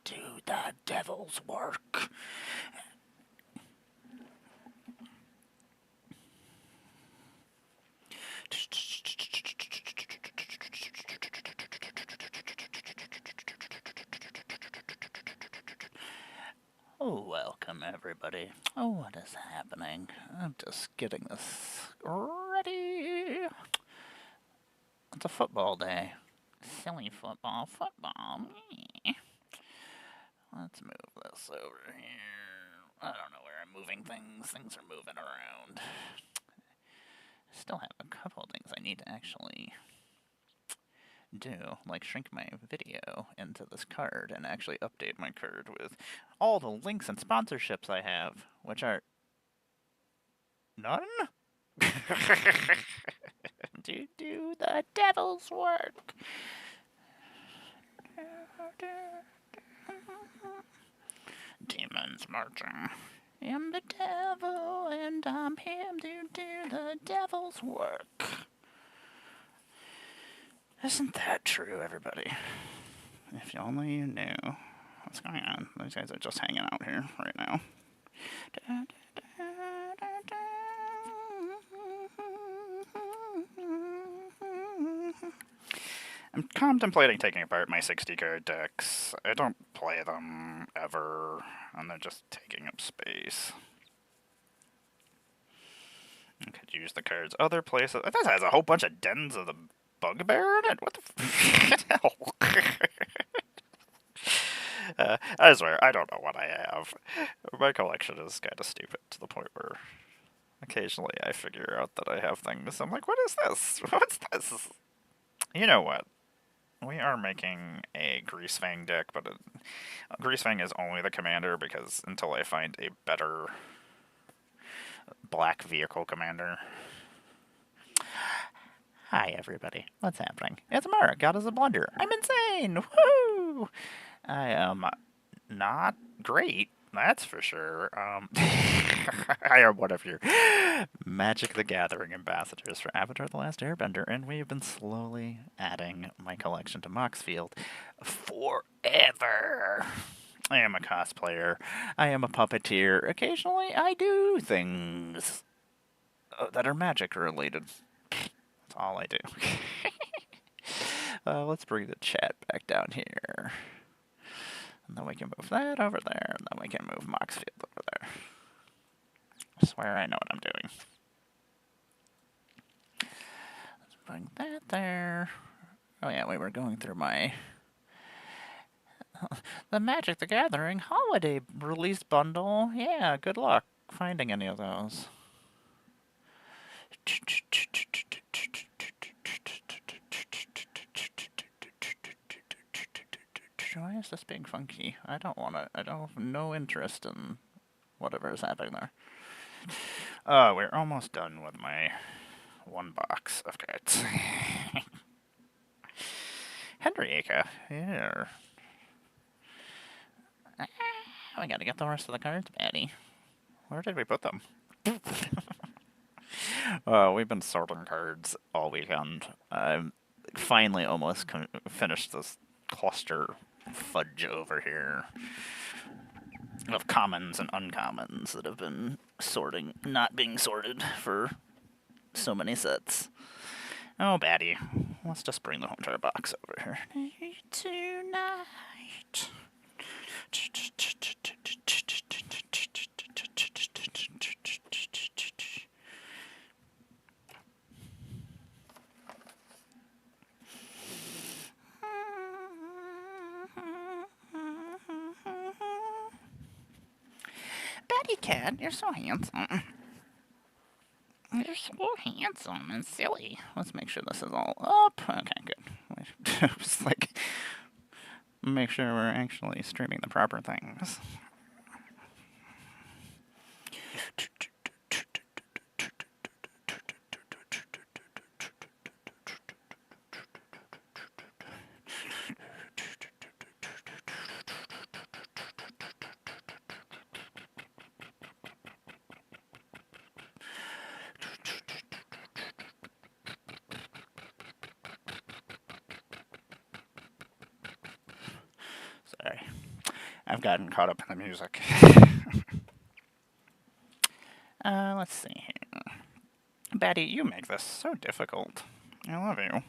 Do the devil's work. Oh, welcome everybody. Oh, what is happening? I'm just getting this ready. It's a football day. Silly football. Let's move this over here. I don't know where I'm moving things. Things are moving around. I still have a couple of things I need to actually do, like shrink my video into this card and actually update my card with all the links and sponsorships I have, which are none? To do the devil's work. Demons marching. I'm the devil and I'm him to do the devil's work. Isn't that true, everybody? If you only knew what's going on. These guys are just hanging out here right now. I'm contemplating taking apart my 60 card decks. I don't play them ever, and they're just taking up space. I could use the cards other places. This has a whole bunch of dens of the bugbear in it? What the hell? I swear, I don't know what I have. My collection is kind of stupid to the point where occasionally I figure out that I have things. I'm like, what is this? What's this? You know what? We are making a Greasefang deck, but Greasefang is only the commander because until I find a better black vehicle commander. Hi everybody, what's happening? It's Emmara, GoddessofBlundR. I'm insane! Woohoo! I am not great, that's for sure. I am one of your Magic the Gathering ambassadors for Avatar The Last Airbender, and we have been slowly adding my collection to Moxfield forever. I am a cosplayer. I am a puppeteer. Occasionally, I do things that are magic related. That's all I do. Let's bring the chat back down here. And then we can move that over there, and then we can move Moxfield over there. I swear I know what I'm doing. Let's bring that there. Oh yeah, we were going through my... the Magic the Gathering holiday release bundle. Yeah, good luck finding any of those. Why is this being funky? I don't have no interest in whatever is happening there. We're almost done with my one box of cards. Henrietta, here. We gotta get the rest of the cards, Patty. Where did we put them? We've been sorting cards all weekend. I've finally almost finished this cluster fudge over here of commons and uncommons that have been not being sorted for so many sets. Oh, Batty. Let's just bring the whole entire box over here. Tonight. Batty Cat, you're so handsome. You're so handsome and silly. Let's make sure this is all up. Okay, good. Just like, make sure we're actually streaming the proper things. I've gotten caught up in the music. Let's see here. Batty, you make this so difficult. I love you.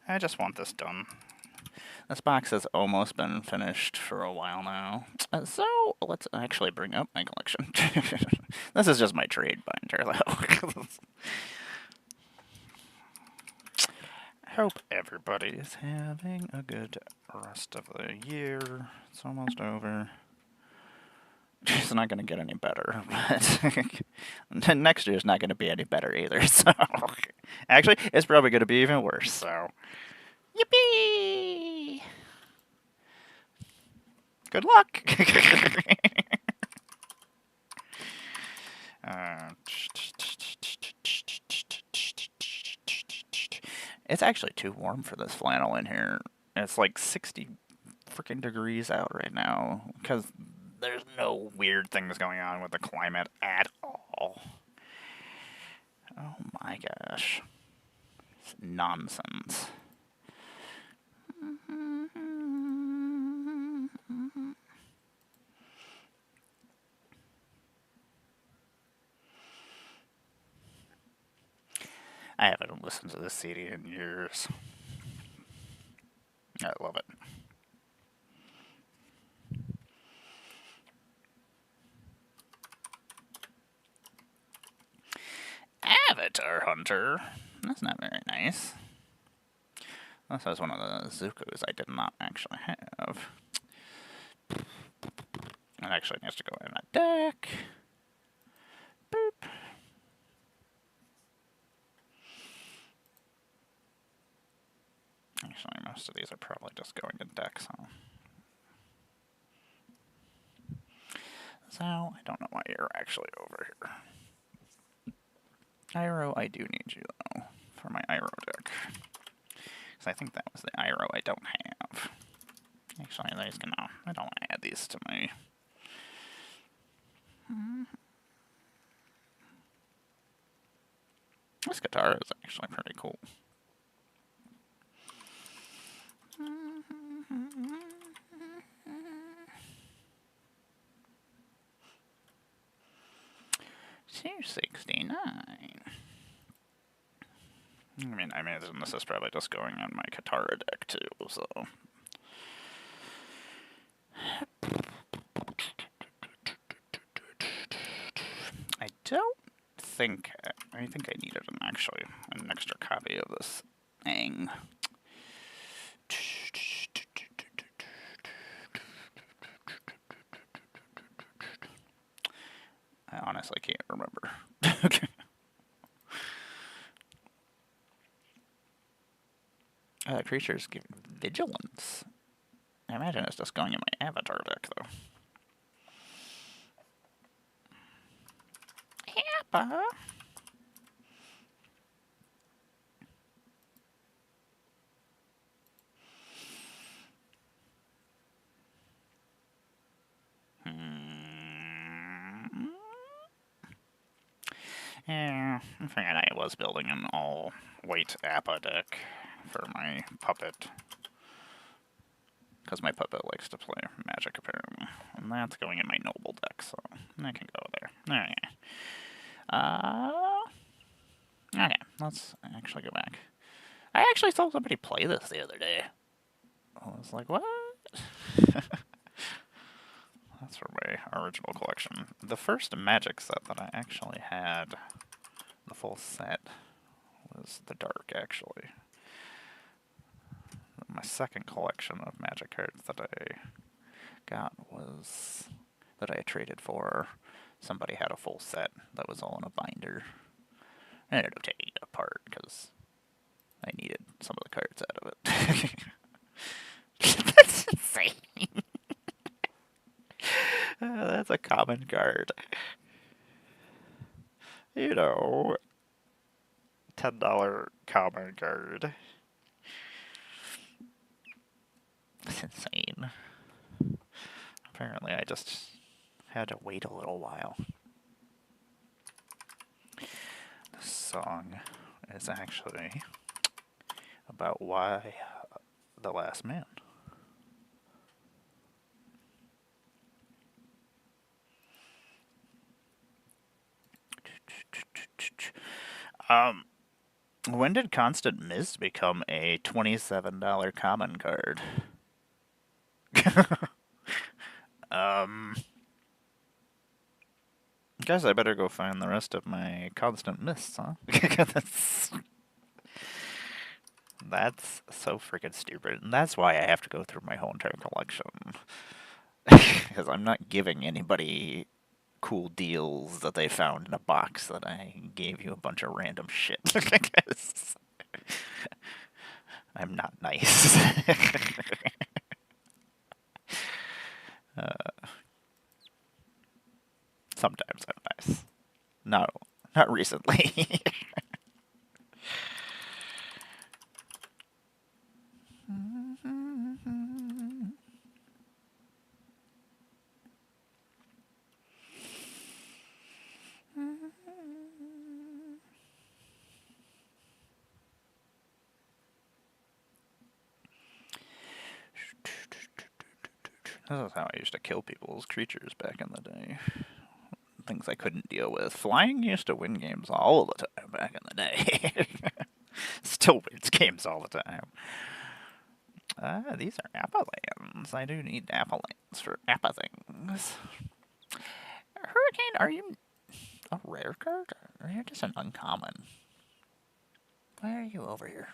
I just want this done. This box has almost been finished for a while now. So, let's actually bring up my collection. This is just my trade binder, though. Hope everybody is having a good rest of the year. It's almost over. It's not going to get any better, but next year's not going to be any better either, so... Actually, it's probably going to be even worse, so... Yippee! Good luck! It's actually too warm for this flannel in here. It's like 60 freaking degrees out right now, because there's no weird things going on with the climate at all. Oh my gosh. It's nonsense. I haven't listened to this CD in years. I love it. Avatar Hunter. That's not very nice. This is one of the Zukus I did not actually have. It actually needs to go in a deck. Boop. Actually, most of these are probably just going in decks, so... So, I don't know why you're actually over here. Iroh, I do need you, though, for my Iroh deck. Because I think that was the Iroh I don't have. Actually, these can... No, I don't want to add these to my... This guitar is actually pretty cool. $269. I mean, I imagine this is probably just going on my Katara deck too, so... I don't think... I think I needed an extra copy of this thing. I honestly can't remember. Creatures give vigilance. I imagine it's just going in my avatar deck, though. Appa. Yeah, I figured I was building an all-white Appa deck for my puppet. Because my puppet likes to play Magic, apparently. And that's going in my noble deck, so I can go there. Okay, let's actually go back. I actually saw somebody play this the other day. I was like, what? That's from my original collection. The first Magic set that I actually had, the full set, was the Dark, actually. My second collection of Magic cards that I got was that I traded for. Somebody had a full set that was all in a binder. I ended up taking it apart because I needed some of the cards out of it. That's insane. That's a common card. You know, $10 common card. That's insane. Apparently I just had to wait a little while. This song is actually about why the last man. When did Constant Mist become a $27 common card? Guess I better go find the rest of my Constant Mists, huh? That's so freaking stupid. And that's why I have to go through my whole entire collection. Because I'm not giving anybody cool deals that they found in a box that I gave you a bunch of random shit. I'm not nice. Sometimes I'm nice. Not recently. This is how I used to kill people's creatures back in the day. Things I couldn't deal with. Flying used to win games all the time back in the day. Still wins games all the time. These are apple lands. I do need apple lands for apple things. Hurricane, are you a rare card? Or you're just an uncommon? Why are you over here?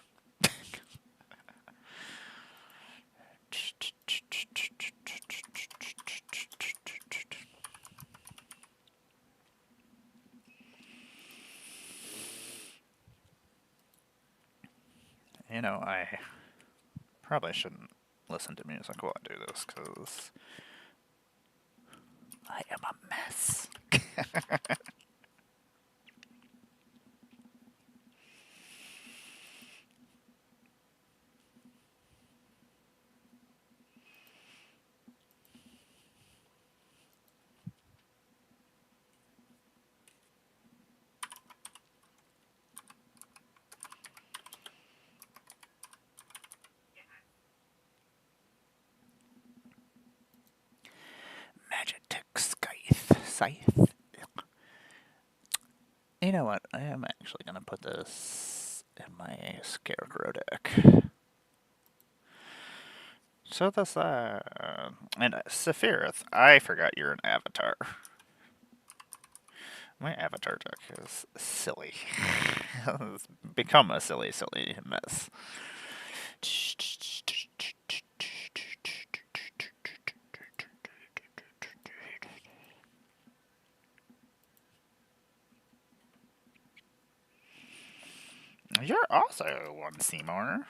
You know, I probably shouldn't listen to music while I do this, because I am a mess. Magic Scythe. You know what? I am actually going to put this in my Scarecrow deck. So that's and Sephiroth, I forgot you're an avatar. My avatar deck is silly. It's become a silly mess. You're also one Seymour.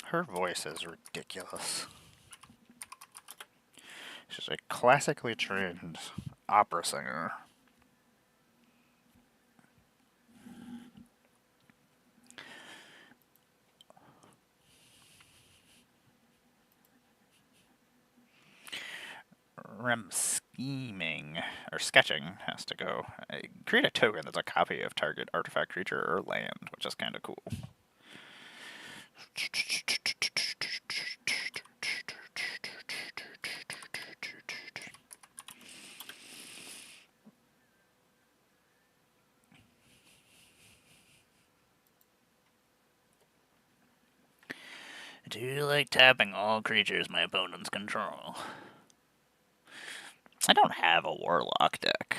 Her voice is ridiculous. She's a classically trained opera singer. Scheming or sketching has to go. Create a token that's a copy of target artifact, creature, or land, which is kind of cool. Do you like tapping all creatures my opponents control? I don't have a Warlock deck.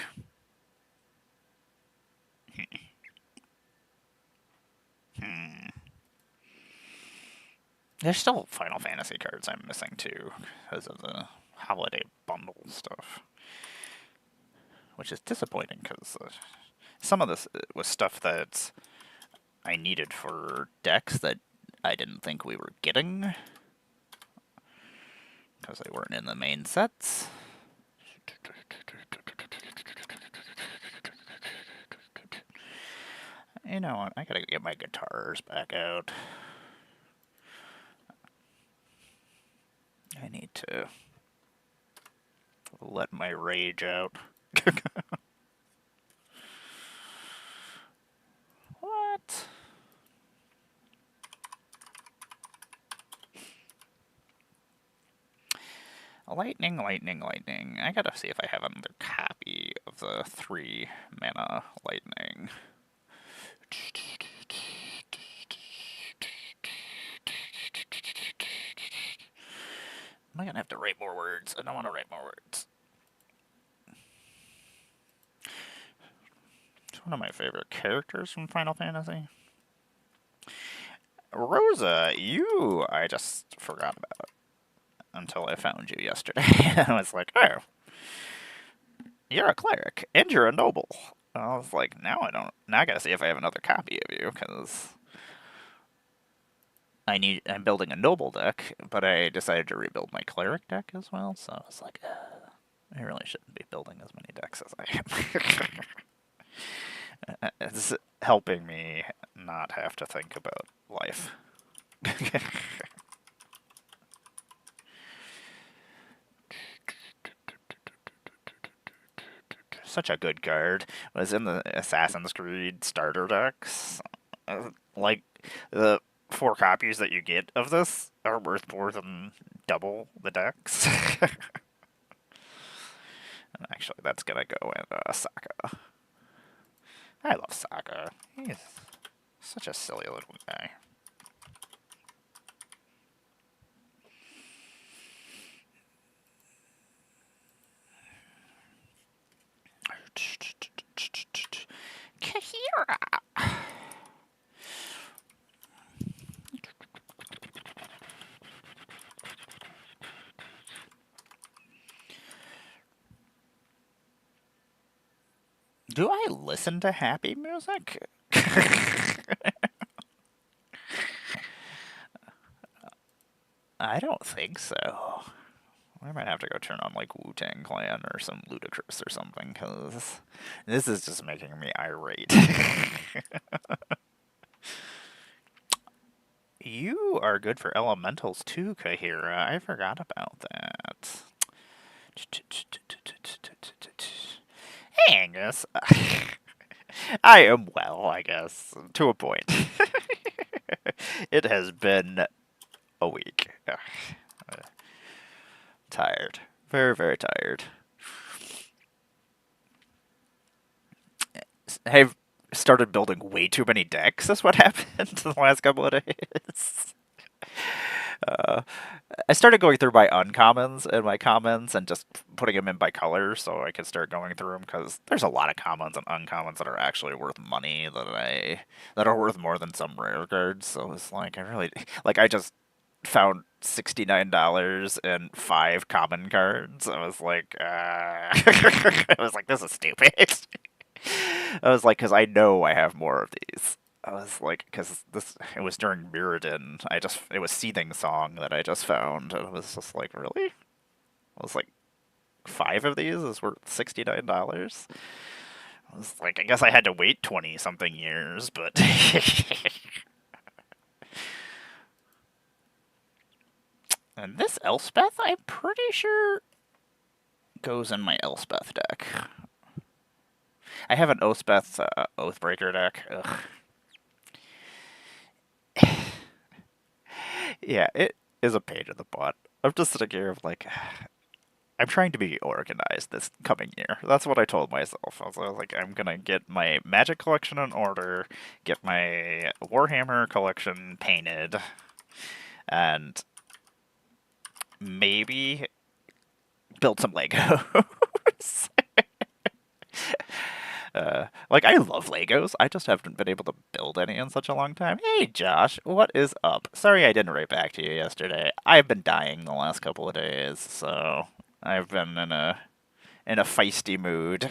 There's still Final Fantasy cards I'm missing too, because of the holiday bundle stuff. Which is disappointing, because some of this was stuff that I needed for decks that I didn't think we were getting, because they weren't in the main sets. You know what, I gotta get my guitars back out. I need to my rage out. What? Lightning, lightning, lightning. I gotta see if I have another copy of the 3 mana lightning. Am I gonna have to write more words? I don't want to write more words. It's one of my favorite characters from Final Fantasy. Rosa, you I just forgot about until I found you yesterday. I was like, oh, you're a cleric and you're a noble. I was like, now I gotta see if I have another copy of you, because I'm building a noble deck, but I decided to rebuild my cleric deck as well, so I was like, I really shouldn't be building as many decks as I am. It's helping me not have to think about life. Such a good card. Was in the Assassin's Creed starter decks. Like, the 4 copies that you get of this are worth more than double the decks. Actually, that's gonna go in Sokka. I love Sokka. He's such a silly little guy. Kahira! Do I listen to happy music? I don't think so. I might have to go turn on like Wu-Tang Clan or some Ludacris or something, because this is just making me irate. You are good for elementals too, Kahira. I forgot about that. Hey, Angus. I am well, I guess, to a point. It has been a week. Tired. Very, very tired. I've started building way too many decks. That's what happened the last couple of days. I started going through my uncommons and my commons and just putting them in by color so I could start going through them, because there's a lot of commons and uncommons that are actually worth money that are worth more than some rare cards. So it's like I just found $69 and 5 common cards. I was like, I was like, this is stupid. I was like, because I know I have more of these. I was like, because it was during Mirrodin. It was Seething Song that I just found, and I was just like, really? I was like, 5 of these is worth $69. I was like, I guess I had to wait 20 something years, but. And this Elspeth, I'm pretty sure, goes in my Elspeth deck. I have an Elspeth Oathbreaker deck. Ugh. Yeah, it is a pain in the butt. I'm just sitting here of like, I'm trying to be organized this coming year. That's what I told myself. I was like, I'm gonna get my Magic collection in order, get my Warhammer collection painted, and maybe build some Legos. Like, I love Legos. I just haven't been able to build any in such a long time. Hey, Josh, what is up? Sorry I didn't write back to you yesterday. I've been dying the last couple of days, so I've been in a feisty mood.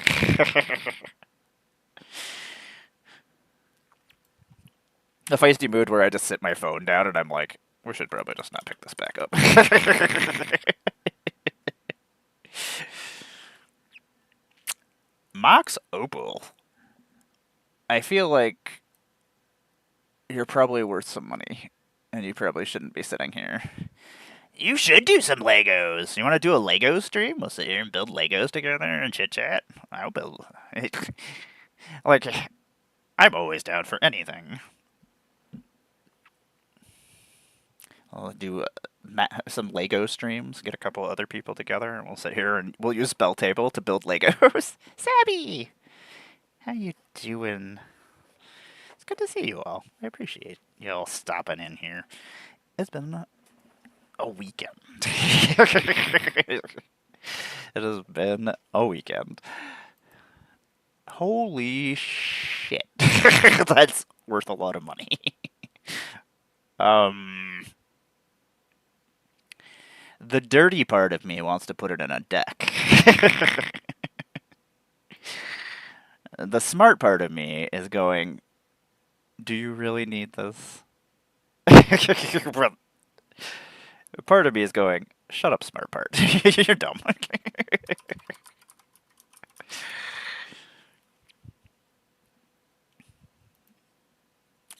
A feisty mood where I just sit my phone down and I'm like, we should probably just not pick this back up. Mox Opal. I feel like you're probably worth some money, and you probably shouldn't be sitting here. You should do some Legos. You want to do a Lego stream? We'll sit here and build Legos together and chit chat. I'll build. Like, I'm always down for anything. I'll do some Lego streams, get a couple other people together, and we'll sit here and we'll use Bell Table to build Legos. Sabby! How you doing? It's good to see you all. I appreciate you all stopping in here. It's been a weekend. It has been a weekend. Holy shit. That's worth a lot of money. The dirty part of me wants to put it in a deck. The smart part of me is going, do you really need this? Part of me is going, shut up, smart part. You're dumb.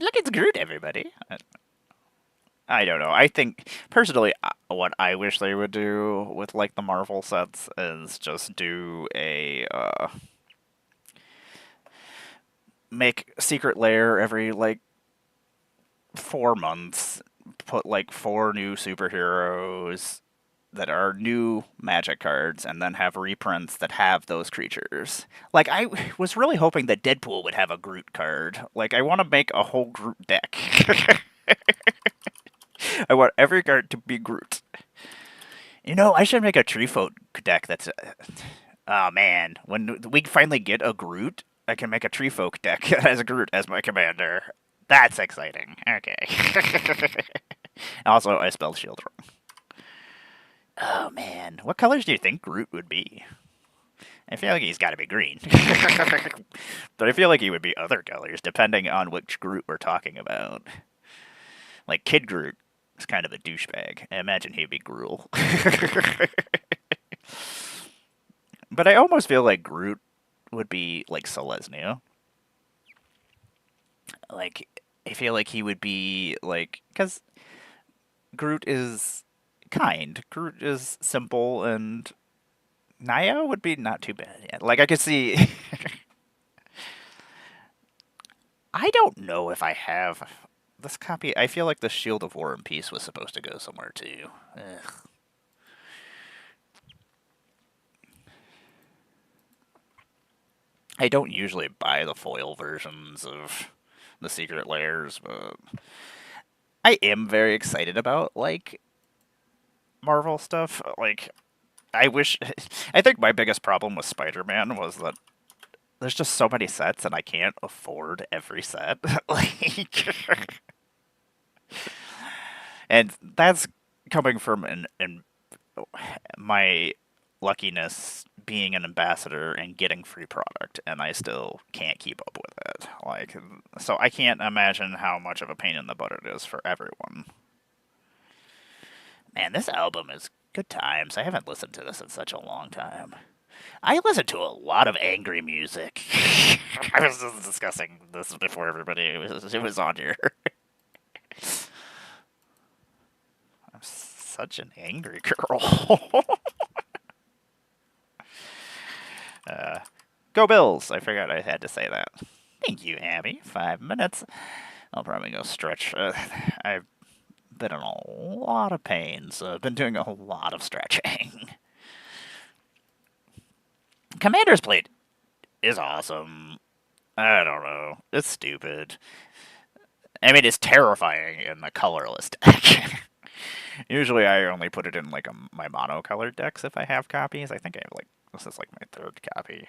Look, it's Groot, everybody. I don't know. I think, personally, what I wish they would do with, like, the Marvel sets is just do a, make Secret Lair every, like, 4 months, put, like, 4 new superheroes that are new magic cards, and then have reprints that have those creatures. Like, I was really hoping that Deadpool would have a Groot card. Like, I want to make a whole Groot deck. I want every card to be Groot. You know, I should make a tree folk deck that's... oh, man. When we finally get a Groot, I can make a tree folk deck that has Groot as my commander. That's exciting. Okay. Also, I spelled shield wrong. Oh, man. What colors do you think Groot would be? I feel like he's got to be green. But I feel like he would be other colors, depending on which Groot we're talking about. Like, Kid Groot is kind of a douchebag. I imagine he'd be Gruel. But I almost feel like Groot would be, like, Selesnya. Like, I feel like he would be, like... Because Groot is kind. Groot is simple, and Naya would be not too bad. Yeah, like, I could see... I don't know if I have... This copy... I feel like the Shield of War and Peace was supposed to go somewhere, too. Ugh. I don't usually buy the foil versions of the Secret Lairs, but I am very excited about, like, Marvel stuff. Like, I wish... I think my biggest problem with Spider-Man was that there's just so many sets, and I can't afford every set. Like... and that's coming from my luckiness being an ambassador and getting free product, and I still can't keep up with it. Like, so I can't imagine how much of a pain in the butt it is for everyone. Man, this album is good times. I haven't listened to this in such a long time. I listen to a lot of angry music. I was just discussing this before everybody. It was on here. I'm such an angry girl. Go Bills! I forgot I had to say that. Thank you, Abby. 5 minutes. I'll probably go stretch. I've been in a lot of pain, so I've been doing a lot of stretching. Commander's Plate is awesome. I don't know. It's stupid. I mean, it's terrifying in the colorless deck. Usually I only put it in, like, my monocolored decks if I have copies. I think I have, like, this is, like, my 3rd copy.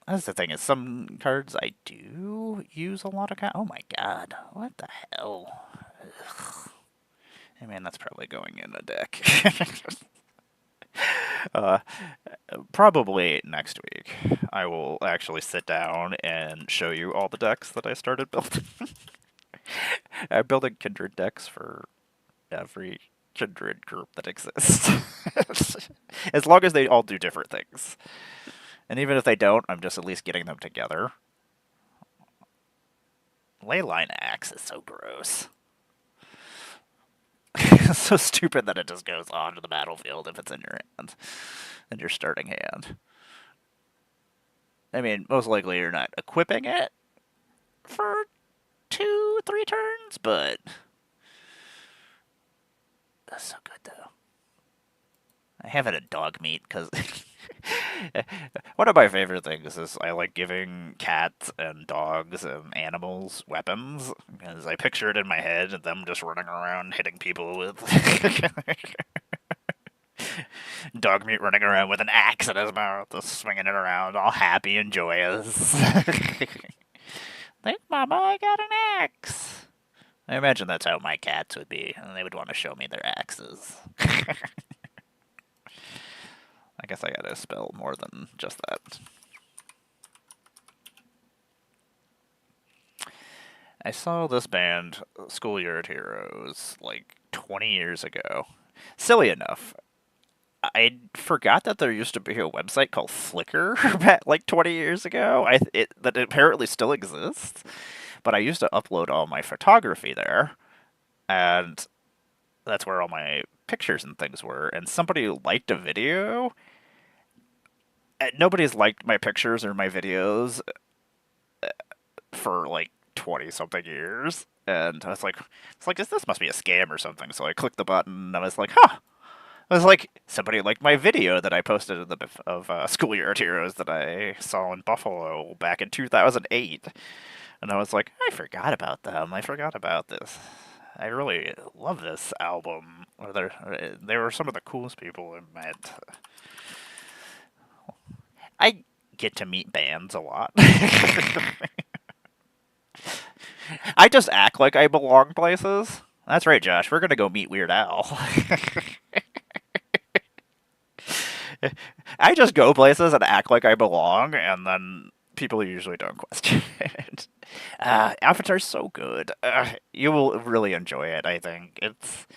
That's the thing, is some cards I do use a lot of... oh my god. What the hell? Ugh. I mean, that's probably going in a deck. Probably next week, I will actually sit down and show you all the decks that I started building. I'm building Kindred decks for every Kindred group that exists. As long as they all do different things. And even if they don't, I'm just at least getting them together. Leyline Axe is so gross. It's so stupid that it just goes onto the battlefield if it's in your hand, in your starting hand. I mean, most likely you're not equipping it for 2, 3 turns, but that's so good though. I have it at dog meat because one of my favorite things is I like giving cats and dogs and animals weapons because I picture it in my head and them just running around hitting people with dog meat running around with an axe in his mouth, just swinging it around, all happy and joyous. Like, Mama, I got an axe. I imagine that's how my cats would be, and they would want to show me their axes. I guess I gotta spell more than just that. I saw this band, Schoolyard Heroes, like 20 years ago. Silly enough, I forgot that there used to be a website called Flickr back like 20 years ago. That apparently still exists, but I used to upload all my photography there, and that's where all my pictures and things were. And somebody liked a video. Nobody's liked my pictures or my videos for like 20 something years. And I was like, this must be a scam or something. So I clicked the button and I was like, huh. I was like, somebody liked my video that I posted of Schoolyard Heroes that I saw in Buffalo back in 2008. And I was like, I forgot about them. I forgot about this. I really love this album. They were some of the coolest people I met. I get to meet bands a lot. I just act like I belong places. That's right, Josh. We're gonna go meet Weird Al. I just go places and act like I belong, and then people usually don't question it. Avatar's so good. You will really enjoy it. I think it's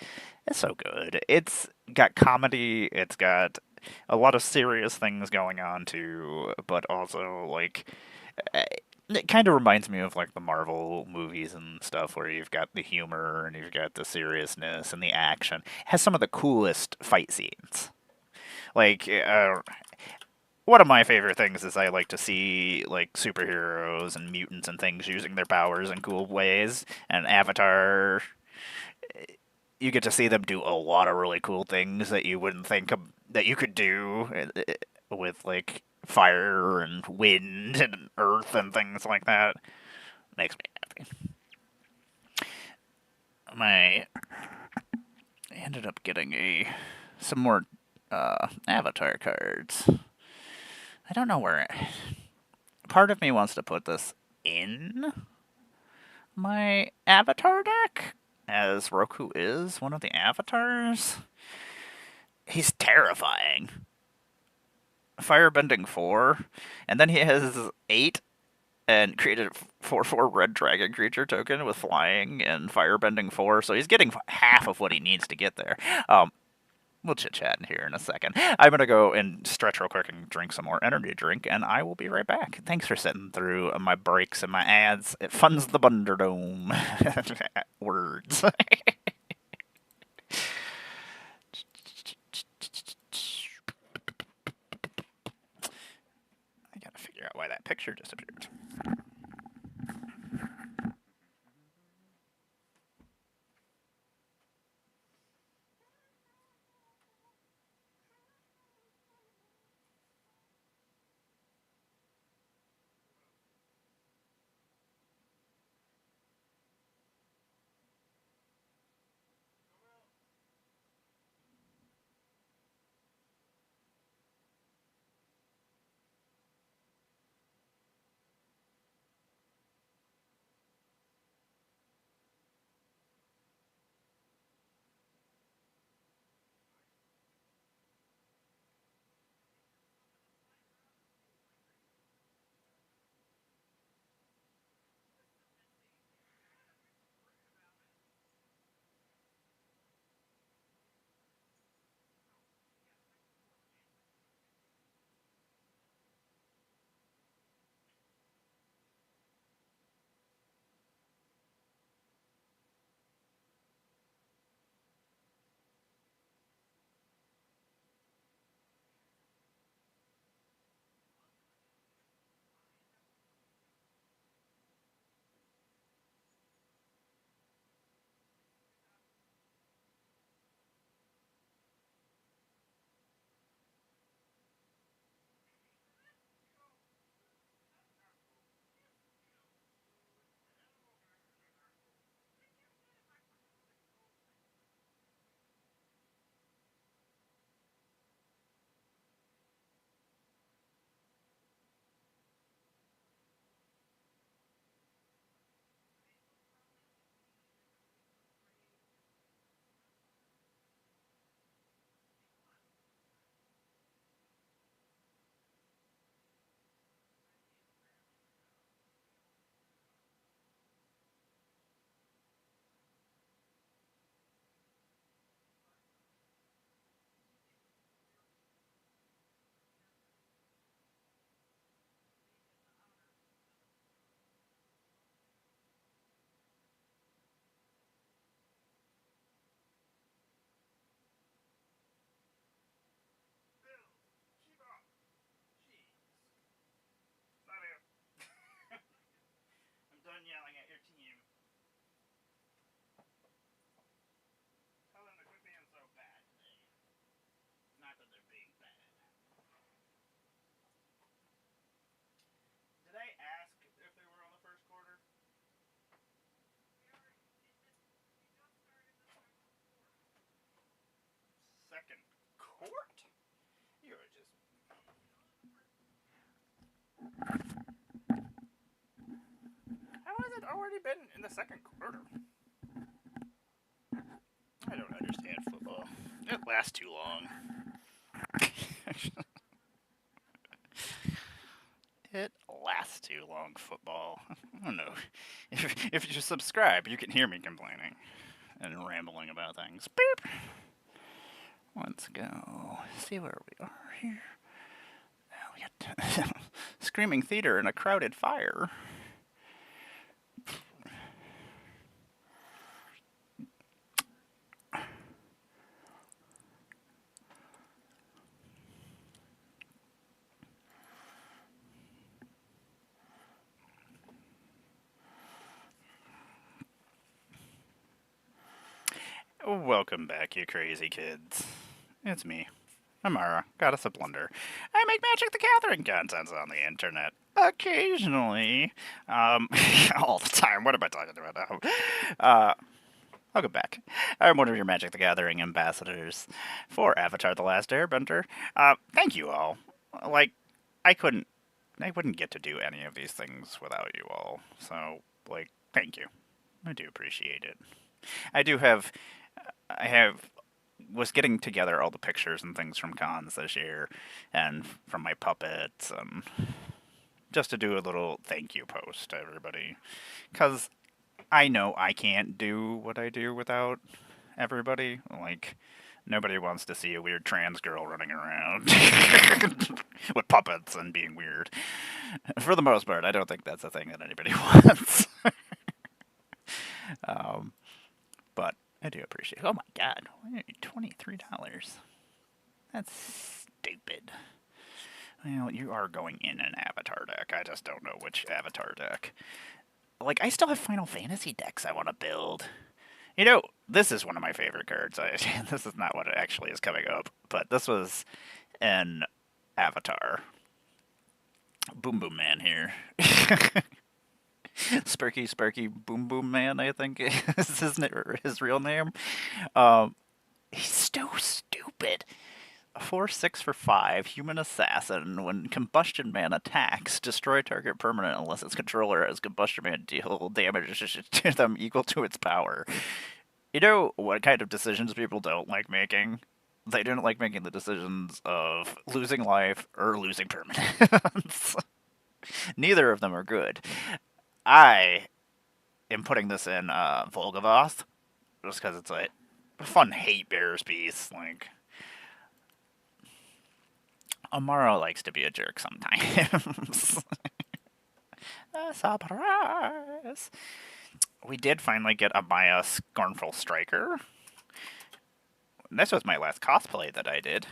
so good. It's got comedy. It's got a lot of serious things going on too, but also like it kind of reminds me of like the Marvel movies and stuff where you've got the humor and you've got the seriousness and the action. It has some of the coolest fight scenes. Like one of my favorite things is I like to see like superheroes and mutants and things using their powers in cool ways. And Avatar, you get to see them do a lot of really cool things that you wouldn't think that you could do with like fire and wind and earth and things like that. Makes me happy. I ended up getting some more Avatar cards. I don't know where. Part of me wants to put this in my Avatar deck, as Roku is one of the avatars. He's terrifying. Firebending 4, and then he has 8 and created 4/4 red dragon creature token with flying and firebending 4, so he's getting half of what he needs to get there. We'll chit-chat in here in a second. I'm going to go and stretch real quick and drink some more energy drink, and I will be right back. Thanks for sitting through my breaks and my ads. It funds the Bunderdome. Words. I gotta figure out why that picture disappeared. court? You're just... How has it already been in the second quarter? I don't understand football. It lasts too long. It lasts too long, football. I don't know. If you subscribe, you can hear me complaining and rambling about things. Beep! Let's go. See where we are here. Now we got Screaming Theater in a Crowded Fire. Welcome back, you crazy kids. It's me, Emmara, GoddessofBlundR. I make Magic the Gathering content on the internet. Occasionally. All the time. What am I talking about now? Welcome back. I'm one of your Magic the Gathering ambassadors for Avatar The Last Airbender. Thank you all. Like, I wouldn't get to do any of these things without you all. So, like, thank you. I do appreciate it. Was getting together all the pictures and things from cons this year, and from my puppets, just to do a little thank you post to everybody. Because I know I can't do what I do without everybody. Like, nobody wants to see a weird trans girl running around with puppets and being weird. For the most part, I don't think that's a thing that anybody wants. But I do appreciate it. Oh my god, $23. That's stupid. Well, you are going in an Avatar deck. I just don't know which Avatar deck. Like, I still have Final Fantasy decks I want to build. You know, this is one of my favorite cards. This is not what it actually is coming up, but this was an Avatar. Boom Boom Man here. Sparky Boom Boom Man, I think is his real name. He's so stupid. A 4/6 for 5, human assassin. When Combustion Man attacks, destroy target permanent unless its controller has Combustion Man deal damage to them equal to its power. You know what kind of decisions people don't like making? They don't like making the decisions of losing life or losing permanence. Neither of them are good. I am putting this in Volgavoth, just because it's a fun hate bears piece. Like, Emmara likes to be a jerk sometimes. A surprise! We did finally get a Maya Scornful Striker. This was my last cosplay that I did.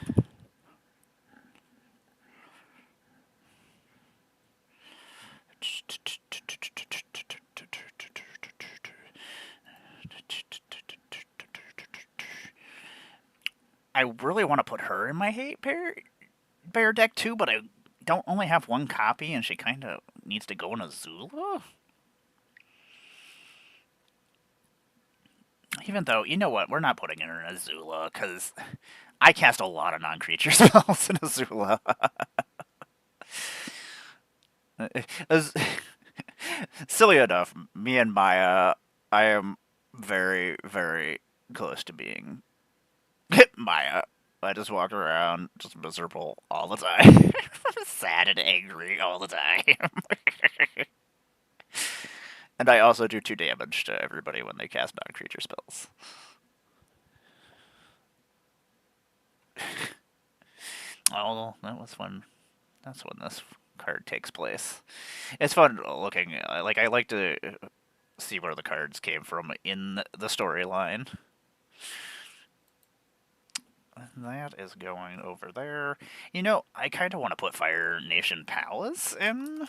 I really want to put her in my hate bear deck too, but I don't only have one copy, and she kind of needs to go in Azula. Even though, you know what, we're not putting her in Azula, because I cast a lot of non-creature spells in Azula. Silly enough, me and Maya, I am very, very close to being Maya. I just walk around just miserable all the time. Sad and angry all the time. And I also do 2 damage to everybody when they cast non-creature spells. Oh, that's when this card takes place. It's fun looking. Like, I like to see where the cards came from in the storyline. That is going over there. You know, I kind of want to put Fire Nation Palace in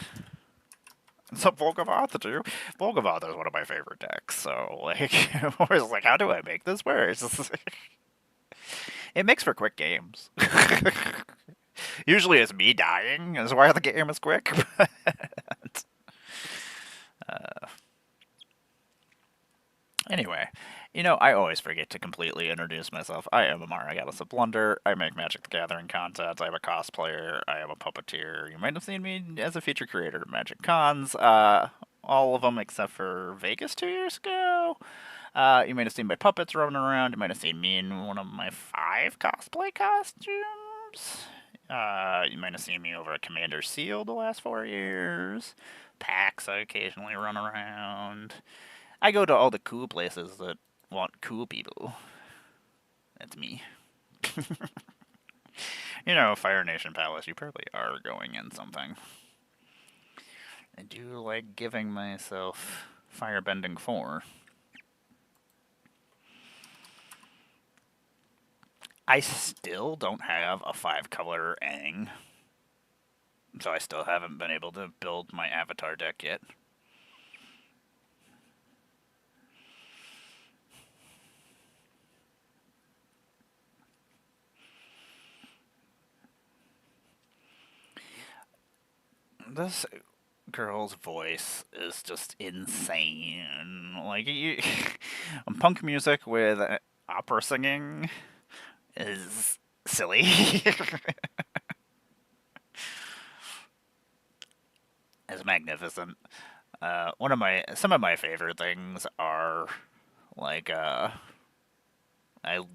some Volgavoth too. Volgavoth is one of my favorite decks, so, like, I was like, how do I make this worse? It makes for quick games. Usually it's me dying is why the game is quick. But, anyway, You know, I always forget to completely introduce myself. I am Emmara, GoddessofBlundR. I make Magic the Gathering content. I'm a cosplayer. I am a puppeteer. You might have seen me as a feature creator at Magic Cons. All of them except for Vegas 2 years ago. You might have seen my puppets roaming around. You might have seen me in one of my 5 cosplay costumes. You might have seen me over at Commander Seal the last 4 years. PAX, I occasionally run around. I go to all the cool places that want cool people. That's me. You know, Fire Nation Palace, you probably are going in something. I do like giving myself firebending 4. I still don't have a 5-color Aang, so I still haven't been able to build my avatar deck yet. This girl's voice is just insane. Like, punk music with opera singing is silly. It's magnificent. Some of my favorite things are like I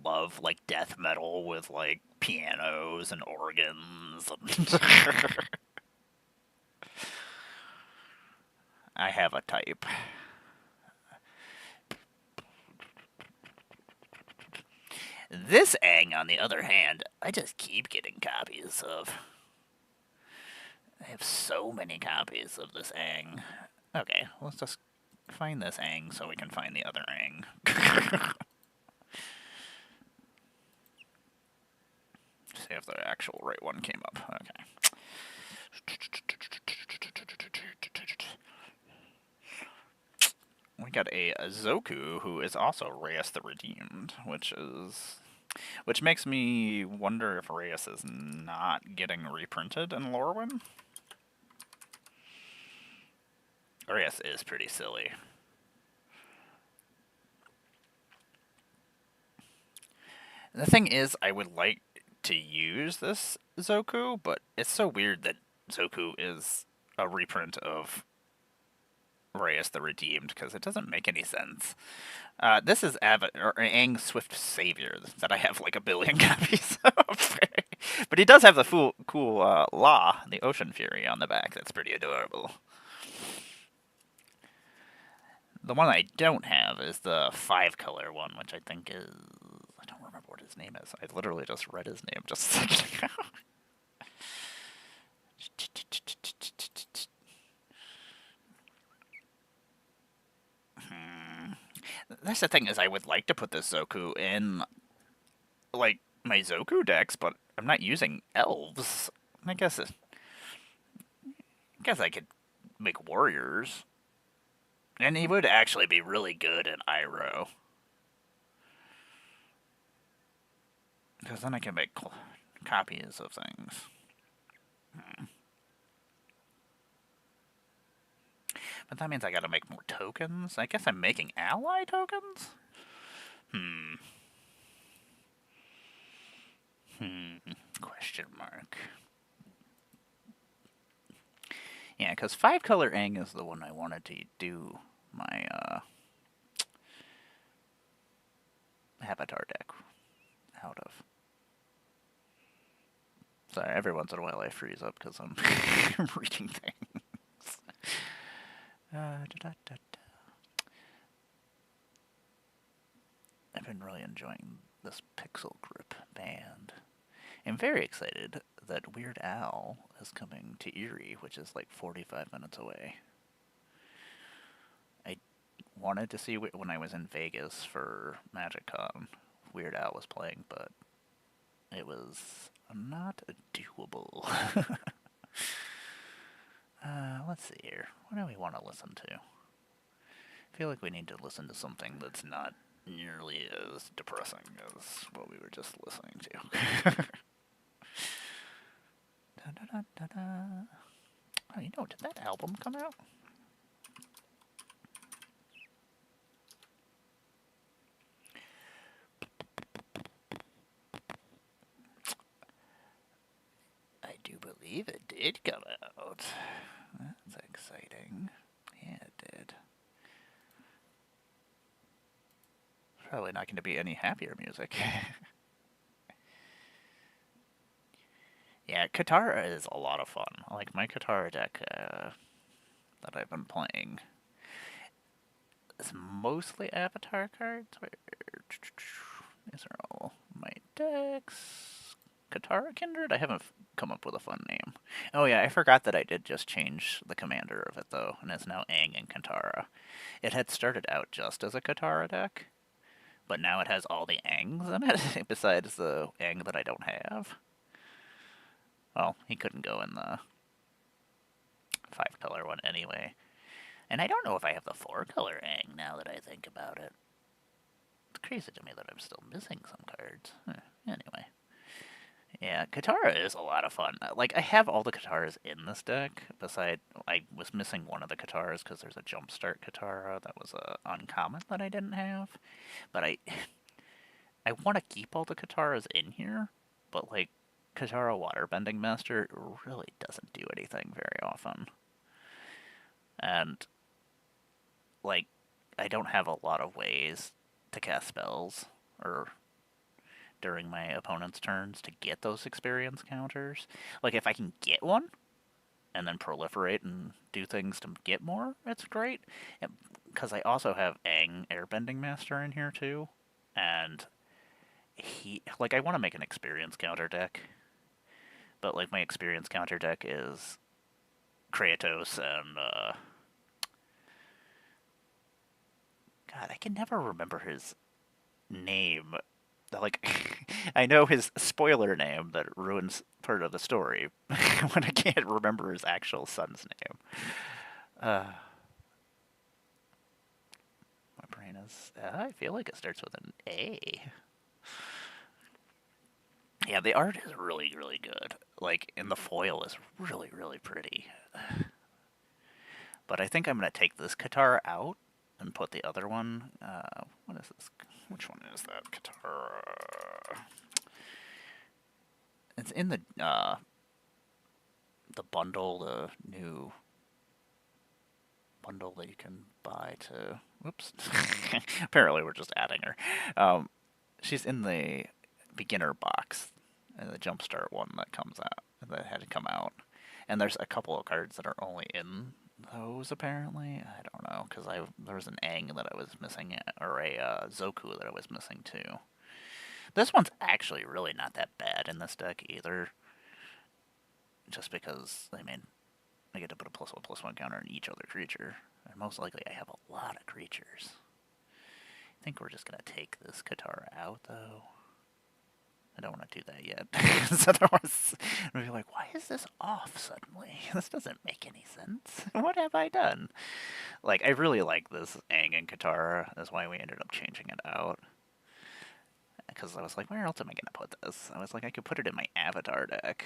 love like death metal with like pianos and organs. I have a type. This Aang, on the other hand, I just keep getting copies of. I have so many copies of this Aang. Okay, let's just find this Aang so we can find the other Aang. See if the actual right one came up. Okay. We got a Zoku who is also Reyes the Redeemed, which makes me wonder if Reyes is not getting reprinted in Lorwyn. Reyes is pretty silly. The thing is, I would like to use this Zoku, but it's so weird that Zoku is a reprint of Reyes the Redeemed, because it doesn't make any sense. This is Aang Swift Savior that I have like a billion copies of. But he does have the cool La, the Ocean Fury, on the back. That's pretty adorable. The one I don't have is the 5-color one, which I think is... I don't remember what his name is. I literally just read his name just a second ago. That's the thing, is I would like to put this Zoku in, like, my Zoku decks, but I'm not using elves. I guess I could make warriors. And he would actually be really good in Iroh. Because then I can make copies of things. But that means I gotta make more tokens? I guess I'm making ally tokens? Question mark. Yeah, because 5-color Aang is the one I wanted to do my Avatar deck out of. Sorry, every once in a while I freeze up because I'm reading things. I've been really enjoying this Pixel Grip band. I'm very excited that Weird Al is coming to Erie, which is like 45 minutes away. I wanted to see when I was in Vegas for MagicCon, Weird Al was playing, but it was not doable. Let's see here. What do we want to listen to? I feel like we need to listen to something that's not nearly as depressing as what we were just listening to. Oh, you know, did that album come out? did come out. That's exciting. Yeah, it did. Probably not going to be any happier music. Yeah, Katara is a lot of fun. Like, my Katara deck that I've been playing is mostly Avatar cards. These are all my decks. Katara Kindred? I haven't come up with a fun name. Oh yeah, I forgot that I did just change the commander of it, though, and it's now Aang and Katara. It had started out just as a Katara deck, but now it has all the Aangs in it, besides the Aang that I don't have. Well, he couldn't go in the 5-color one anyway. And I don't know if I have the 4-color Aang now that I think about it. It's crazy to me that I'm still missing some cards. Anyway. Yeah, Katara is a lot of fun. Like, I have all the Kataras in this deck. Beside, I was missing one of the Kataras because there's a Jumpstart Katara that was a uncommon that I didn't have. But I want to keep all the Kataras in here, but, like, Katara Waterbending Master really doesn't do anything very often. And, like, I don't have a lot of ways to cast spells or during my opponent's turns to get those experience counters. Like, if I can get one and then proliferate and do things to get more, it's great. Because I also have Aang Airbending Master in here too, and I want to make an experience counter deck, but like my experience counter deck is Kratos and God, I can never remember his name. Like, I know his spoiler name that ruins part of the story, but I can't remember his actual son's name. My brain is. I feel like it starts with an A. Yeah, the art is really, really good. Like, and the foil is really, really pretty. But I think I'm going to take this Katara out and put the other one. What is this? Which one is that Katara? It's in the bundle, the new bundle that you can buy to. Whoops. Apparently, we're just adding her. She's in the beginner box, the Jumpstart one that comes out, that had to come out. And there's a couple of cards that are only in those, apparently. I don't know, because there was an Aang that I was missing, or a Zoku that I was missing too. This one's actually really not that bad in this deck either. Just because, I mean, I get to put a +1/+1 counter on each other creature. And most likely I have a lot of creatures. I think we're just going to take this Katara out, though. I don't want to do that yet. Because otherwise, I'll be like, why is this off suddenly? This doesn't make any sense. What have I done? Like, I really like this Aang and Katara. That's why we ended up changing it out. Because I was like, where else am I going to put this? I was like, I could put it in my Avatar deck.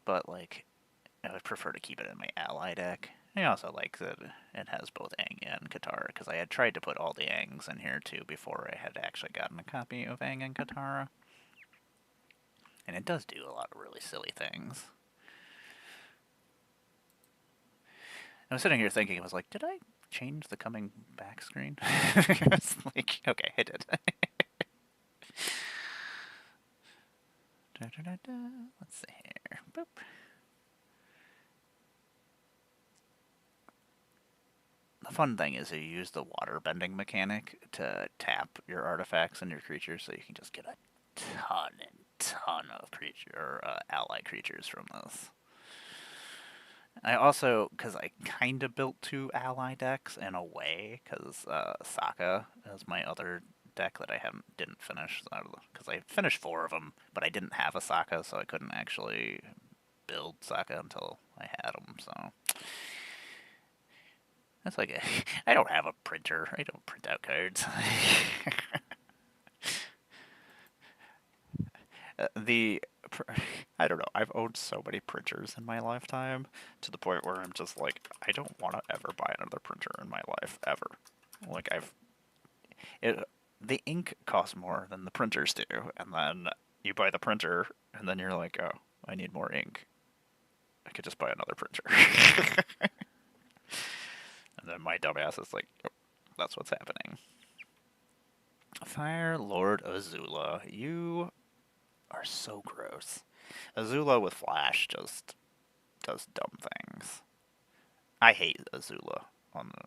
But, like, I would prefer to keep it in my ally deck. I also like that it has both Aang and Katara, because I had tried to put all the Aangs in here too before I had actually gotten a copy of Aang and Katara. And it does do a lot of really silly things. I was sitting here thinking, I was like, did I change the coming back screen? I was like, okay, I did. Let's see here. Boop. The fun thing is you use the water bending mechanic to tap your artifacts and your creatures, so you can just get a ton of ally creatures from this. I also, because I kind of built 2 ally decks in a way, because Sokka is my other deck that I didn't finish, because I finished 4 of them, but I didn't have a Sokka, so I couldn't actually build Sokka until I had him, so... That's like I don't have a printer. I don't print out cards. I don't know. I've owned so many printers in my lifetime to the point where I'm just like, I don't want to ever buy another printer in my life ever. Like the ink costs more than the printers do, and then you buy the printer, and then you're like, oh, I need more ink. I could just buy another printer. And then my dumbass is like, oh, that's what's happening. Fire Lord Azula, you are so gross. Azula with Flash just does dumb things. I hate Azula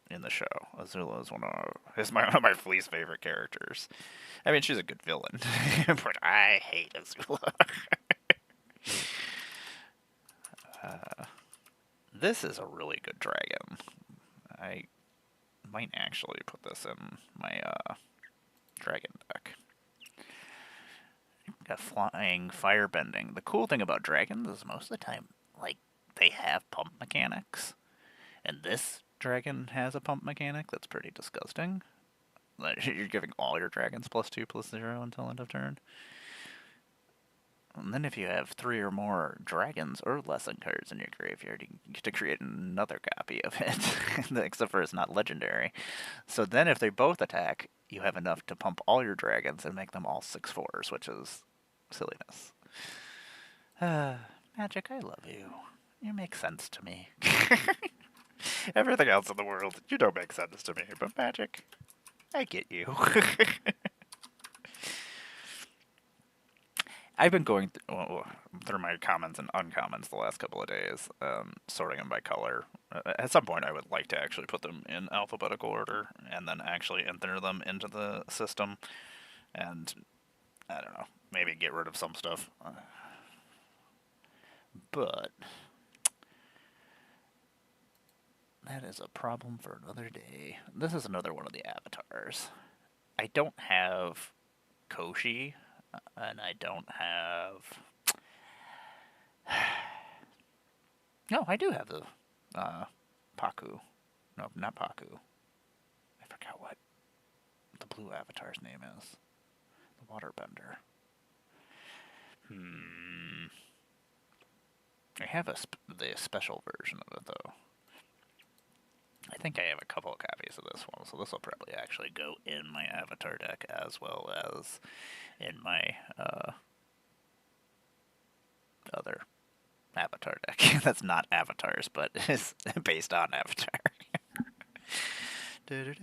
in the show. Azula is one of one of my least favorite characters. I mean, she's a good villain, but I hate Azula. This is a really good dragon. I might actually put this in my dragon deck. Got flying, firebending. The cool thing about dragons is most of the time, like, they have pump mechanics. And this dragon has a pump mechanic that's pretty disgusting. Like, you're giving all your dragons +2/+0 until end of turn. And then if you have 3 or more dragons or lesson cards in your graveyard, you get to create another copy of it, except for it's not legendary. So then if they both attack, you have enough to pump all your dragons and make them all 6/4s, which is silliness. Magic, I love you. You make sense to me. Everything else in the world, you don't make sense to me, but Magic, I get you. I've been going through my commons and uncommons the last couple of days, sorting them by color. At some point, I would like to actually put them in alphabetical order and then actually enter them into the system. And, I don't know, maybe get rid of some stuff. But that is a problem for another day. This is another one of the avatars. I don't have Koshi, and I don't have... No, I do have the Paku. No, not Paku. I forgot what the blue avatar's name is. The Waterbender. I have the special version of it, though. I think I have a couple of copies of this one, so this will probably actually go in my avatar deck as well as in my other avatar deck. That's not avatars, but is based on Avatar. It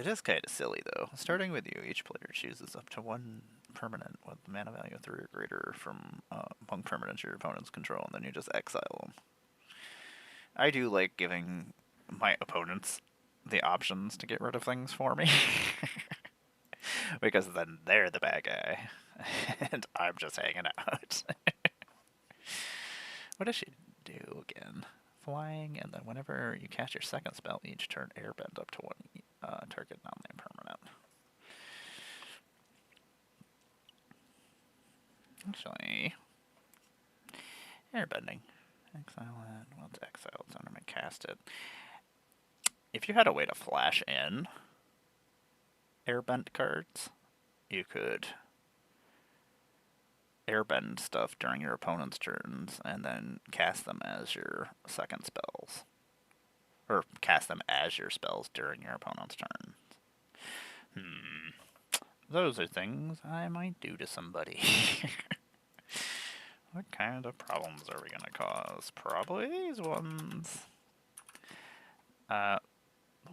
is kind of silly, though. Starting with you, each player chooses up to one permanent with mana value 3 or greater from among permanents your opponents control, and then you just exile them. I do like giving my opponents the options to get rid of things for me. Because then they're the bad guy. And I'm just hanging out. What does she do again? Flying, and then whenever you cast your second spell each turn, airbend up to one target non-land permanent. Actually, airbending. Exile it. Once exiled, so I'm going to cast it. If you had a way to flash in airbend cards, you could airbend stuff during your opponent's turns and then cast them as your second spells. Or cast them as your spells during your opponent's turn. Those are things I might do to somebody. What kind of problems are we going to cause? Probably these ones. The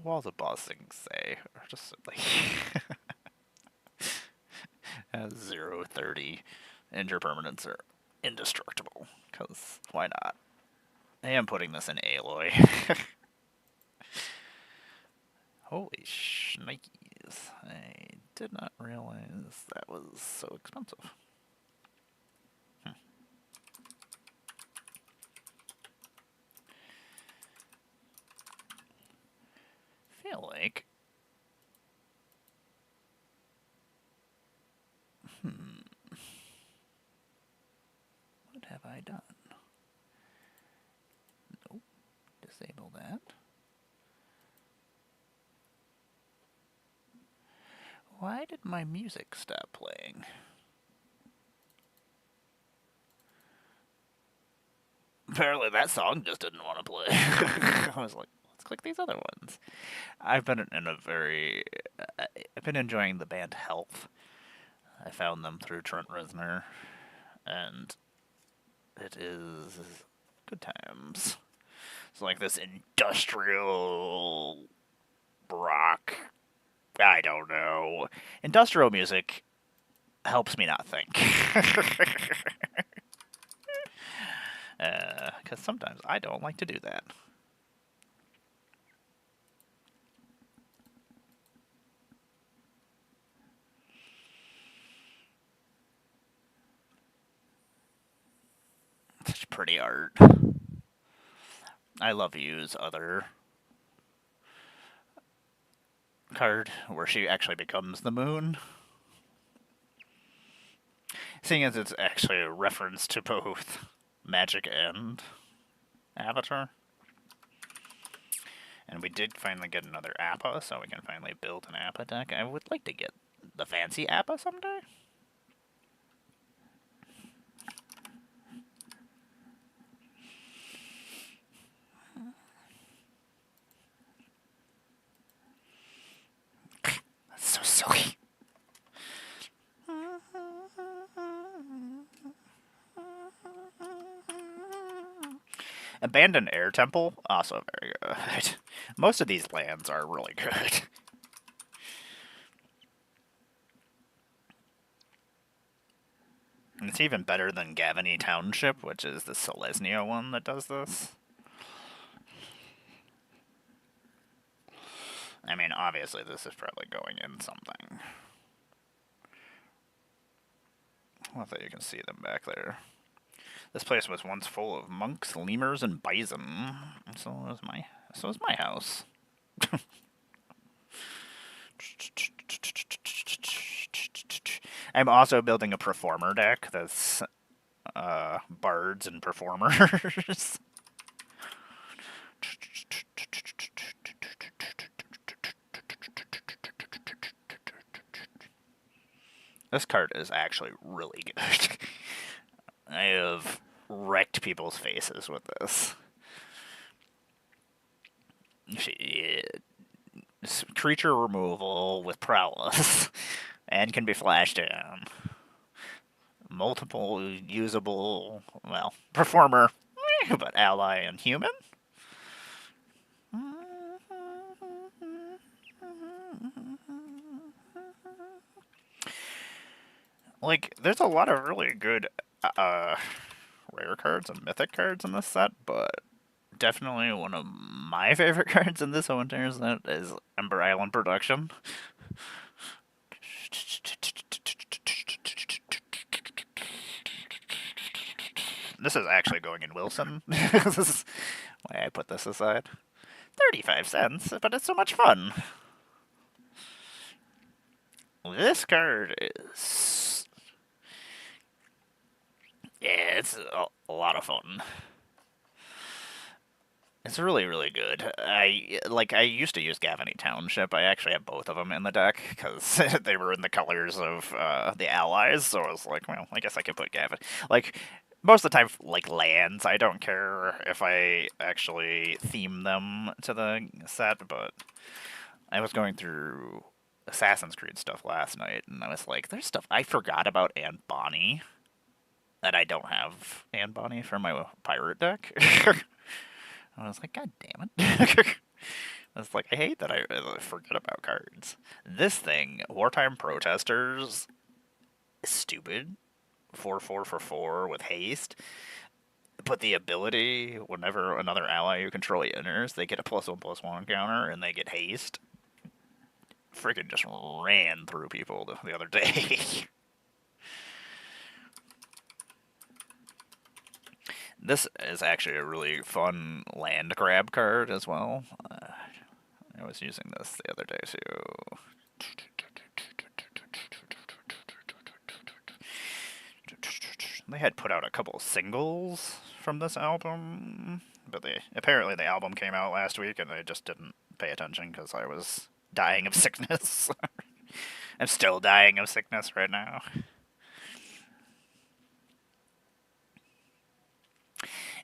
walls of bossing, say, are just like 0-30. Injure permanents are indestructible, because why not? I am putting this in Aloy. Holy shnikes. I did not realize that was so expensive. I feel like... What have I done? Nope. Disable that. Why did my music stop playing? Apparently that song just didn't want to play. I was like, let's click these other ones. I've been enjoying the band Health. I found them through Trent Reznor, and it is good times. It's like this industrial rock. I don't know. Industrial music helps me not think. Because sometimes I don't like to do that. Such pretty art. I love Yu's other card where she actually becomes the moon. Seeing as it's actually a reference to both Magic and Avatar. And we did finally get another Appa, so we can finally build an Appa deck. I would like to get the fancy Appa someday. That's so silly. Abandoned Air Temple, also very good. Most of these lands are really good. And it's even better than Gavany Township, which is the Selesnya one that does this. I mean, obviously this is probably going in something. Well, that you can see them back there. This place was once full of monks, lemurs, and bison. So was my house. I'm also building a performer deck that's bards and performers. This card is actually really good. I have wrecked people's faces with this. Creature removal with prowess and can be flashed down. Multiple usable, well, performer, but ally and human. Like, there's a lot of really good rare cards and mythic cards in this set, but definitely one of my favorite cards in this winter set is Ember Island Production. This is actually going in Wilson. This is why I put this aside. 35 cents, but it's so much fun. This card is... yeah, it's a lot of fun. It's really, really good. I used to use Gavany Township. I actually have both of them in the deck because they were in the colors of the allies. So I was like, well, I guess I could put Gavany. Like, most of the time, like lands, I don't care if I actually theme them to the set. But I was going through Assassin's Creed stuff last night, and I was like, there's stuff I forgot about Anne Bonny that I don't have Anne Bonny for my pirate deck. I was like, God damn it. I was like, I hate that I forget about cards. This thing, Wartime Protesters, is stupid. 4/4 for 4 with haste. But the ability, whenever another ally you control enters, they get a +1/+1 counter and they get haste. Freaking just ran through people the other day. This is actually a really fun land grab card as well. I was using this the other day too. They had put out a couple singles from this album, but apparently the album came out last week and I just didn't pay attention because I was dying of sickness. I'm still dying of sickness right now.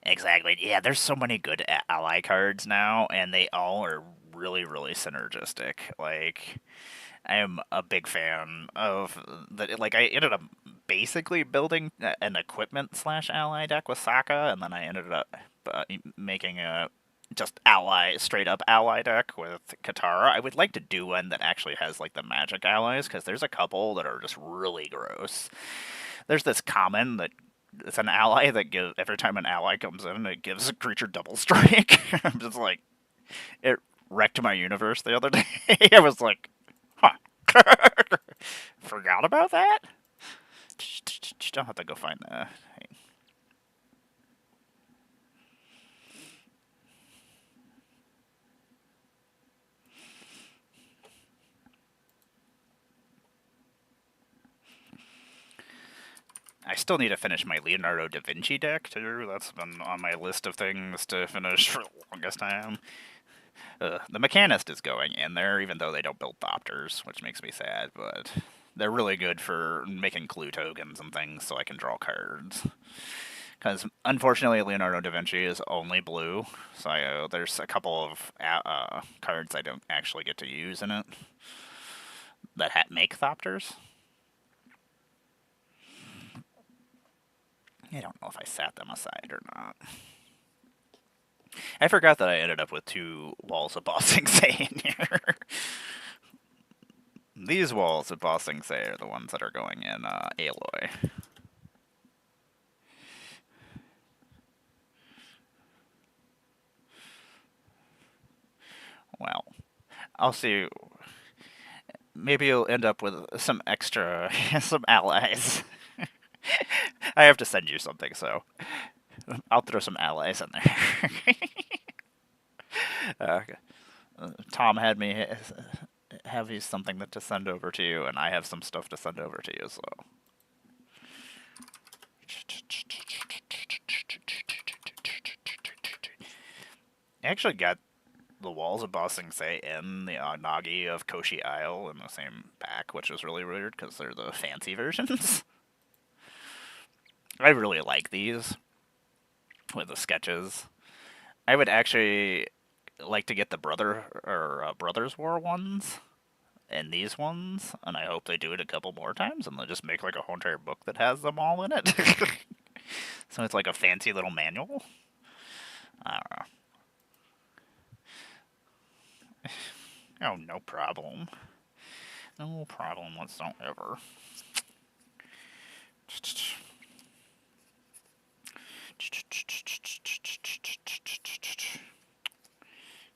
Exactly. Yeah, there's so many good ally cards now, and they all are really, really synergistic. Like, I am a big fan of the. Like, I ended up basically building an equipment slash ally deck with Sokka, and then I ended up making a just straight up ally deck with Katara. I would like to do one that actually has like the magic allies, because there's a couple that are just really gross. There's this common that it's an ally that gives every time an ally comes in, it gives a creature double strike. I'm just like, it wrecked my universe the other day. I was like, huh. Forgot about that? I'll have to go find the. I still need to finish my Leonardo da Vinci deck, too. That's been on my list of things to finish for the longest time. The Mechanist is going in there, even though they don't build Thopters, which makes me sad, but they're really good for making clue tokens and things so I can draw cards. Because, unfortunately, Leonardo da Vinci is only blue, so there's a couple of cards I don't actually get to use in it that make Thopters. I don't know if I sat them aside or not. I forgot that I ended up with 2 walls of Bossing Say in here. These walls of Bossing Say are the ones that are going in Aloy. Well, I'll see. Maybe you'll end up with some extra, some allies. I have to send you something, so I'll throw some allies in there. Tom had me have you something to send over to you, and I have some stuff to send over to you, so. I actually got the walls of Bossing Say in the Nagi of Koshi Isle in the same pack, which was really weird because they're the fancy versions. I really like these with the sketches. I would actually like to get the Brothers War ones and these ones, and I hope they do it a couple more times and they'll just make like a whole entire book that has them all in it. So it's like a fancy little manual. I don't know. Oh, no problem. No problem whatsoever.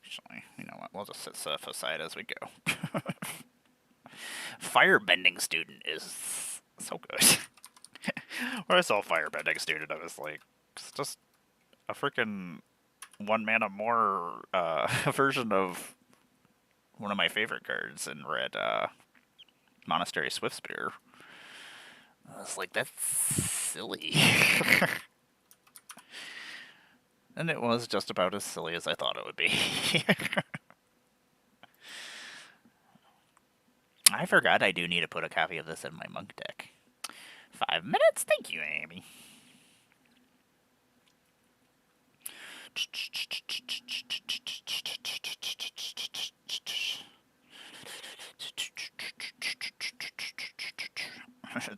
Actually, you know what? We'll just set stuff aside as we go. Firebending Student is so good. When I saw Firebending Student, I was like, it's just a freaking 1 mana more version of one of my favorite cards in red, Monastery Swiftspear. I was like, that's silly. And it was just about as silly as I thought it would be. I forgot I do need to put a copy of this in my monk deck. 5 minutes? Thank you, Amy.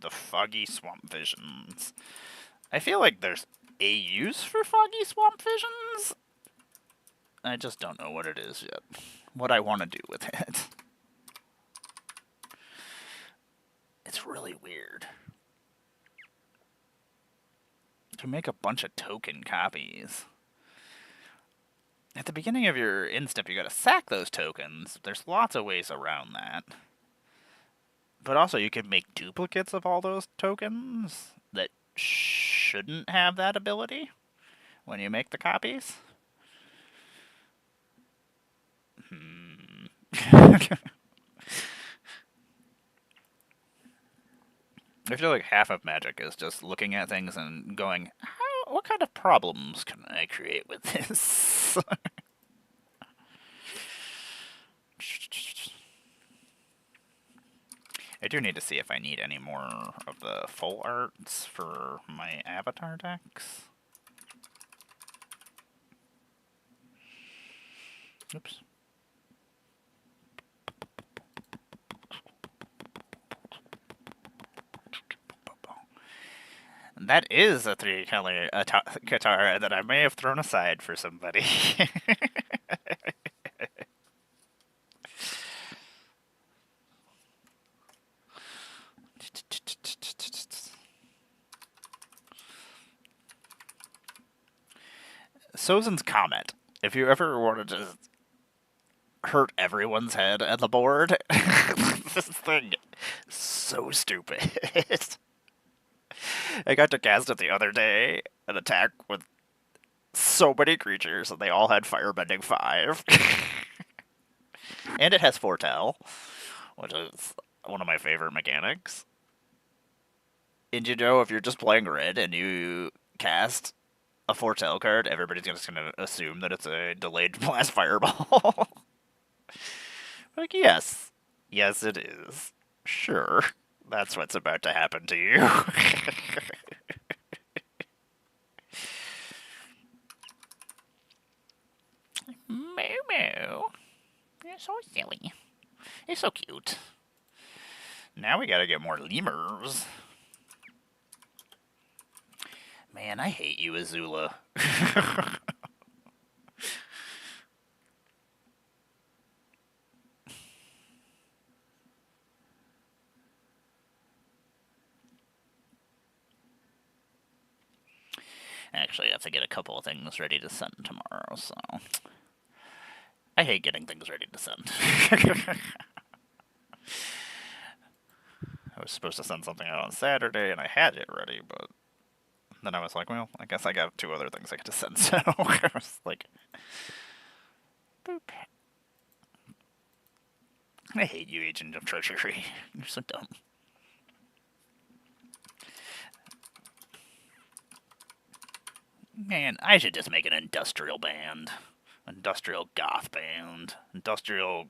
The Foggy Swamp Visions. I feel like there's a use for Foggy Swamp Visions. I just don't know what it is yet. What I want to do with it. It's really weird. To make a bunch of token copies. At the beginning of your end step, you gotta sack those tokens. There's lots of ways around that. But also, you can make duplicates of all those tokens that shouldn't have that ability when you make the copies. I feel like half of Magic is just looking at things and going, what kind of problems can I create with this? I do need to see if I need any more of the full arts for my avatar decks. Oops. That is a three-color guitar that I may have thrown aside for somebody. Sozin's Comet. If you ever wanted to hurt everyone's head at the board, this thing is so stupid. I got to cast it the other day, an attack with so many creatures, and they all had Firebending 5. And it has Foretell, which is one of my favorite mechanics. And you know, if you're just playing red and you cast a Foretell card, everybody's just going to assume that it's a delayed blast fireball. Like, yes. Yes, it is. Sure. That's what's about to happen to you. Moo Moo. You're so silly. You're so cute. Now we gotta get more lemurs. Man, I hate you, Azula. Actually, I have to get a couple of things ready to send tomorrow, so... I hate getting things ready to send. I was supposed to send something out on Saturday, and I had it ready, but... Then I was like, well, I guess I got 2 other things I got to send, so I was like... Boop. I hate you, Agent of Treasury. You're so dumb. Man, I should just make an industrial band. Industrial goth band. Industrial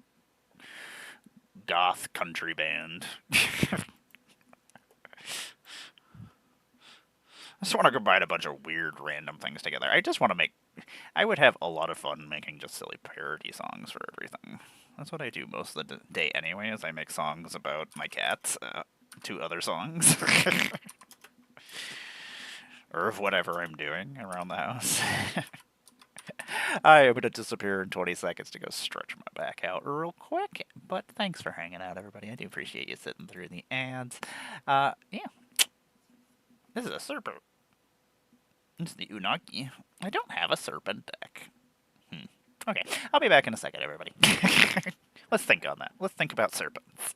goth country band. I just want to combine a bunch of weird random things together. I just want to make... I would have a lot of fun making just silly parody songs for everything. That's what I do most of the day anyway, is I make songs about my cats to other songs. Or of whatever I'm doing around the house. I am going to disappear in 20 seconds to go stretch my back out real quick. But thanks for hanging out, everybody. I do appreciate you sitting through the ads. Yeah. This is a serpent. This is the Unagi. I don't have a serpent deck. Okay, I'll be back in a second, everybody. Let's think on that. Let's think about serpents.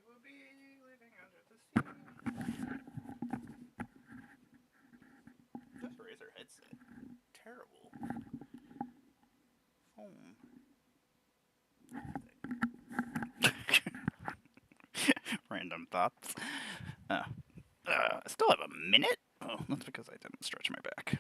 will be living under the sea. This Razer headset, terrible. Foam. Random thoughts. I still have a minute? Oh, that's because I didn't stretch my back.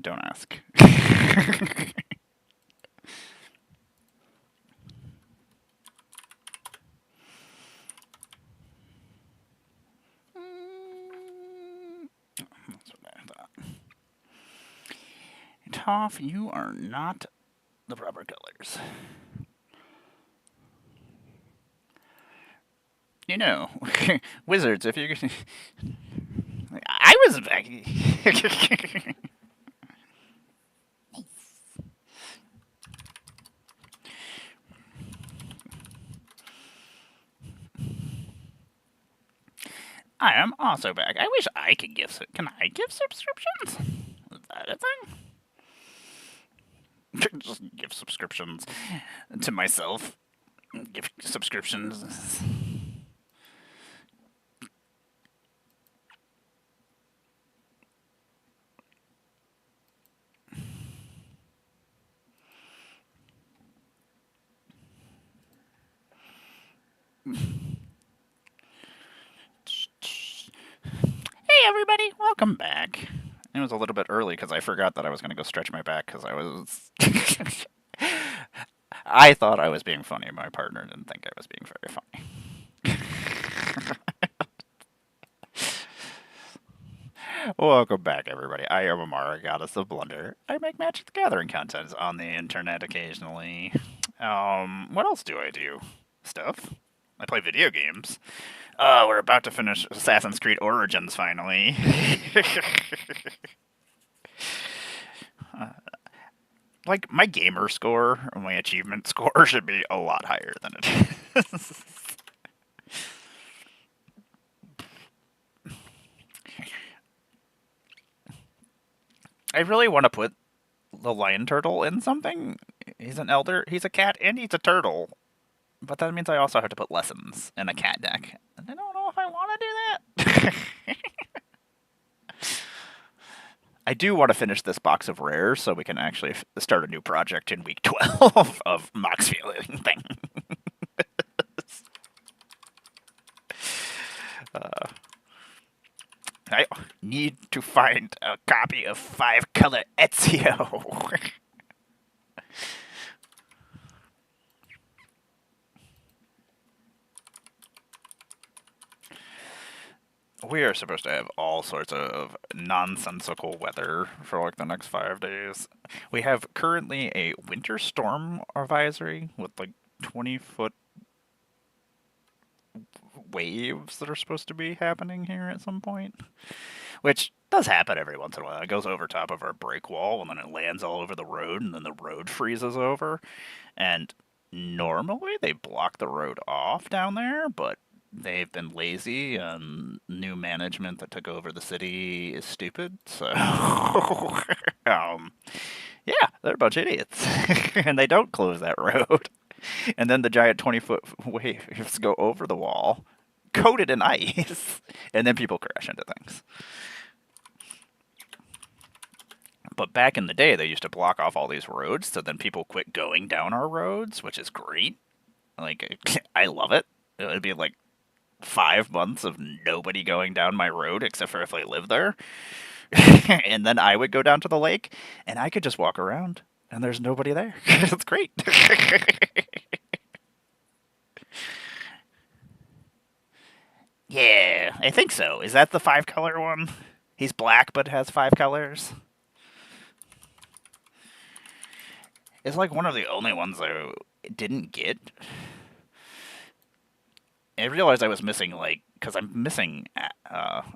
Don't ask. That's what I thought. Toph, you are not the proper colors. You know, wizards, if you... I was back. I am also back. I wish I could give... Can I give subscriptions? Is that a thing? Just give subscriptions to myself. Give subscriptions. Hey everybody, welcome back. It was a little bit early because I forgot that I was going to go stretch my back because I was... I thought I was being funny. My partner didn't think I was being very funny. Welcome back, everybody. I am Emmara, Goddess of Blunder. I make Magic the Gathering content on the internet occasionally. What else do I do? Stuff. I play video games. We're about to finish Assassin's Creed Origins, finally. Like, my gamer score, or my achievement score, should be a lot higher than it is. I really want to put the lion turtle in something. He's an elder, he's a cat, and he's a turtle. But that means I also have to put lessons in a cat deck. And I don't know if I want to do that. I do want to finish this box of rares so we can actually start a new project in week 12 of Mox feeling thing. I need to find a copy of 5-color Ezio. We are supposed to have all sorts of nonsensical weather for like the next 5 days. We have currently a winter storm advisory with like 20-foot waves that are supposed to be happening here at some point. Which does happen every once in a while. It goes over top of our break wall and then it lands all over the road and then the road freezes over. And normally they block the road off down there, but they've been lazy and new management that took over the city is stupid. So, yeah, they're a bunch of idiots. And they don't close that road. And then the giant 20-foot waves go over the wall, coated in ice, and then people crash into things. But back in the day, they used to block off all these roads, so then people quit going down our roads, which is great. Like, I love it. It would be like 5 months of nobody going down my road except for if I live there. And then I would go down to the lake, and I could just walk around, and there's nobody there. It's great. Yeah, I think so. Is that the 5-color one? He's black but has 5 colors. It's like one of the only ones I didn't get. I realized I was missing, like, because I'm missing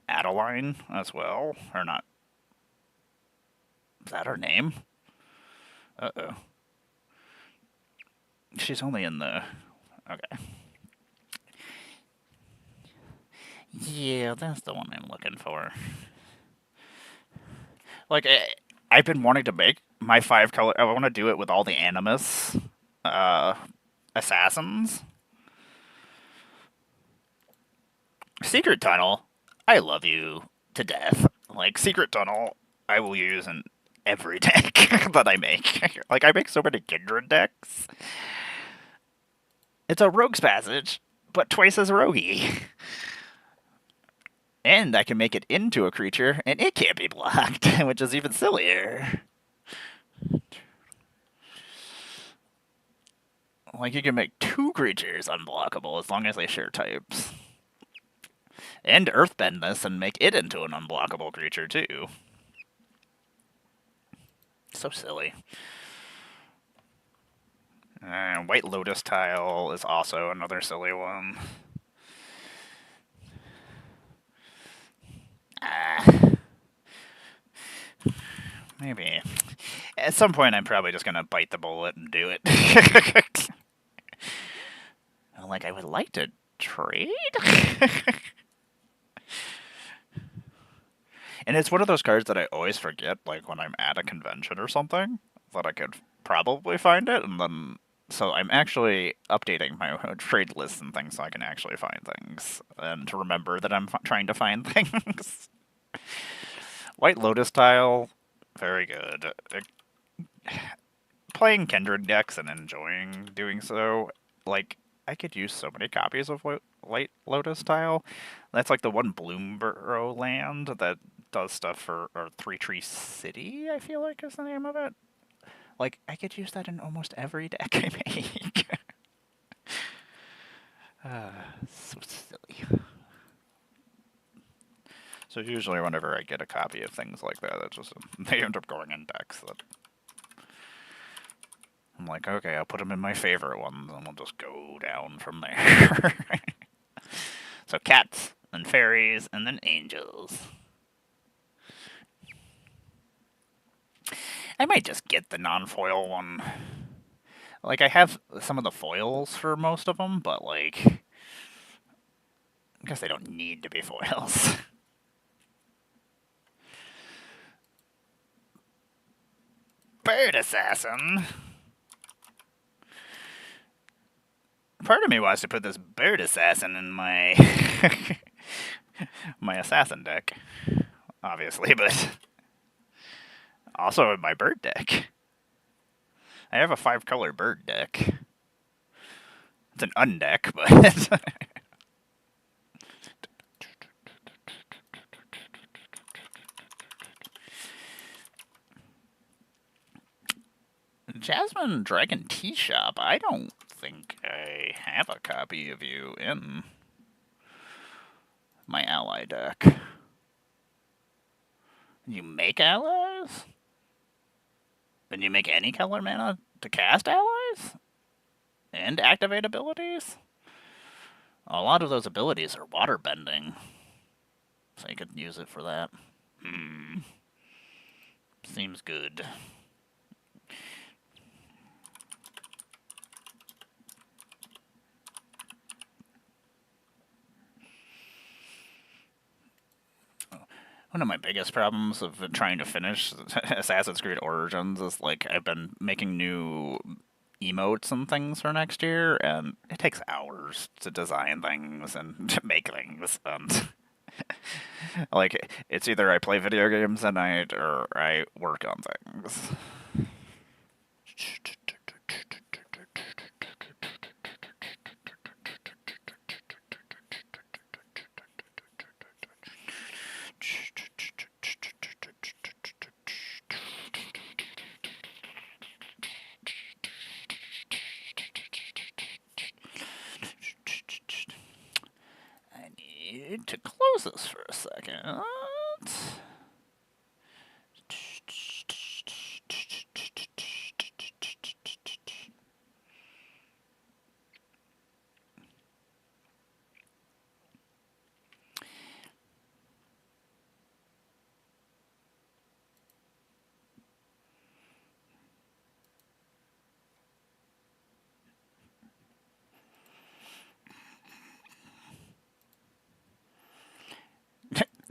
Adeline as well. Or not. Is that her name? Uh-oh. She's only in the... Okay. Yeah, that's the one I'm looking for. Like, I've been wanting to make my 5-color. I want to do it with all the Animus uh, assassins. Secret Tunnel, I love you to death. Like, Secret Tunnel, I will use in every deck that I make. Like, I make so many Kindred decks. It's a Rogue's Passage, but twice as roguey. And I can make it into a creature, and it can't be blocked, which is even sillier. Like, you can make 2 creatures unblockable as long as they share types. And Earthbend this and make it into an unblockable creature, too. So silly. White Lotus Tile is also another silly one. Maybe. At some point, I'm probably just going to bite the bullet and do it. Like, I would like to trade? And it's one of those cards that I always forget, like, when I'm at a convention or something, that I could probably find it, and then... So I'm actually updating my trade lists and things so I can actually find things, and to remember that I'm trying to find things. White Lotus Tile, very good. Playing Kindred decks and enjoying doing so, like, I could use so many copies of White Lotus Tile. That's like the one Bloomborough land that does stuff for, or Three Tree City, I feel like is the name of it. Like, I could use that in almost every deck I make. So silly. So usually whenever I get a copy of things like that, it's just, they end up going in decks that... I'm like, okay, I'll put them in my favorite ones, and we'll just go down from there. So cats, and fairies, and then angels. I might just get the non-foil one. Like, I have some of the foils for most of them, but, like... I guess they don't need to be foils. Bird Assassin. Part of me wants to put this Bird Assassin in my... my Assassin deck. Obviously, but... also in my bird deck. I have a 5-color bird deck. It's an undeck, but... Jasmine Dragon Tea Shop, I don't think I have a copy of you in my ally deck. You make allies? Then you make any color mana to cast allies? And activate abilities? A lot of those abilities are water bending. So you could use it for that. Seems good. One of my biggest problems of trying to finish Assassin's Creed Origins is, like, I've been making new emotes and things for next year, and it takes hours to design things and to make things, and... like, it's either I play video games at night or I work on things. I need to close this for a second.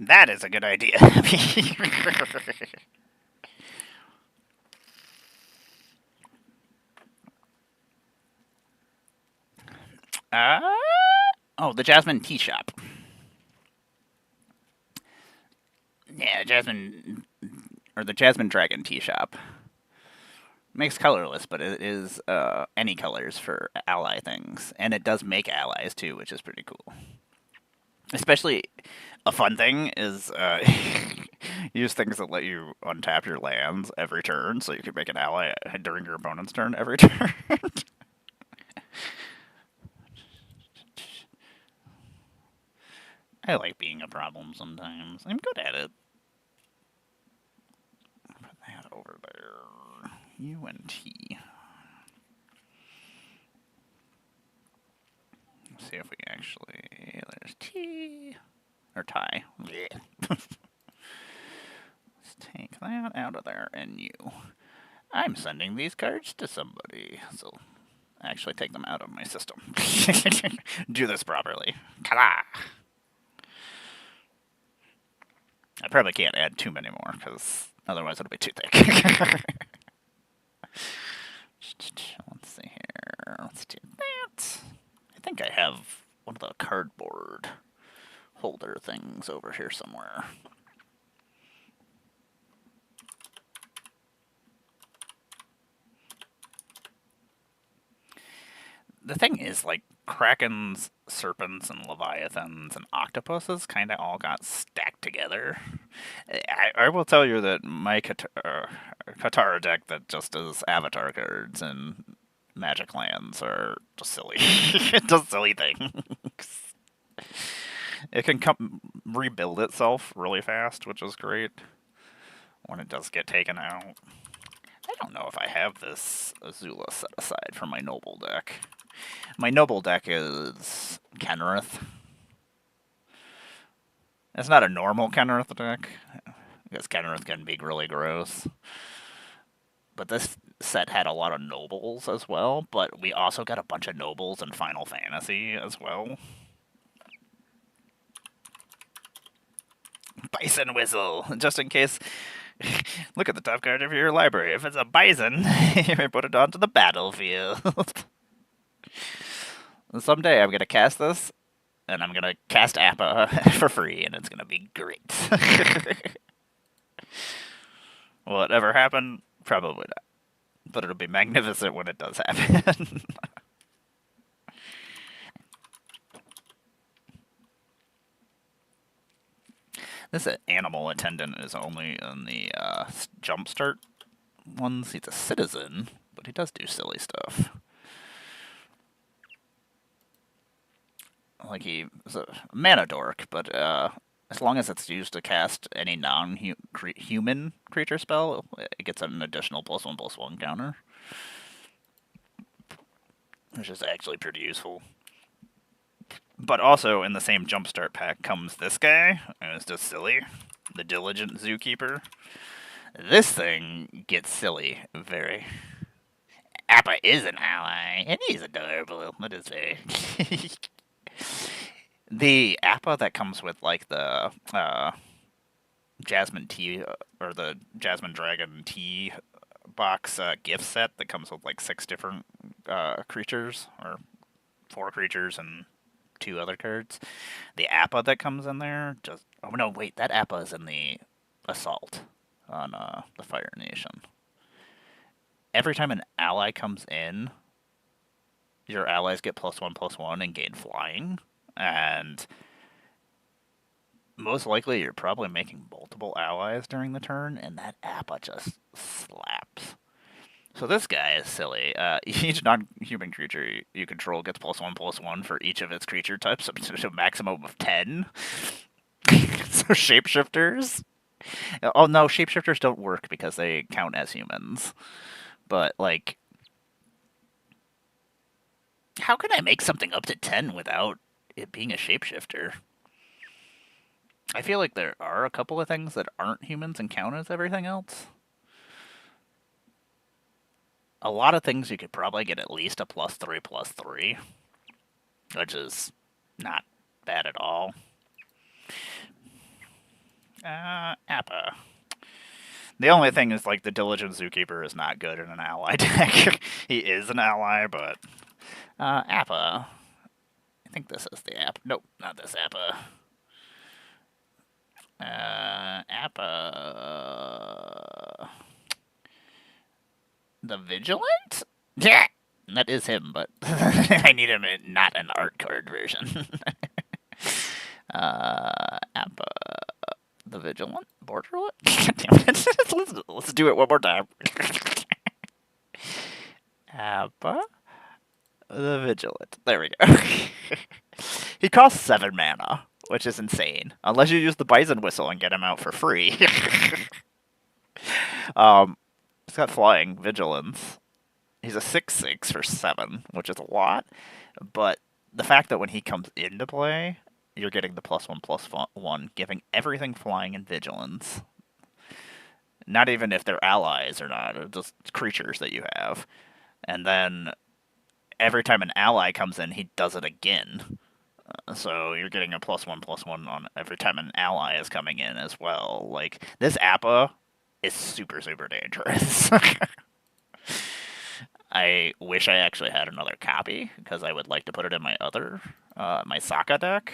That is a good idea. uh, oh, the Jasmine Tea Shop. Yeah, Jasmine, or the Jasmine Dragon Tea Shop. Makes colorless, but it is any colors for ally things, and it does make allies too, which is pretty cool. Especially, a fun thing is use things that let you untap your lands every turn, so you can make an ally during your opponent's turn every turn. I like being a problem sometimes. I'm good at it. Put that over there. U and T. Let's see if we actually. There's T. Or tie. Yeah. Let's take that out of there and you. I'm sending these cards to somebody, so actually take them out of my system. Do this properly. Ta-da! I probably can't add too many more, because otherwise it'll be too thick. Let's see here. Let's do that. I think I have one of the cardboard holder things over here somewhere. The thing is, like, krakens, serpents, and leviathans, and octopuses kind of all got stacked together. I will tell you that my Katara deck that just does avatar cards and magic lands are just silly. It does silly things. It can rebuild itself really fast, which is great when it does get taken out. I don't know if I have this Azula set aside for my noble deck. My noble deck is Kenrith. It's not a normal Kenrith deck, because Kenrith can be really gross. But this set had a lot of nobles as well, but we also got a bunch of nobles in Final Fantasy as well. Bison Whistle, just in case. Look at the top card of your library. If it's a bison, you may put it onto the battlefield. Someday I'm going to cast this, and I'm going to cast Appa for free, and it's going to be great. Will it ever happen? Probably not. But it'll be magnificent when it does happen. This animal attendant is only in the jumpstart ones. He's a citizen, but he does do silly stuff. Like, he is a mana dork, but as long as it's used to cast any non-human creature spell, it gets an additional +1/+1 counter, which is actually pretty useful. But also, in the same Jumpstart pack comes this guy, and it's just silly. The Diligent Zookeeper. This thing gets silly, very. Appa is an ally, and he's adorable. That is very. The Appa that comes with, like, the Jasmine Tea, or the Jasmine Dragon Tea box gift set that comes with, like, 6 different creatures, or 4 creatures and 2 other cards. The Appa that comes in there just... Oh, no, wait, that Appa is in the Assault on the Fire Nation. Every time an ally comes in, your allies get +1/+1 and gain flying. And most likely you're probably making multiple allies during the turn, and that Appa just slaps. So this guy is silly. Each non-human creature you control gets +1/+1 for each of its creature types, up to a maximum of 10. So shapeshifters... Oh, no, shapeshifters don't work because they count as humans. But, like... How can I make something up to 10 without it being a shapeshifter? I feel like there are a couple of things that aren't humans and count as everything else. A lot of things you could probably get at least a +3/+3, which is not bad at all. Appa. The only thing is, like, the Diligent Zookeeper is not good in an ally deck. He is an ally, but... Appa. I think this is the app. Nope, not this Appa. Appa... The Vigilant? Yeah! That is him, but I need him in not an art card version. Appa... The Vigilant? Borderlet? Damn it. Let's do it one more time. Appa? The Vigilant. There we go. He costs 7 mana, which is insane. Unless you use the Bison Whistle and get him out for free. He's got Flying, Vigilance. He's a 6/6 for 7, which is a lot. But the fact that when he comes into play, you're getting the +1/+1, giving everything Flying and Vigilance. Not even if they're allies or not, just creatures that you have. And then every time an ally comes in, he does it again. So you're getting a +1/+1 on every time an ally is coming in as well. Like, this Appa is super, super dangerous. I wish I actually had another copy, because I would like to put it in my other, my Sokka deck.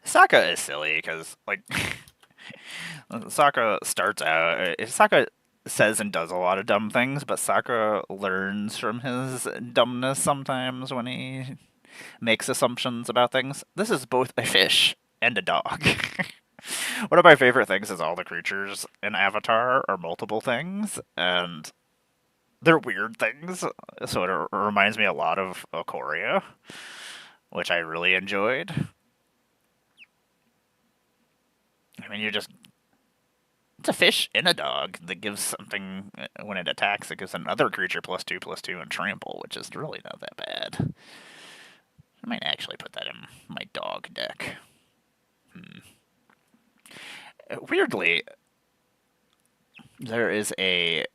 Sokka is silly, because, like, Sokka starts out... Sokka says and does a lot of dumb things, but Sokka learns from his dumbness sometimes when he makes assumptions about things. This is both a fish and a dog. One of my favorite things is all the creatures in Avatar are multiple things, and they're weird things, so it reminds me a lot of Ikoria, which I really enjoyed. I mean, it's a fish and a dog that gives something, when it attacks, it gives another creature +2/+2 and trample, which is really not that bad. I might actually put that in my dog deck. Weirdly, there is a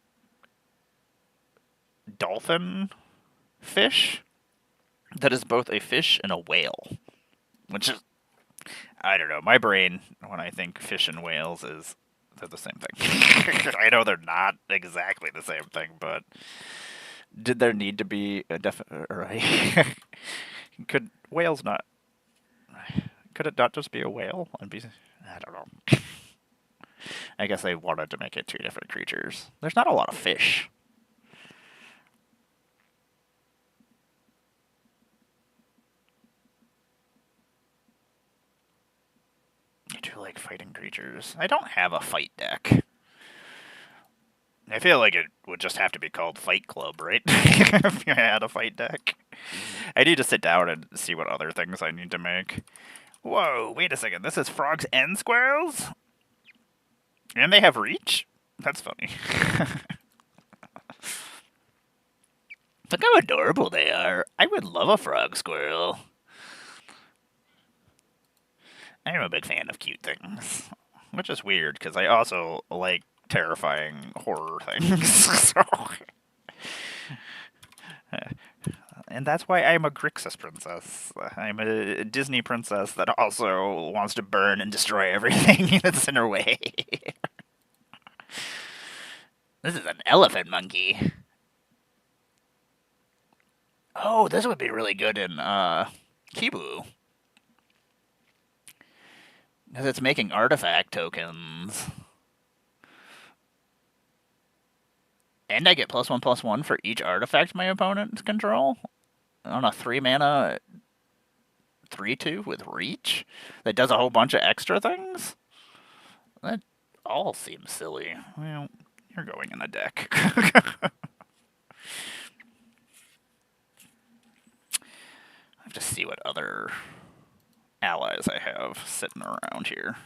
dolphin fish that is both a fish and a whale, which is, I don't know, my brain, when I think fish and whales, they're the same thing. I know they're not exactly the same thing, but did there need to be a right? Could whales not... Could it not just be a whale and be... I don't know. I guess they wanted to make it 2 different creatures. There's not a lot of fish. I do like fighting creatures. I don't have a fight deck. I feel like it would just have to be called Fight Club, right? If you had a fight deck. I need to sit down and see what other things I need to make. Whoa, wait a second. This is frogs and squirrels? And they have reach? That's funny. Look how adorable they are. I would love a frog squirrel. I'm a big fan of cute things. Which is weird, because I also like terrifying horror things. So... And that's why I'm a Grixis princess. I'm a Disney princess that also wants to burn and destroy everything that's in her way. This is an elephant monkey. Oh, this would be really good in Kibu. Because it's making artifact tokens. And I get +1/+1 for each artifact my opponents control. On a 3 mana 3/2 with reach that does a whole bunch of extra things? That all seems silly. Well, you're going in a deck. I have to see what other allies I have sitting around here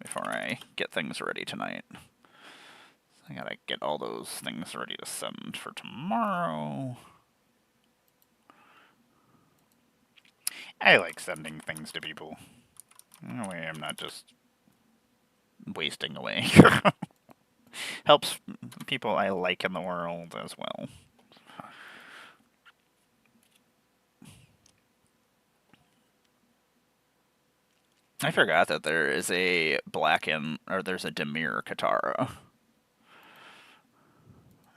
before I get things ready tonight. I gotta get all those things ready to send for tomorrow. I like sending things to people. That way I'm not just wasting away. Helps people I like in the world as well. I forgot that there is a there's a Demir Katara.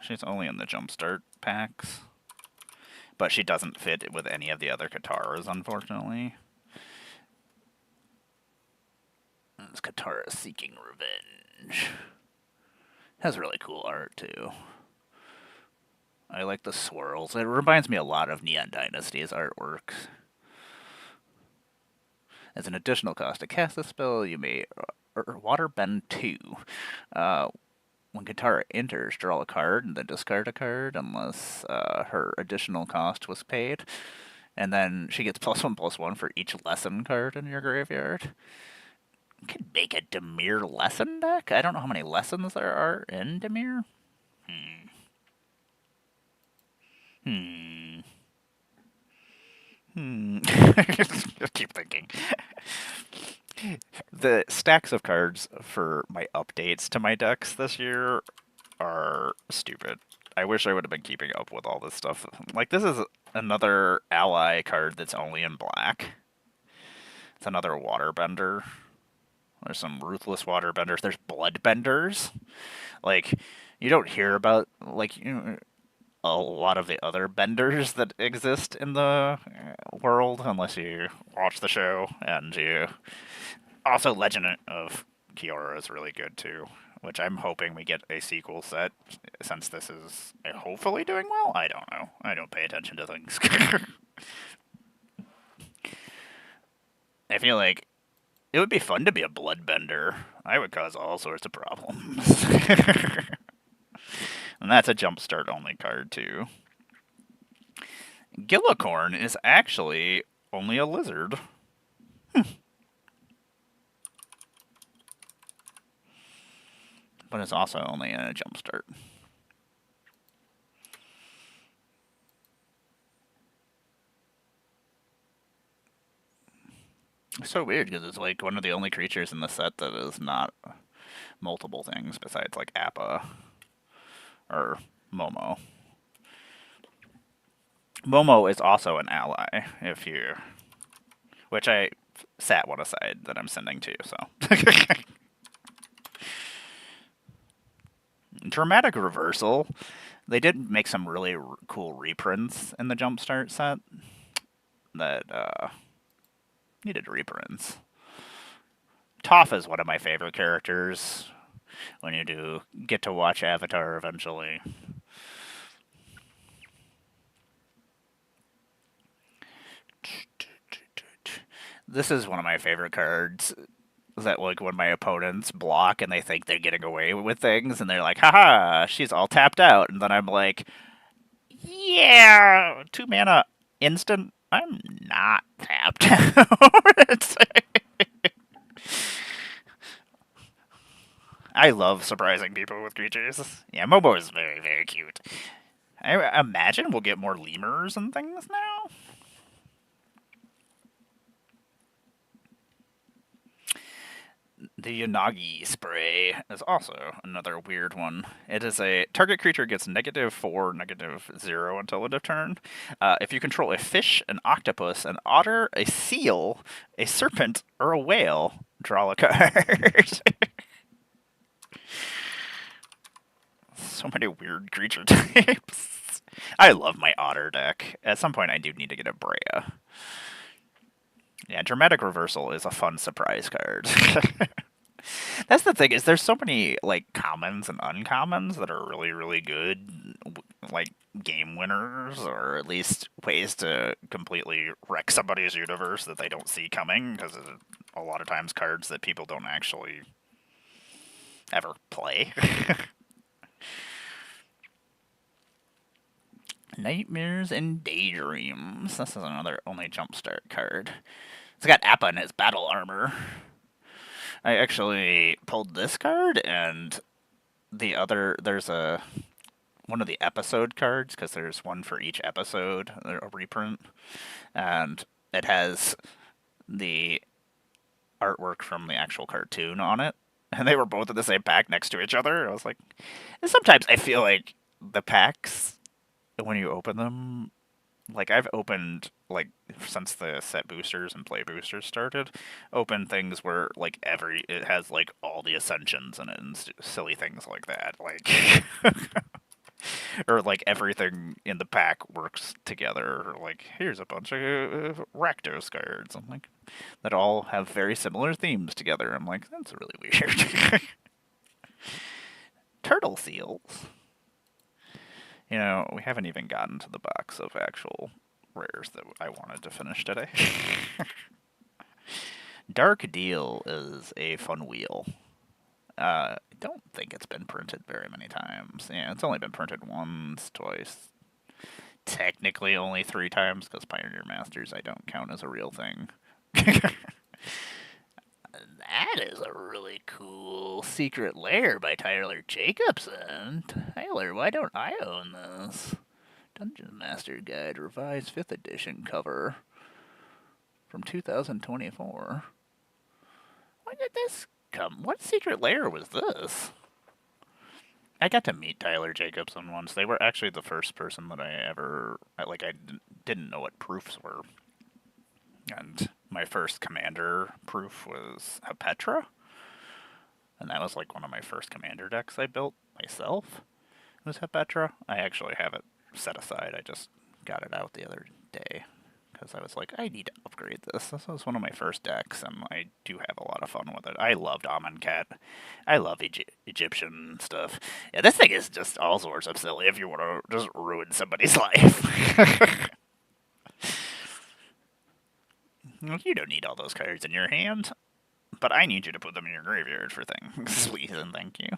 She's only in the Jumpstart packs. But she doesn't fit with any of the other Kataras, unfortunately. This Katara seeking revenge. Has really cool art, too. I like the swirls. It reminds me a lot of Neon Dynasty's artwork. As an additional cost to cast the spell, you may Water Bend 2. When Katara enters, draw a card and then discard a card unless her additional cost was paid. And then she gets +1/+1 for each lesson card in your graveyard. You could make a Demir lesson deck? I don't know how many lessons there are in Demir. I keep thinking. The stacks of cards for my updates to my decks this year are stupid. I wish I would have been keeping up with all this stuff. Like, this is another ally card that's only in black. It's another waterbender. There's some ruthless waterbenders. There's bloodbenders. Like, you don't hear about, like, a lot of the other benders that exist in the world unless you watch the show. And you also, Legend of Kiora is really good too, which I'm hoping we get a sequel set since this is hopefully doing well. I don't know. I don't pay attention to things. I feel like it would be fun to be a bloodbender. I would cause all sorts of problems. And that's a jumpstart only card too. Gillicorn is actually only a lizard. But it's also only in a jumpstart. It's so weird because it's like one of the only creatures in the set that is not multiple things besides like Appa or Momo. Momo is also an ally if you, which I sat one aside that I'm sending to you. So dramatic reversal. They did make some really cool reprints in the Jumpstart set that needed reprints. Toph is one of my favorite characters when you do get to watch Avatar eventually. This is one of my favorite cards. That, like, when my opponents block and they think they're getting away with things and they're like, haha, she's all tapped out. And then I'm like, yeah, 2 mana instant. I'm not tapped out. I love surprising people with creatures. Yeah, Mobo is very, very cute. I imagine we'll get more lemurs and things now. The Yanagi spray is also another weird one. It is a target creature gets -4, -0 until end of turn. If you control a fish, an octopus, an otter, a seal, a serpent, or a whale, draw a card. So many weird creature types. I love my otter deck. At some point, I do need to get a Brea. Yeah, dramatic reversal is a fun surprise card. That's the thing, is there's so many like commons and uncommons that are really, really good, like game winners, or at least ways to completely wreck somebody's universe that they don't see coming, because a lot of times cards that people don't actually ever play. Nightmares and Daydreams. This is another only jumpstart card. It's got Appa in its battle armor. I actually pulled this card and the other. There's one of the episode cards, because there's one for each episode, a reprint, and it has the artwork from the actual cartoon on it, and they were both in the same pack next to each other. I was like, and sometimes I feel like the packs, when you open them, like I've opened like since the set boosters and play boosters started, opened things where like it has like all the ascensions in it and silly things like that, like or like everything in the pack works together. Or, like here's a bunch of Rakdos cards. I'm like that all have very similar themes together. I'm like that's really weird. Turtle seals. You know, we haven't even gotten to the box of actual rares that I wanted to finish today. Dark Deal is a fun wheel. I don't think it's been printed very many times. Yeah, it's only been printed once, twice. Technically only 3 times, because Pioneer Masters I don't count as a real thing. That is a really cool Secret Lair by Tyler Jacobson. Tyler, why don't I own this? Dungeon Master Guide Revised 5th Edition cover from 2024. When did this come? What Secret Lair was this? I got to meet Tyler Jacobson once. They were actually the first person that I didn't know what proofs were. And my first commander proof was a Petra. And that was like one of my first commander decks I built myself. It was Petra. I actually have it set aside. I just got it out the other day because I was like, I need to upgrade this. This was one of my first decks, and I do have a lot of fun with it. I loved Amonkhet. I love Egyptian stuff. Yeah, this thing is just all sorts of silly if you want to just ruin somebody's life. You don't need all those cards in your hand, but I need you to put them in your graveyard for things. Please and thank you.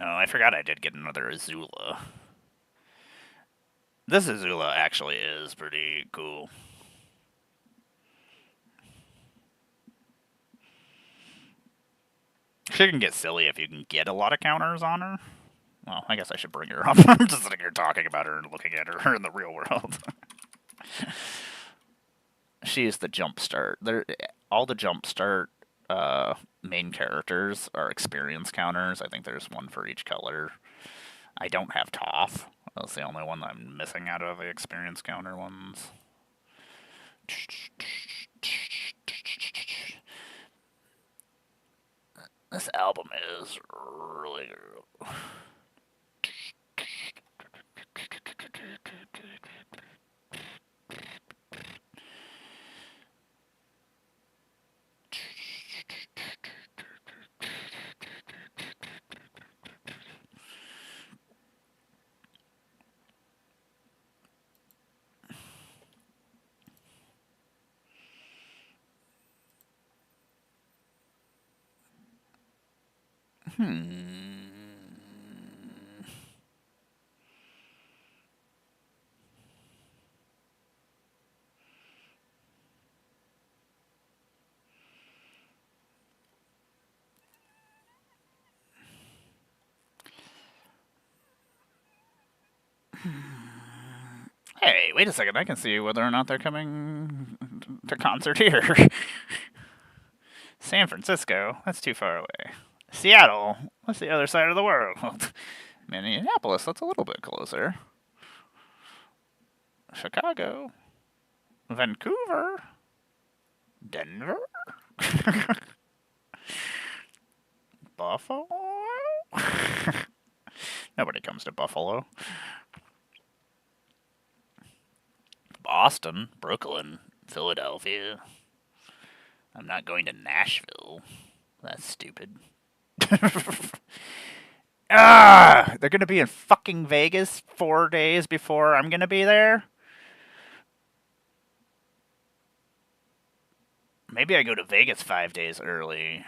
Oh, I forgot I did get another Azula. This Azula actually is pretty cool. She can get silly if you can get a lot of counters on her. Well, I guess I should bring her up. I'm just sitting here talking about her and looking at her in the real world. She's the jumpstart. All the jumpstart main characters are experience counters. I think there's one for each color. I don't have Toph. That's the only one that I'm missing out of the experience counter ones. This album is really good. Hey, wait a second. I can see whether or not they're coming to concert here. San Francisco, that's too far away. Seattle, that's the other side of the world. Minneapolis, that's a little bit closer. Chicago, Vancouver, Denver, Buffalo. Nobody comes to Buffalo. Boston, Brooklyn, Philadelphia. I'm not going to Nashville. That's stupid. They're gonna be in fucking Vegas 4 days before I'm gonna be there? Maybe I go to Vegas 5 days early.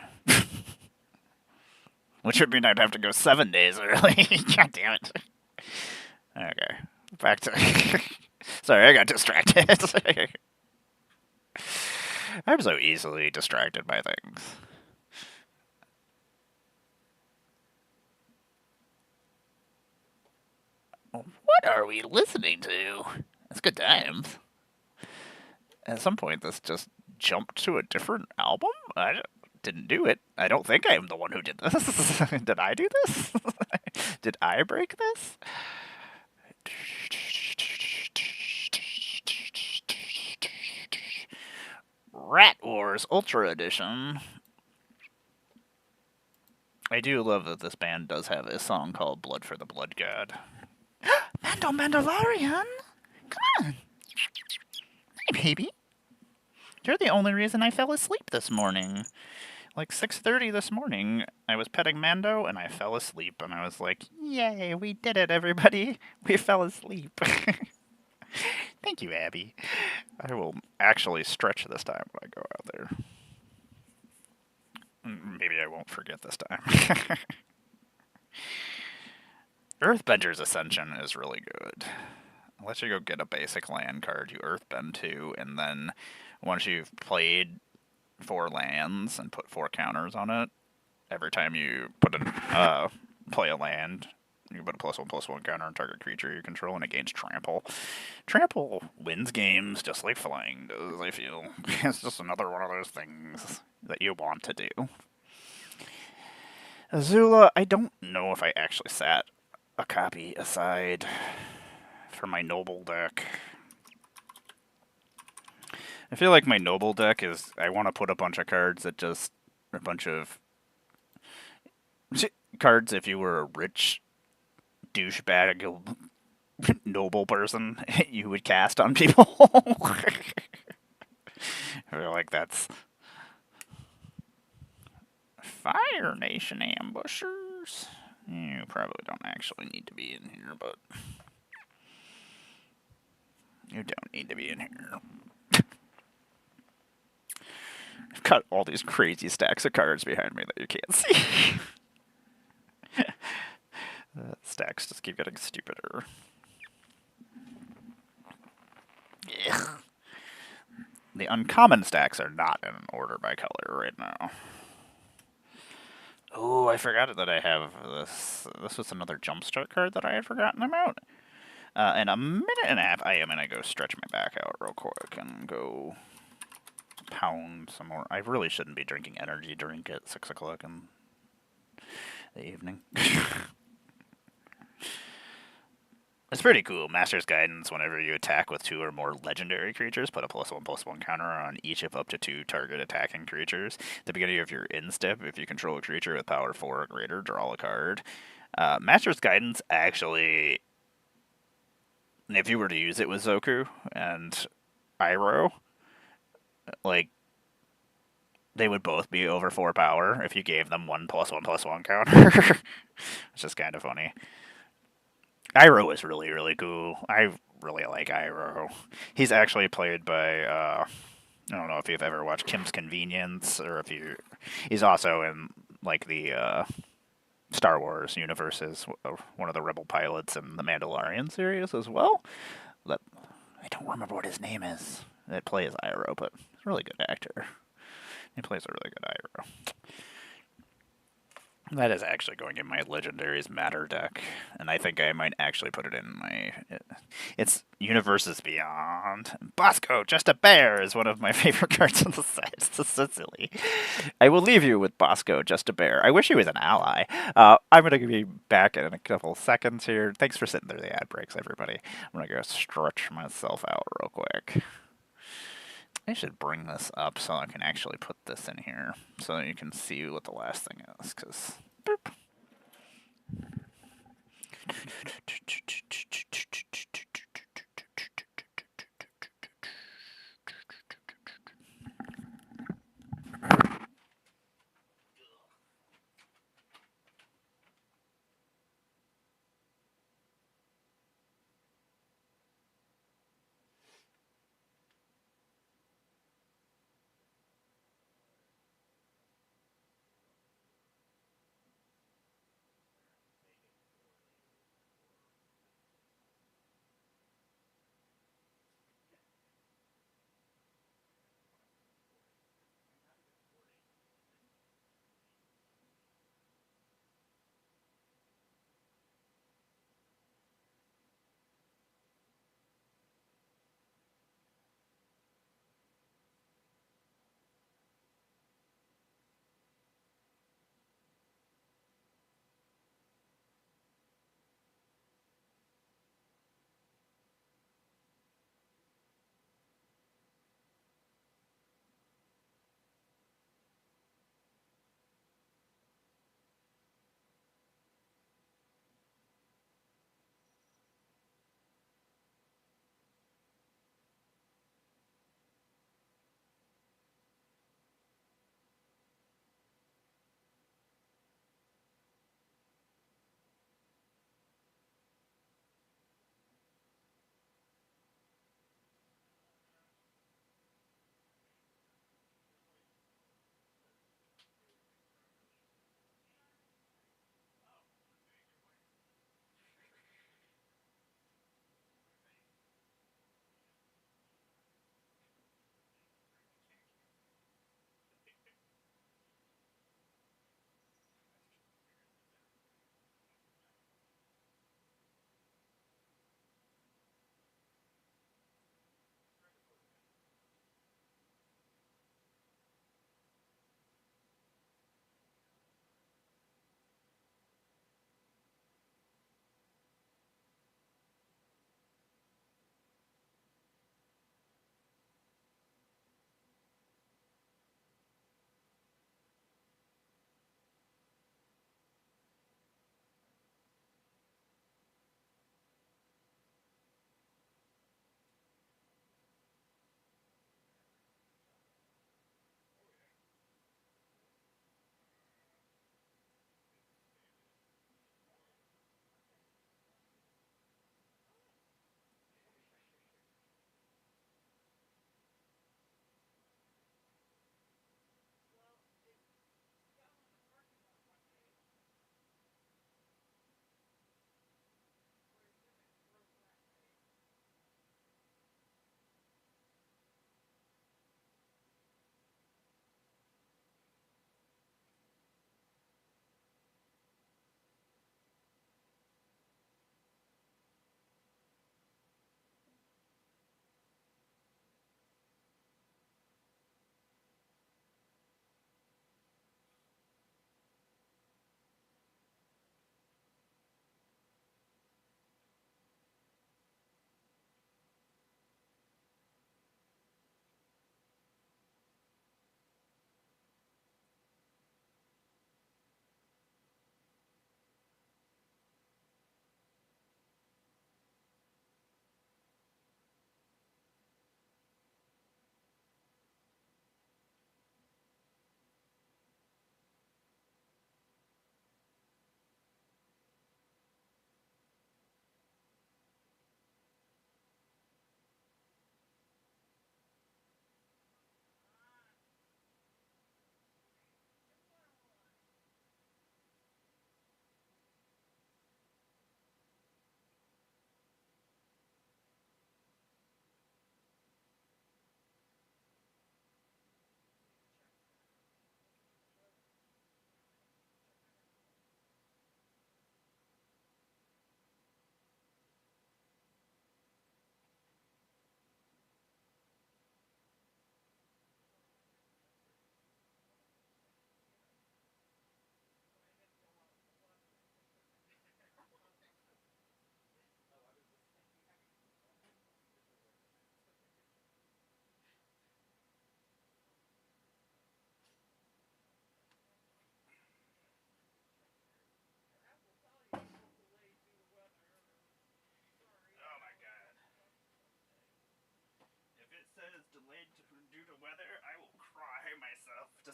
Which would mean I'd have to go 7 days early. God damn it. Okay. Back to... Sorry, I got distracted. I'm so easily distracted by things. What are we listening to? That's good times. At some point, this just jumped to a different album? I didn't do it. I don't think I am the one who did this. Did I do this? Did I break this? Rat Wars Ultra Edition. I do love that this band does have a song called Blood for the Blood God. Mandalorian? Come on. Hey, baby. You're the only reason I fell asleep this morning. Like 6:30 this morning, I was petting Mando and I fell asleep. And I was like, yay, we did it, everybody. We fell asleep. Thank you, Abby. I will actually stretch this time when I go out there. Maybe I won't forget this time. Earthbender's Ascension is really good. I'll let you go get a basic land card you Earthbend to, and then once you've played 4 lands and put 4 counters on it, every time you put play a land, you put a +1/+1 counter on target creature you control, and it gains trample. Trample wins games just like flying does, I feel. It's just another one of those things that you want to do. Azula, I don't know if I actually sat a copy aside for my Noble deck. I feel like my Noble deck is, I want to put a bunch of cards that just, a bunch of cards if you were a rich douchebag noble person you would cast on people. I feel like that's Fire Nation ambushers. You probably don't actually need to be in here, but you don't need to be in here. I've got all these crazy stacks of cards behind me that you can't see. Stacks just keep getting stupider. Ugh. The uncommon stacks are not in order by color right now. Oh, I forgot that I have this. This was another jumpstart card that I had forgotten about. In a minute and a half, I am going to go stretch my back out real quick and go pound some more. I really shouldn't be drinking energy drink at 6 o'clock in the evening. It's pretty cool. Master's Guidance, whenever you attack with 2 or more legendary creatures, put a +1/+1 counter on each of up to 2 target attacking creatures. At the beginning of your end step, if you control a creature with power 4 or greater, draw a card. Master's Guidance actually, if you were to use it with Zoku and Iroh, like, they would both be over 4 power if you gave them 1 +1/+1 counter. It's just kind of funny. Iroh is really, really cool. I really like Iroh. He's actually played by, I don't know if you've ever watched Kim's Convenience, or if you... He's also in, like, the Star Wars universes, one of the Rebel pilots in the Mandalorian series as well. I don't remember what his name is that plays Iroh, but he's a really good actor. He plays a really good Iroh. That is actually going in my Legendaries Matter deck, and I think I might actually put it in my... It's Universes Beyond. Bosco, Just a Bear, is one of my favorite cards in the set. It's so silly. I will leave you with Bosco, Just a Bear. I wish he was an ally. I'm going to be back in a couple seconds here. Thanks for sitting through the ad breaks, everybody. I'm going to go stretch myself out real quick. I should bring this up so I can actually put this in here so that you can see what the last thing is, because... Boop.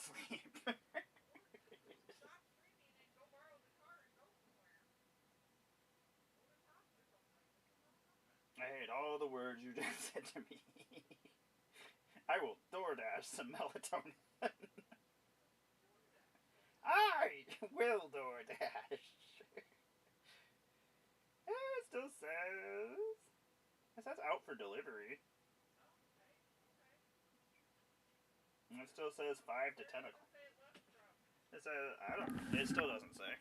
sleep. I hate all the words you just said to me. I will DoorDash some melatonin. I will DoorDash. It still says... It says out for delivery. And it still says 5 to 10 o'clock. It says... I don't... It still doesn't say.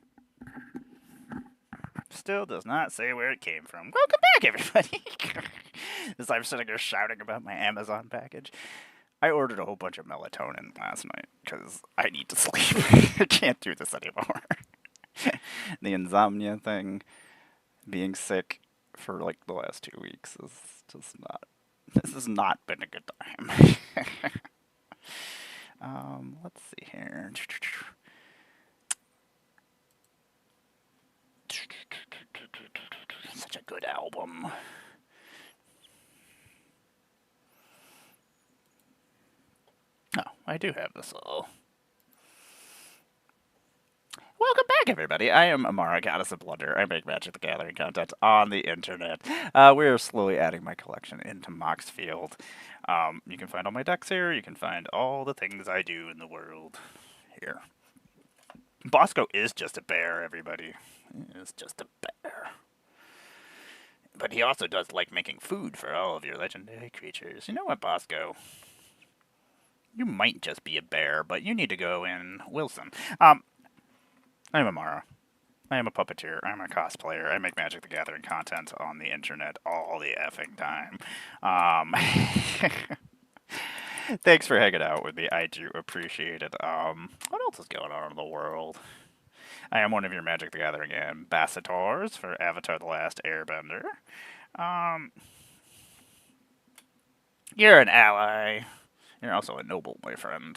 Still does not say where it came from. Welcome back, everybody! As I'm sitting here shouting about my Amazon package. I ordered a whole bunch of melatonin last night because I need to sleep. I can't do this anymore. The insomnia thing, being sick for like the last 2 weeks is just not. This has not been a good time. Let's see here. Such a good album. Oh, I do have this all. Welcome back, everybody. I am Emmara, GoddessofBlundR. I make Magic the Gathering content on the internet. We're slowly adding my collection into Moxfield. You can find all my decks here. You can find all the things I do in the world here. Bosco is just a bear, everybody. He is just a bear. But he also does like making food for all of your legendary creatures. You know what, Bosco? You might just be a bear, but you need to go in Wilson. I'm Emmara. I am a puppeteer. I'm a cosplayer. I make Magic the Gathering content on the internet all the effing time. Thanks for hanging out with me. I do appreciate it. What else is going on in the world? I am one of your Magic the Gathering ambassadors for Avatar: The Last Airbender. You're an ally. You're also a noble, my friend.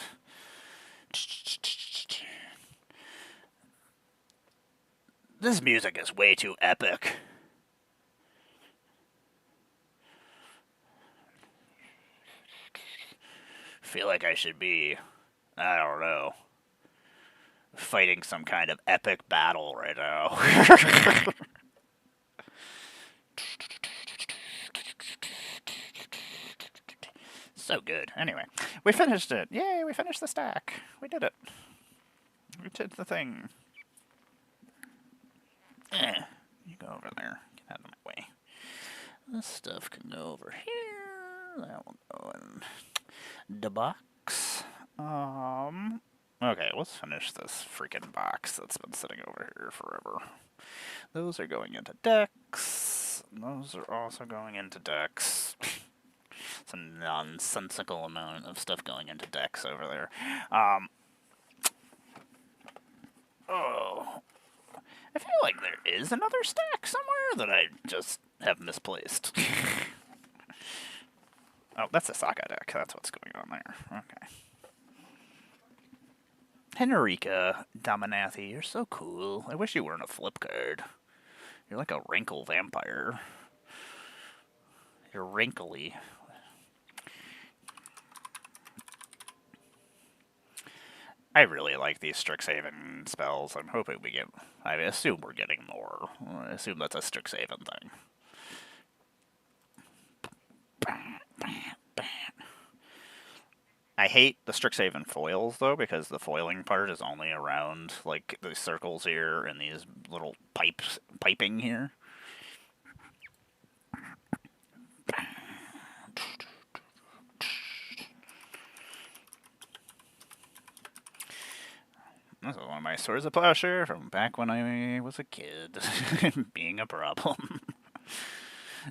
This music is way too epic. Feel like I should be, I don't know, fighting some kind of epic battle right now. So good. Anyway, we finished it. Yay, we finished the stack. We did it. We did the thing. You go over there. Get out of my way. This stuff can go over here. That will go in the box. Okay, let's finish this freaking box that's been sitting over here forever. Those are going into decks. Those are also going into decks. It's a nonsensical amount of stuff going into decks over there. Oh. I feel like there is another stack somewhere that I just have misplaced. Oh, that's a Saga deck. That's what's going on there. Okay. Henrika Dominathi, you're so cool. I wish you weren't a flip card. You're like a wrinkle vampire. You're wrinkly. I really like these Strixhaven spells. I'm hoping we get... I assume we're getting more. I assume that's a Strixhaven thing. I hate the Strixhaven foils, though, because the foiling part is only around, like, the circles here and these little piping here. This is one of my Swords of Plowshare from back when I was a kid, being a problem.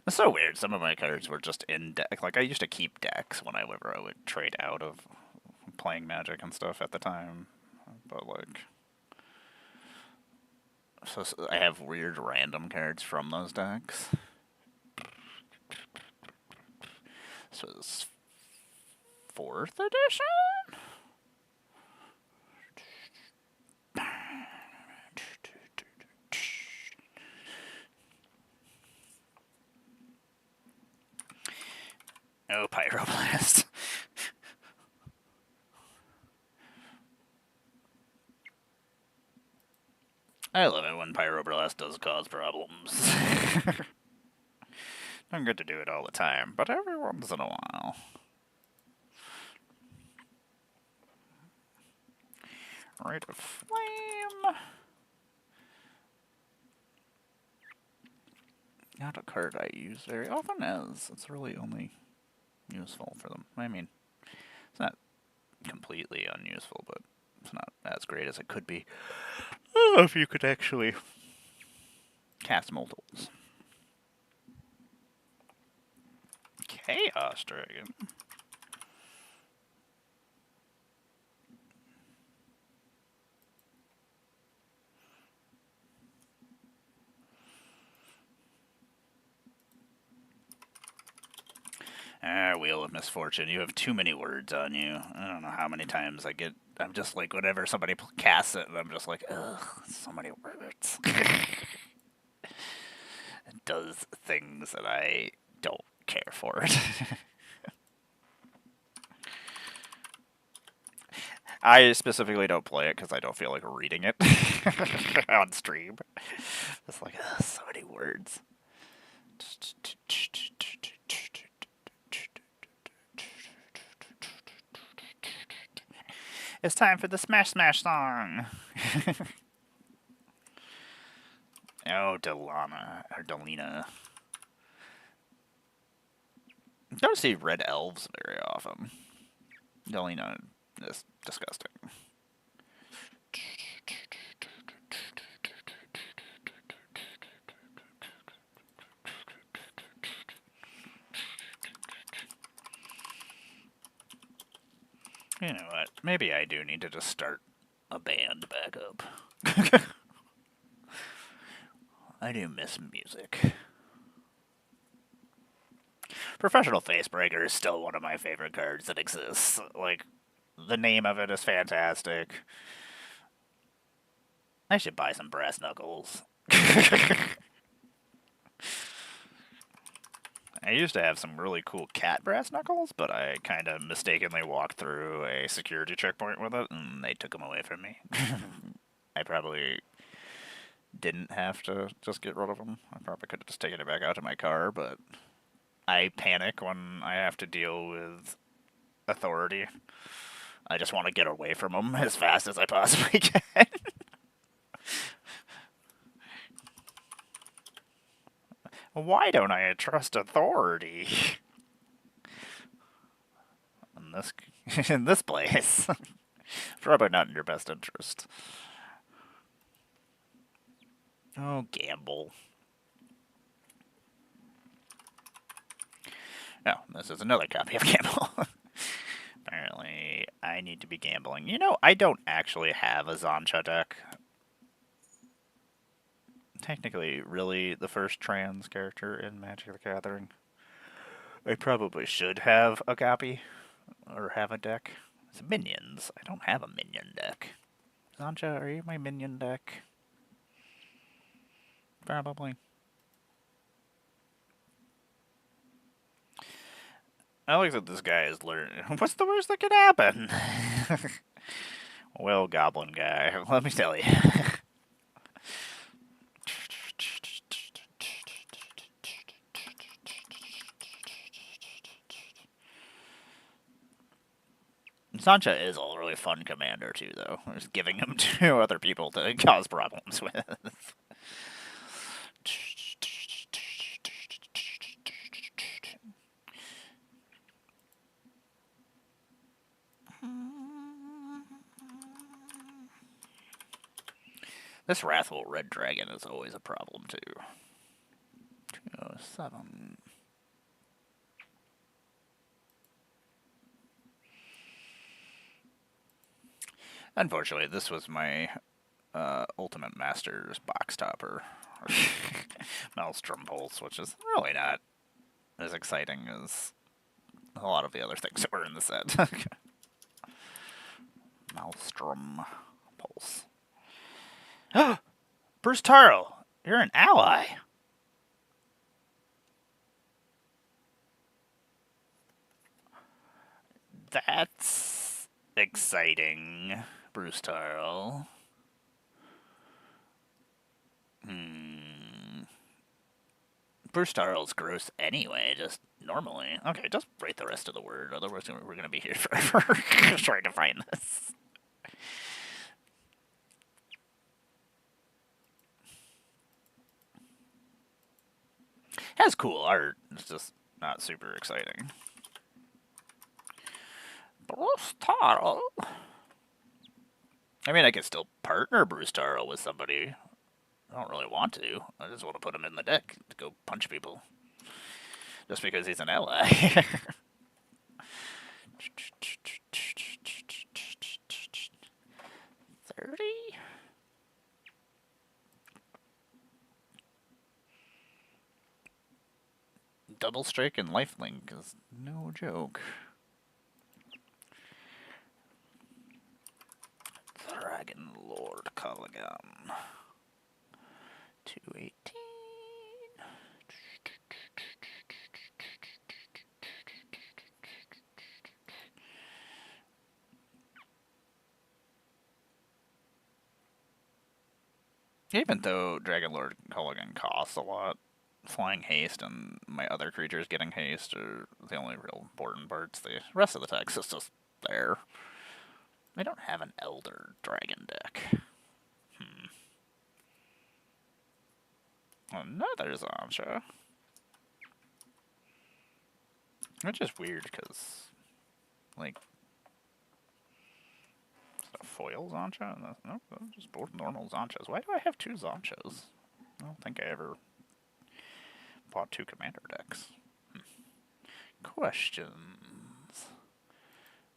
It's so weird. Some of my cards were just in deck. Like, I used to keep decks whenever I would trade out of playing Magic and stuff at the time. But, like... So I have weird random cards from those decks. This was 4th edition? Oh, Pyroblast. I love it when Pyroblast does cause problems. Don't get to do it all the time, but every once in a while. Rate of Flame. Not a card I use very often, as it's really only useful for them. I mean, it's not completely unuseful, but it's not as great as it could be. If you could actually cast multiples. Chaos Dragon. Wheel of Misfortune. You have too many words on you. I don't know how many times I'm just like, whenever somebody casts it, I'm just like, ugh, so many words. It does things that I don't care for it. I specifically don't play it because I don't feel like reading it on stream. It's like, ugh, so many words. It's time for the Smash Smash song. Oh, Delina. I don't see red elves very often. Delina is disgusting. You know what? Maybe I do need to just start a band back up. I do miss music. Professional Facebreaker is still one of my favorite cards that exists. Like, the name of it is fantastic. I should buy some brass knuckles. I used to have some really cool cat brass knuckles, but I kind of mistakenly walked through a security checkpoint with it, and they took them away from me. I probably didn't have to just get rid of them. I probably could have just taken it back out to my car, but I panic when I have to deal with authority. I just want to get away from them as fast as I possibly can. Why don't I trust authority? In this place. Probably not in your best interest. Oh, gamble. Oh, this is another copy of Gamble. Apparently, I need to be gambling. You know, I don't actually have a Zancha deck. Technically, really the first trans character in Magic the Gathering. I probably should have a copy, or have a deck. It's minions. I don't have a minion deck. Zancha, are you my minion deck? Probably. I like that this guy is learning. What's the worst that could happen? Well, Goblin guy, let me tell you. Sancha is a really fun commander, too, though. Just giving him to other people to cause problems with. This Wrathful Red Dragon is always a problem, too. 207. Unfortunately, this was my Ultimate Masters box topper. Maelstrom Pulse, which is really not as exciting as a lot of the other things that were in the set. Maelstrom Pulse. Bruce Taro, you're an ally. That's exciting, Bruce Taro. Bruce Darrell's gross anyway, just normally. Okay, just write the rest of the word, otherwise we're gonna be here forever trying to find this. Has cool art, it's just not super exciting. Bruce Darrell. I mean, I could still partner Bruce Darrell with somebody. I don't really want to. I just want to put him in the deck to go punch people. Just because he's an ally. 30? Double strike and lifelink is no joke. Dragon Lord Culligan. 218. Even though Dragon Lord Culligan costs a lot, flying haste and my other creatures getting haste are the only real important parts. The rest of the text is just there. I don't have an Elder Dragon deck. Another Zamcha. Which is weird, because, like, is that a foil Zamcha? No, just both normal Zamchas. Why do I have two Zamchas? I don't think I ever bought two commander decks. Questions.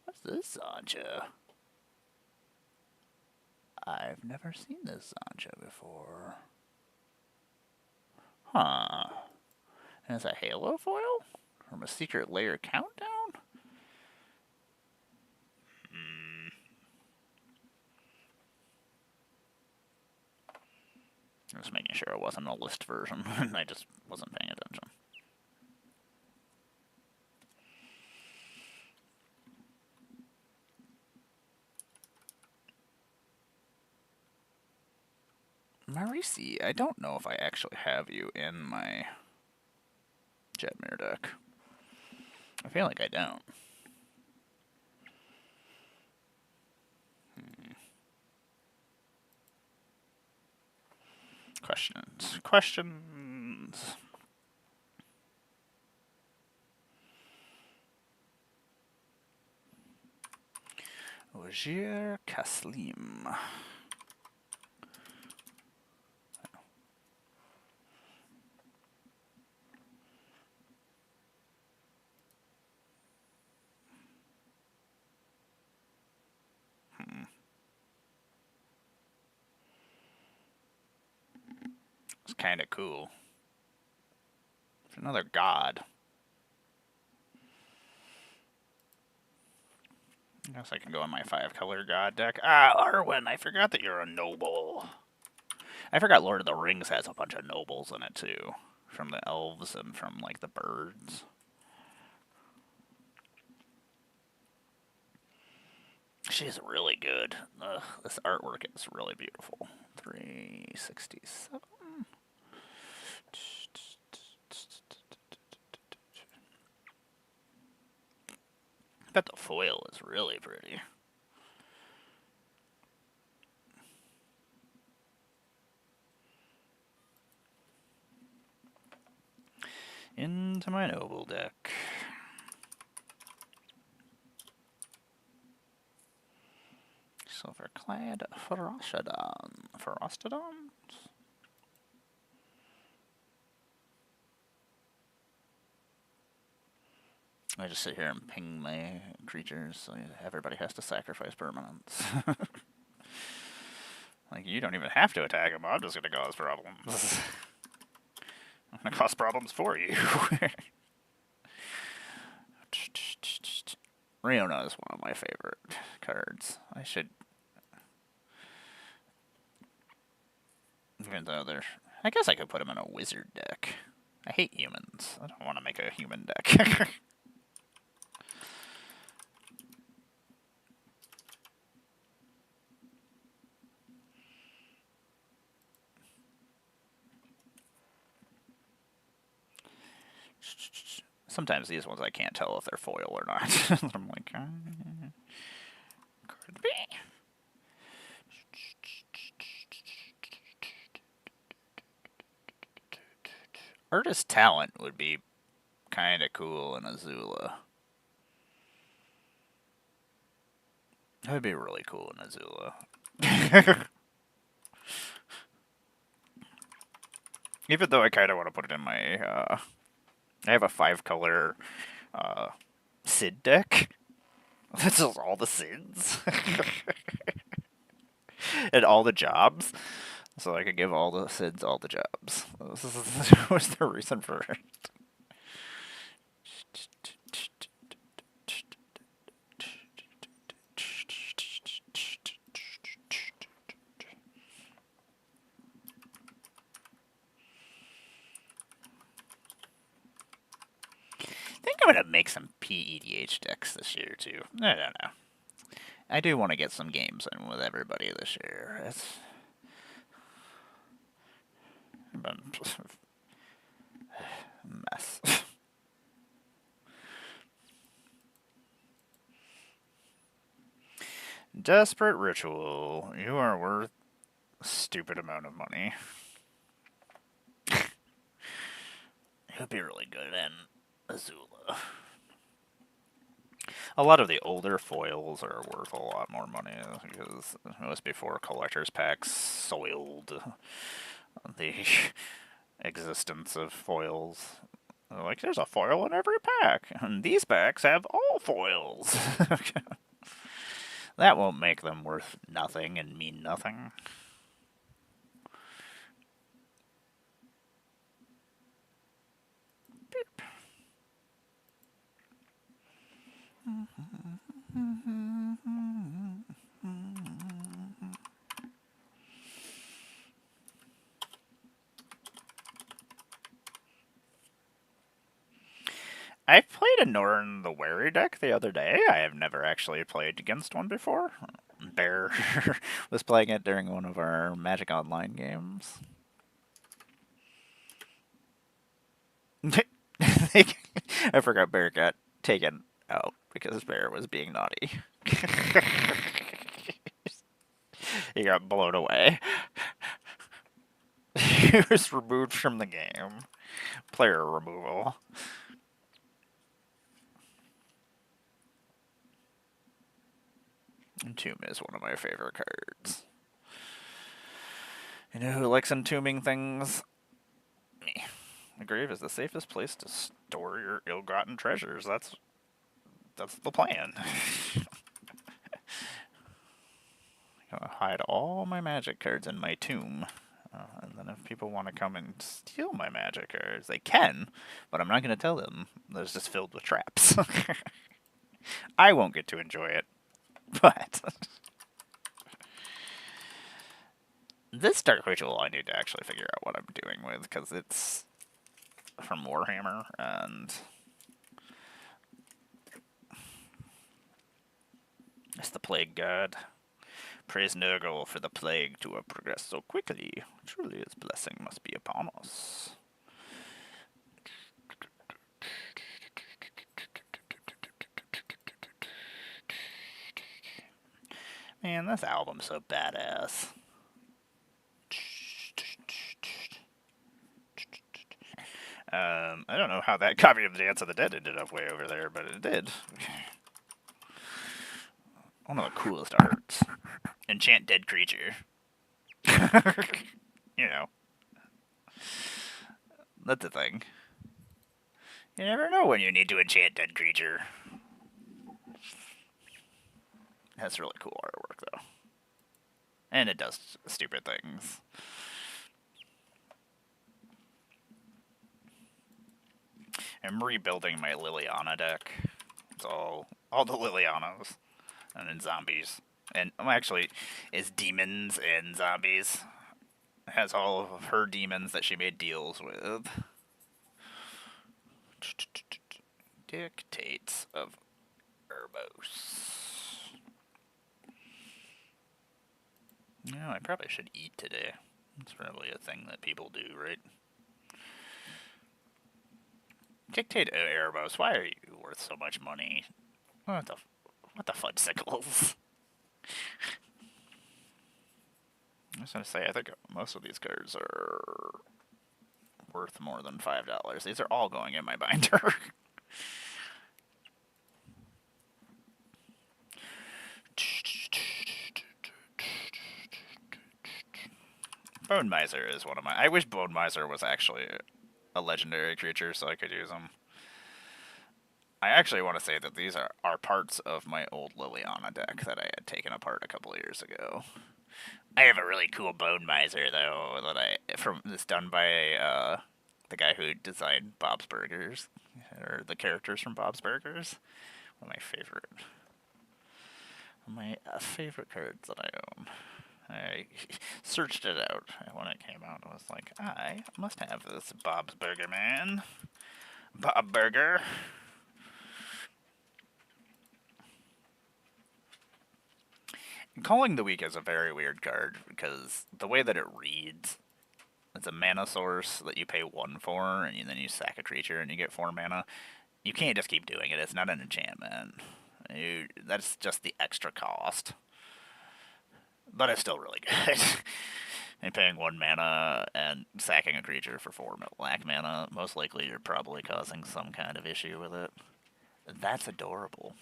What's this Zamcha? I've never seen this Zamcha before. Huh. And it's a Halo foil? From a Secret Lair Countdown? Just making sure it wasn't a list version. I just wasn't paying attention. Marisi, I don't know if I actually have you in my Jetmir deck. I feel like I don't. Questions. Wajir Kaslim. It's kind of cool. It's another god. I guess I can go in my 5-color god deck. Ah, Arwen, I forgot that you're a noble. I forgot Lord of the Rings has a bunch of nobles in it, too. From the elves and from, like, the birds. She's really good. Ugh, this artwork is really beautiful. 367. I bet the foil is really pretty. Into my noble deck. Silverclad Ferostodons? I just sit here and ping my creatures, so everybody has to sacrifice permanents. Like, you don't even have to attack them, I'm just gonna cause problems. I'm gonna cause problems for you. Riona is one of my favorite cards. I should... Even though they're... I guess I could put them in a wizard deck. I hate humans. I don't want to make a human deck. Sometimes these ones I can't tell if they're foil or not. I'm like, could be. Artist talent would be kind of cool in Azula. That would be really cool in Azula. Even though I kind of want to put it in my, I have a 5-color Sid deck. That's just all the Sids. And all the jobs. So I could give all the Sids all the jobs. This was the reason for it. I think I'm going to make some PEDH decks this year, too. I don't know. I do want to get some games in with everybody this year. It's been a mess. Desperate Ritual. You are worth a stupid amount of money. It would be really good in Azula. A lot of the older foils are worth a lot more money because it was before collector's packs soiled the existence of foils. Like, there's a foil in every pack, and these packs have all foils. That won't make them worth nothing and mean nothing. Beep. I played a Norn the Wary deck the other day. I have never actually played against one before. Bear was playing it during one of our Magic Online games. I forgot Bear got taken out because Bear was being naughty. He got blown away. He was removed from the game. Player removal. Entomb is one of my favorite cards. You know who likes entombing things? Me. The grave is the safest place to store your ill-gotten treasures. That's the plan. I'm gonna hide all my magic cards in my tomb. And then if people want to come and steal my magic cards, they can, but I'm not going to tell them. It's just filled with traps. I won't get to enjoy it, but... This Dark Ritual I need to actually figure out what I'm doing with, because it's from Warhammer, and... It's the Plague God. Praise Nurgle for the plague to have progressed so quickly. Truly his blessing must be upon us. Man, this album's so badass. I don't know how that copy of Dance of the Dead ended up way over there, but it did. One of the coolest arts. Enchant dead creature. You know. That's a thing. You never know when you need to enchant dead creature. That's really cool artwork, though. And it does stupid things. I'm rebuilding my Liliana deck. It's all the Lilianas. And then zombies. And actually, it's demons and zombies. It has all of her demons that she made deals with. Dictates of Urbos. I probably should eat today. It's probably a thing that people do, right? Dictate Erebos, why are you worth so much money? What the fudgesicles? I was gonna say, I think most of these cards are worth more than $5. These are all going in my binder. Bone Miser is one of my... I wish Bone Miser was actually a legendary creature so I could use them. I actually want to say that these are parts of my old Liliana deck that I had taken apart a couple of years ago. I have a really cool Bone Miser, though, that's done by the guy who designed Bob's Burgers, or the characters from Bob's Burgers. One of my favorite cards that I own. I searched it out when it came out. I was like, I must have this Bob's Burger man. Bob Burger. Calling the Weak is a very weird card because the way that it reads, it's a mana source that you pay 1 for, and then you sack a creature and you get 4 mana. You can't just keep doing it. It's not an enchantment. That's just the extra cost. But it's still really good. And paying 1 mana and sacking a creature for 4 black mana, most likely you're probably causing some kind of issue with it. That's adorable.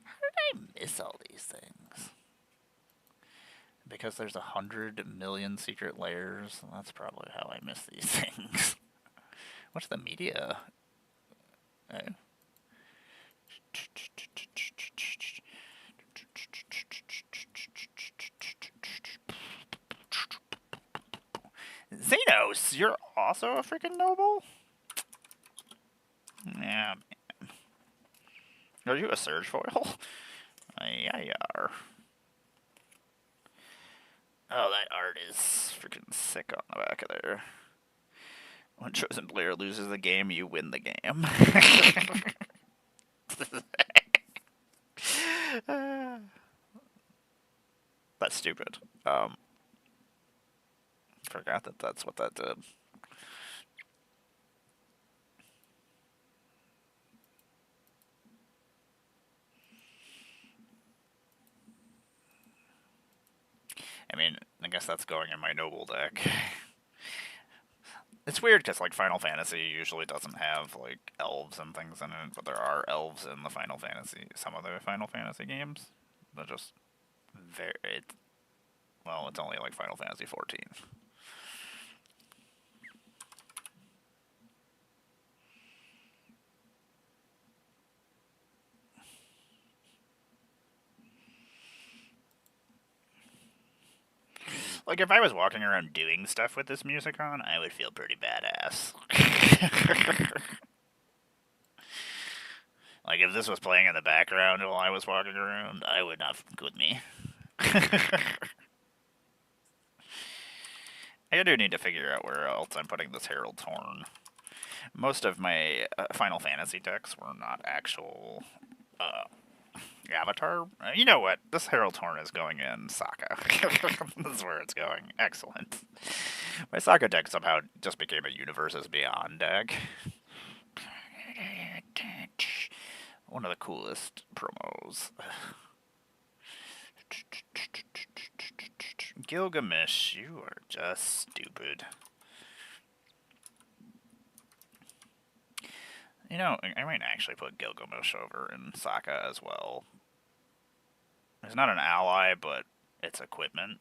How did I miss all these things? Because there's 100 million secret layers. That's probably how I miss these things. What's the media? Oh. Xenos, you're also a freaking noble? Yeah, man. Are you a Surge Foil? Yeah, you are. Oh, that art is freaking sick on the back of there. When chosen player loses the game, you win the game. That's stupid. Forgot that that's what that did. I mean, I guess that's going in my noble deck. It's weird because, like, Final Fantasy usually doesn't have, like, elves and things in it, but there are elves in the Final Fantasy, some of the Final Fantasy games. They're just very... Well, it's only, like, Final Fantasy 14. Like, if I was walking around doing stuff with this music on, I would feel pretty badass. Like, if this was playing in the background while I was walking around, I would not fuck with me. I do need to figure out where else I'm putting this Herald Torn. Most of my Final Fantasy decks were not actual Avatar. You know what? This Herald Torn is going in Sokka. This is where it's going. Excellent. My Sokka deck somehow just became a Universes Beyond deck. One of the coolest promos. Gilgamesh, you are just stupid. You know, I might actually put Gilgamesh over in Sokka as well. It's not an ally, but it's equipment.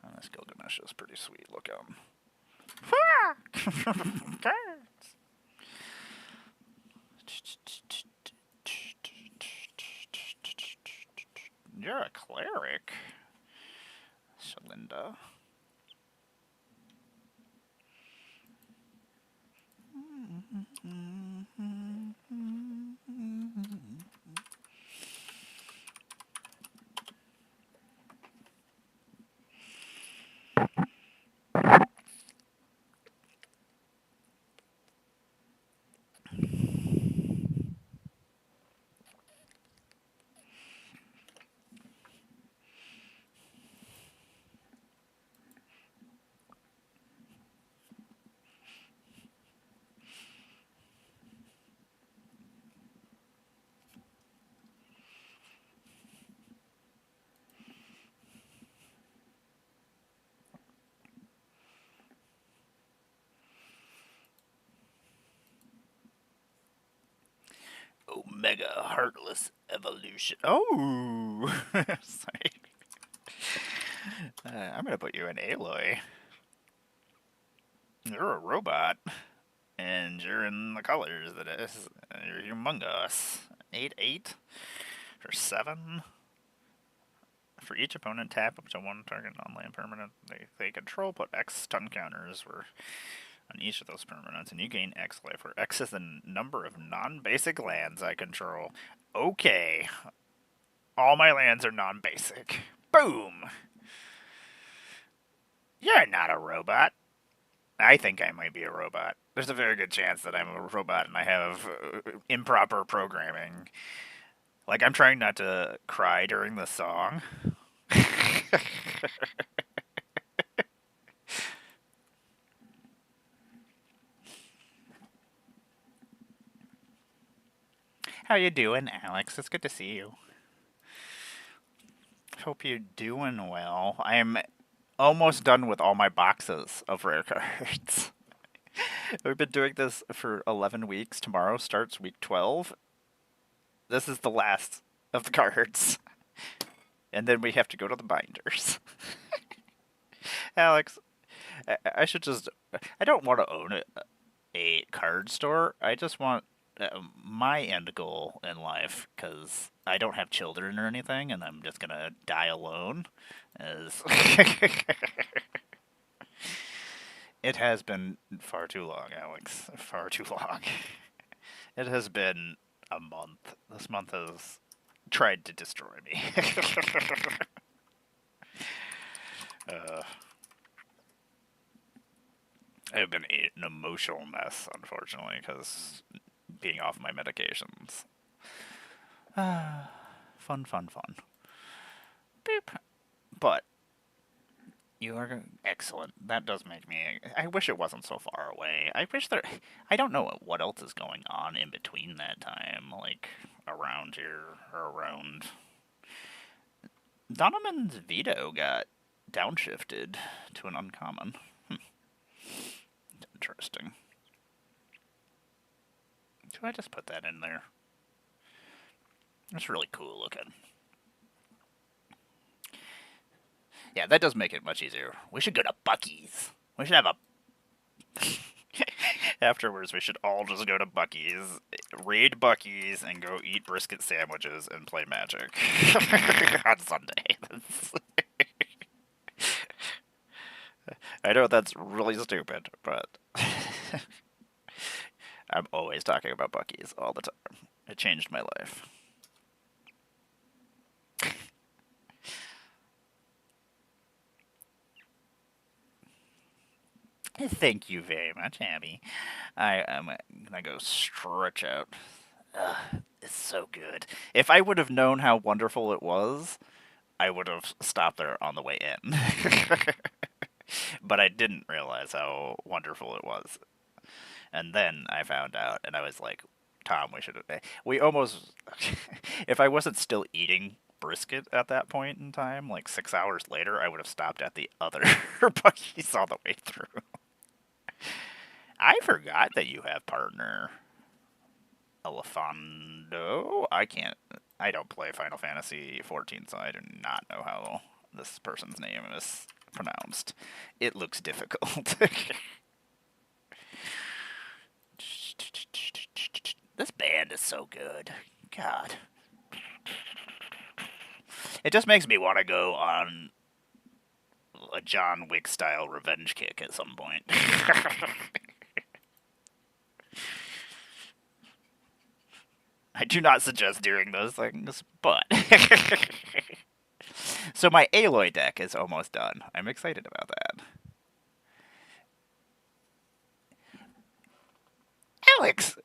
And this Gilgamesh is pretty sweet looking. You're a cleric, Shalinda. heartless evolution. Oh! Sorry. I'm gonna put you in Aloy. You're a robot. And you're in the colors that is. You're humongous. 8/8 for 7. For each opponent, tap up to one target non-land permanent they control. Put X stun counters on each of those permanents, and you gain X life, where X is the number of non-basic lands I control. Okay. All my lands are non-basic. Boom! You're not a robot. I think I might be a robot. There's a very good chance that I'm a robot and I have improper programming. Like, I'm trying not to cry during the song. How you doing, Alex? It's good to see you. Hope you're doing well. I'm almost done with all my boxes of rare cards. We've been doing this for 11 weeks. Tomorrow starts week 12. This is the last of the cards. And then we have to go to the binders. Alex, I should just... I don't want to own a card store. I just want my end goal in life, because I don't have children or anything, and I'm just going to die alone, is... It has been far too long, Alex. Far too long. It has been a month. This month has tried to destroy me. I've been an emotional mess, unfortunately, because being off my medications. Fun. Beep. But you are excellent. That does make me... I wish it wasn't so far away. I wish there... I don't know what else is going on in between that time. Like, around here, or around... Donovan's veto got downshifted to an uncommon. Interesting. Do I just put that in there? That's really cool looking. Yeah, that does make it much easier. We should go to Buc-ee's. We should have a... Afterwards, we should all just go to Buc-ee's, raid Buc-ee's, and go eat brisket sandwiches and play Magic on Sunday. I know that's really stupid, but I'm always talking about Buc-ee's all the time. It changed my life. Thank you very much, Abby. I'm gonna go stretch out. It's so good. If I would have known how wonderful it was, I would have stopped there on the way in. But I didn't realize how wonderful it was. And then I found out, and I was like, Tom, we almost... If I wasn't still eating brisket at that point in time, like 6 hours later, I would have stopped at the other Buc-ee's all the way through. I forgot that you have partner Elefando. I don't play Final Fantasy 14, so I do not know how this person's name is pronounced. It looks difficult. This band is so good. God. It just makes me want to go on a John Wick style revenge kick at some point. I do not suggest doing those things, but... So my Aloy deck is almost done. I'm excited about that. Alex!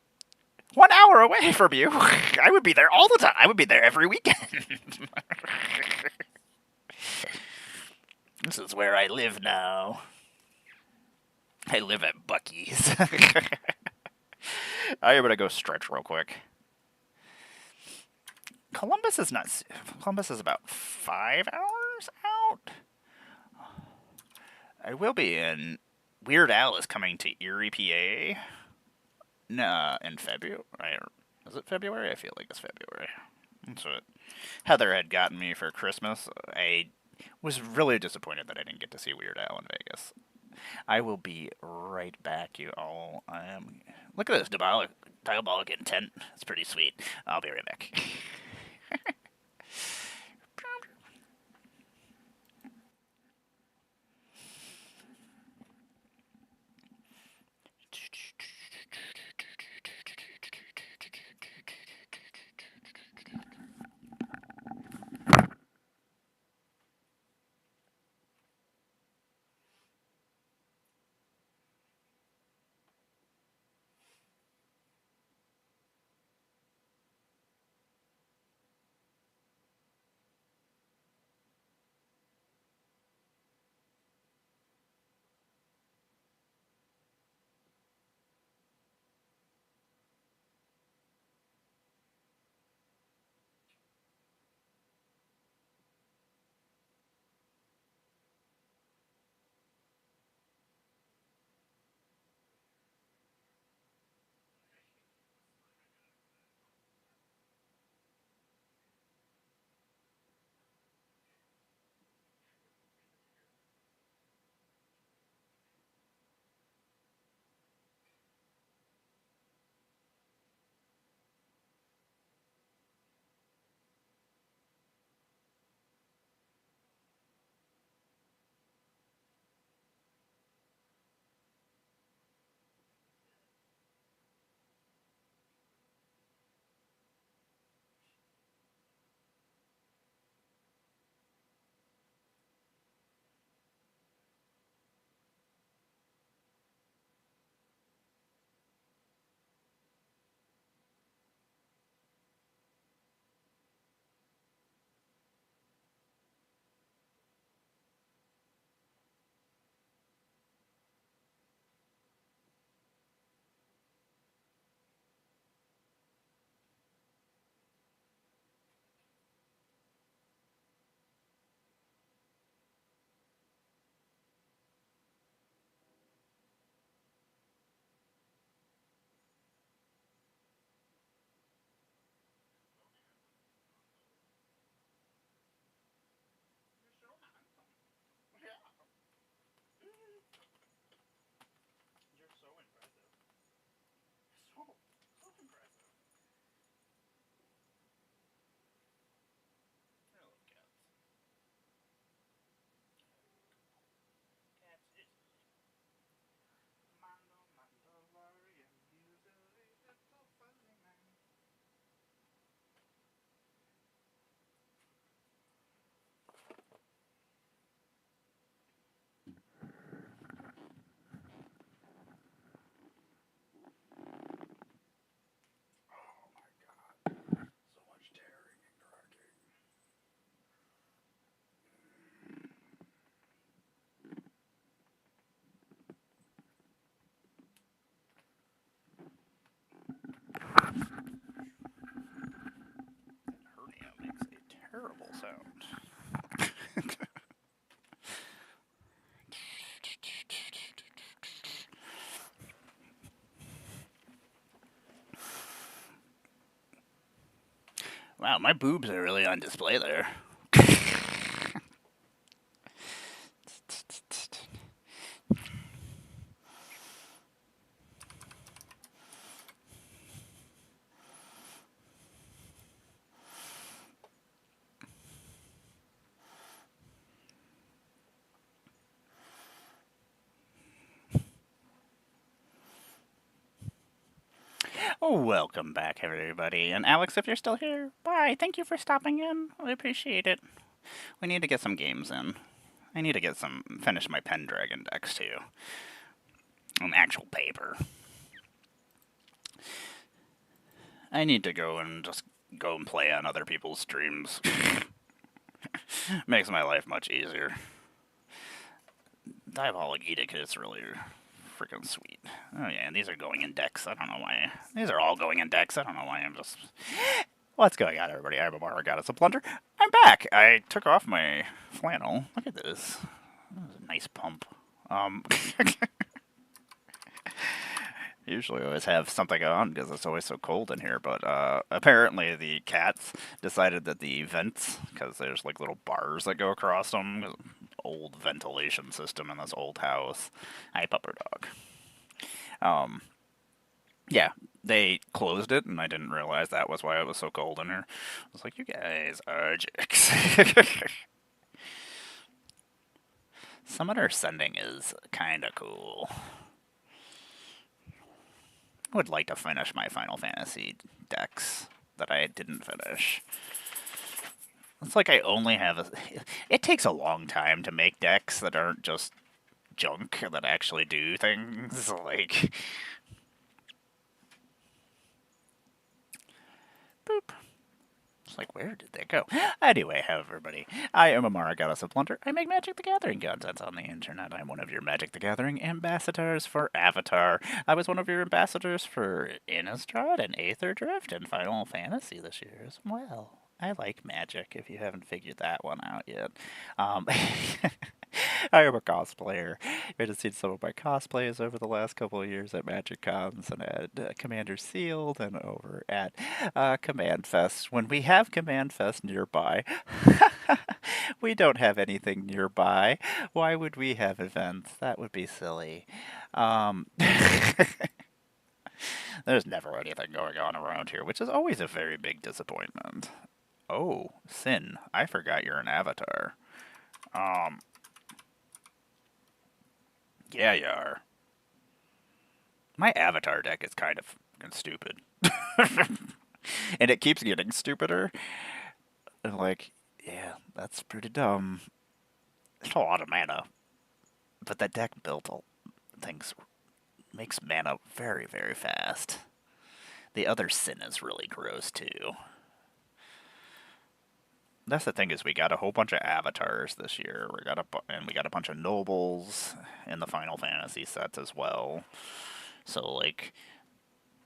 1 hour away from you. I would be there all the time. I would be there every weekend. This is where I live now. I live at Buc-ee's. I am gonna go stretch real quick. Columbus is not... Columbus is about 5 hours out? I will be in... Weird Al is coming to Erie, PA. In February. Is it February? I feel like it's February. That's what Heather had gotten me for Christmas. I was really disappointed that I didn't get to see Weird Al in Vegas. I will be right back, you all. Look at this diabolic intent. It's pretty sweet. I'll be right back. You're so impressive. So impressive. Hello, cats. Cats is Mandalorian usually little fuzzy man. Oh my god. So much tearing and cracking. That hernia makes a terrible sound. Wow, my boobs are really on display there. Oh, welcome back, everybody. And Alex, if you're still here, bye. Thank you for stopping in. I appreciate it. We need to get some games in. I need to finish my Pendragon decks, too. On actual paper. I need to go and play on other people's streams. Makes my life much easier. Diabolic Edict is really freaking sweet. Oh yeah, and these are going in decks. I don't know why. These are all going in decks. I don't know why I'm just... What's going on, everybody? I'm Emmara, GoddessofBlundR. I'm back! I took off my flannel. Look at this. That was a nice pump. Usually I always have something on because it's always so cold in here, but apparently the cats decided that the vents, because there's like little bars that go across them, old ventilation system in this old house. Hi, pupper dog. Yeah, they closed it, and I didn't realize that was why it was so cold in here. I was like, you guys are jerks. Summoner Sending is kind of cool. I would like to finish my Final Fantasy decks that I didn't finish. It's like I only have a... It takes a long time to make decks that aren't just junk, that actually do things, like... Boop. It's like, where did they go? Anyway, everybody, I am Emmara, GoddessofBlundR. I make Magic the Gathering content on the internet. I'm one of your Magic the Gathering ambassadors for Avatar. I was one of your ambassadors for Innistrad and Aether Drift and Final Fantasy this year as well. I like Magic, if you haven't figured that one out yet. I am a cosplayer. You have seen some of my cosplays over the last couple of years at Magic Cons and at Commander Sealed and over at Command Fest. When we have Command Fest nearby, we don't have anything nearby. Why would we have events? That would be silly. There's never anything going on around here, which is always a very big disappointment. Oh, Sin, I forgot you're an avatar. Yeah, you are. My avatar deck is kind of fucking stupid. And it keeps getting stupider. And like, yeah, that's pretty dumb. It's a lot of mana. But that deck built things makes mana very, very fast. The other Sin is really gross too. That's the thing, is we got a whole bunch of avatars this year. We got a bunch of nobles in the Final Fantasy sets as well. So like,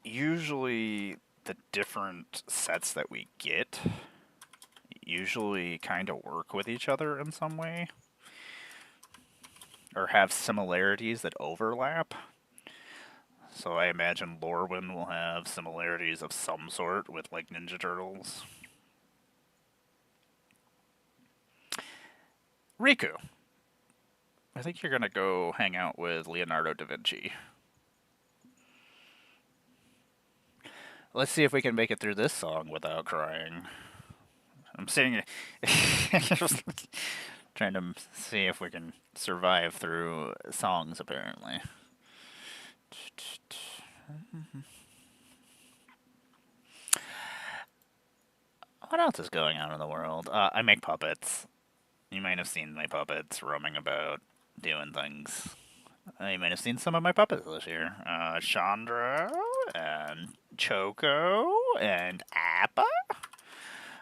usually the different sets that we get usually kind of work with each other in some way, or have similarities that overlap. So I imagine Lorwyn will have similarities of some sort with like Ninja Turtles. Riku, I think you're gonna go hang out with Leonardo da Vinci. Let's see if we can make it through this song without crying. I'm sitting trying to see if we can survive through songs, apparently. What else is going on in the world? I make puppets. You might have seen my puppets roaming about, doing things. You might have seen some of my puppets this year. Chandra, and Choco, and Appa.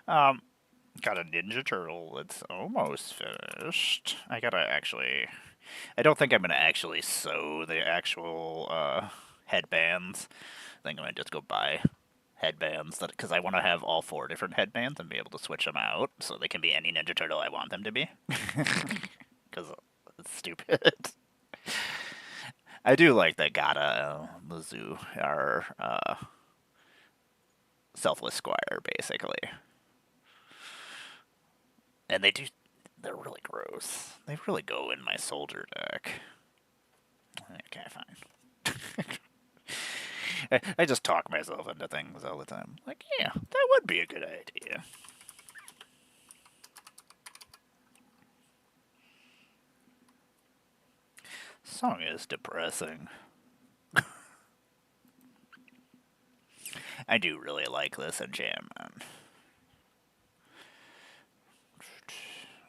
Got a Ninja Turtle that's almost finished. I don't think I'm gonna actually sew the actual headbands. I think I'm gonna just go buy headbands, because I want to have all 4 different headbands and be able to switch them out so they can be any Ninja Turtle I want them to be. Because it's stupid. I do like that Gata and Mizu are Selfless Squire, basically. And they're really gross. They really go in my soldier deck. Okay, fine. I just talk myself into things all the time. Like, yeah, that would be a good idea. Song is depressing. I do really like this enchantment.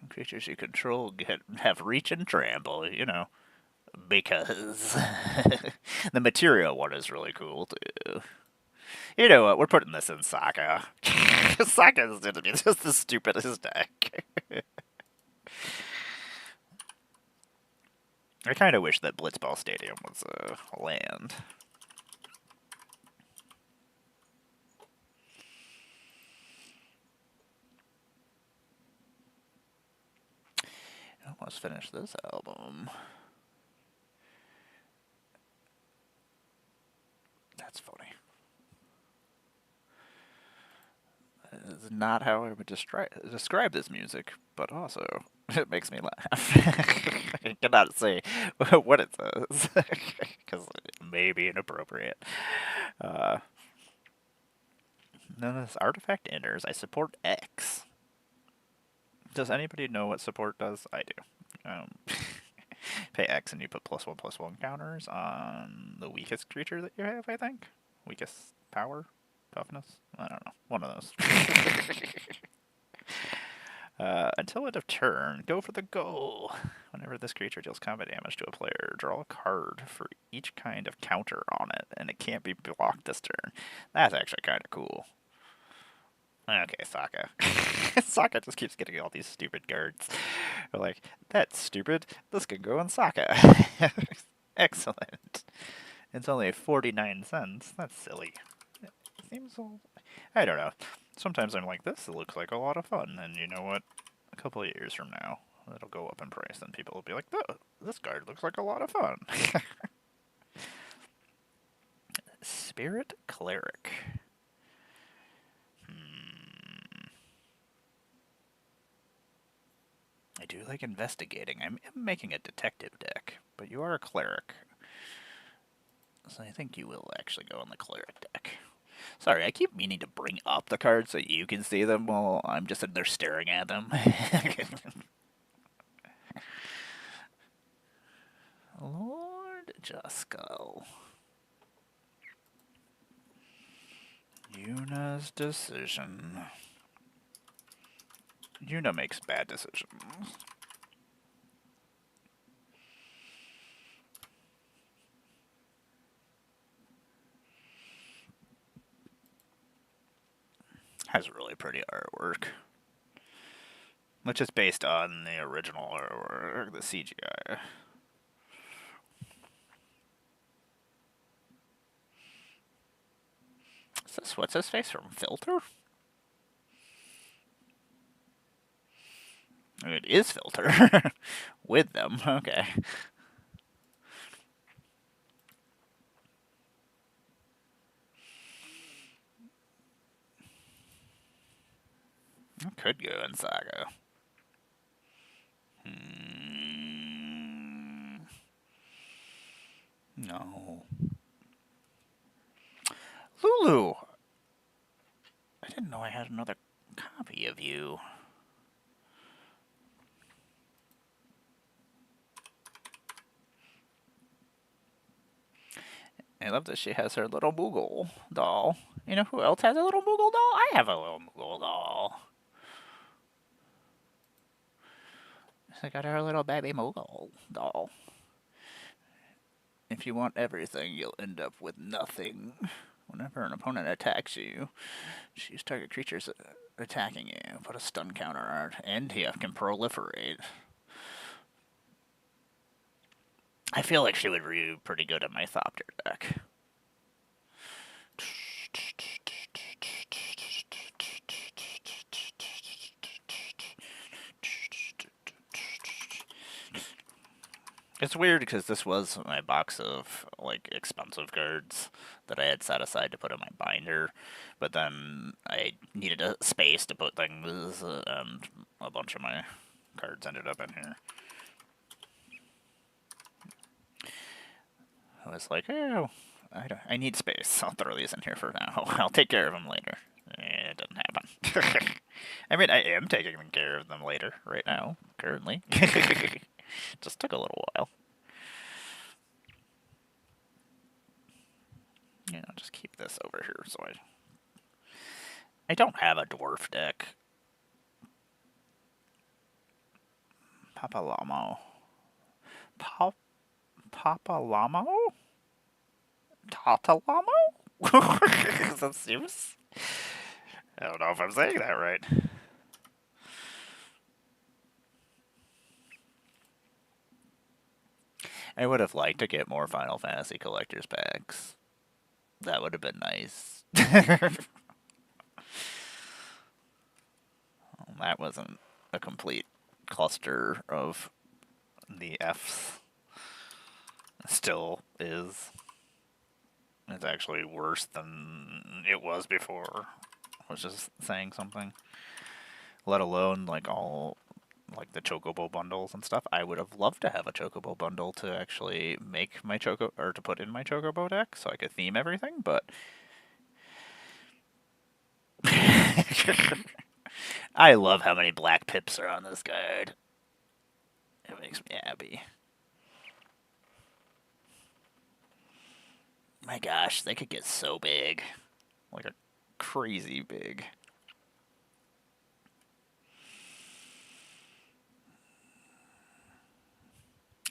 Creatures you control have reach and trample, you know. Because the material one is really cool too. You know what? We're putting this in Saka. Saka is going to be just the stupidest deck. I kind of wish that Blitzball Stadium was a land. Almost finished this album. That's funny. That is not how I would describe this music, but also it makes me laugh. I cannot say what it says because it may be inappropriate. None of this artifact enters. I support X. Does anybody know what support does? I do. Pay X and you put +1/+1 counters on the weakest creature that you have, I think. Weakest power? Toughness? I don't know. One of those. Until end of turn, go for the goal. Whenever this creature deals combat damage to a player, draw a card for each kind of counter on it, and it can't be blocked this turn. That's actually kind of cool. Okay, Sokka. Sokka just keeps getting all these stupid cards. We're like, that's stupid. This can go on Sokka. Excellent. It's only 49 cents. That's silly. It seems all... I don't know. Sometimes I'm like, this looks like a lot of fun. And you know what? A couple of years from now, it'll go up in price. And people will be like, oh, this card looks like a lot of fun. Spirit Cleric. I do like investigating. I'm making a detective deck, but you are a cleric. So I think you will actually go on the cleric deck. Sorry, I keep meaning to bring up the cards so you can see them while I'm just sitting there staring at them. Lord Jusco. Yuna's decision. Yuna makes bad decisions. Has really pretty artwork. Which is based on the original artwork, the CGI. Is this what's his face from Filter? It is Filter. With them, okay. I could go in Saga. No. Lulu! I didn't know I had another copy of you. I love that she has her little Moogle doll. You know who else has a little Moogle doll? I have a little Moogle doll. I got her little baby Moogle doll. If you want everything, you'll end up with nothing. Whenever an opponent attacks you, choose target creatures attacking you. Put a stun counter on it, and he can proliferate. I feel like she would be pretty good at my Thopter deck. It's weird because this was my box of like expensive cards that I had set aside to put in my binder, but then I needed a space to put things, and a bunch of my cards ended up in here. I was like, oh, I need space. I'll throw these in here for now. I'll take care of them later. It didn't happen. I mean, I am taking care of them later, right now, currently. Just took a little while. Yeah, I'll just keep this over here so I don't have a dwarf deck. Papalamo. Papalamo? Tatalamo? Is that serious? I don't know if I'm saying that right. I would have liked to get more Final Fantasy Collector's packs. That would have been nice. Well, that wasn't a complete cluster of the Fs. Still is. It's actually worse than it was before, which is saying something. Let alone like all like the chocobo bundles and stuff. I would have loved to have a chocobo bundle to actually make my or to put in my chocobo deck so I could theme everything, but I love how many black pips are on this card. It makes me happy. My gosh, they could get so big. Like a crazy big.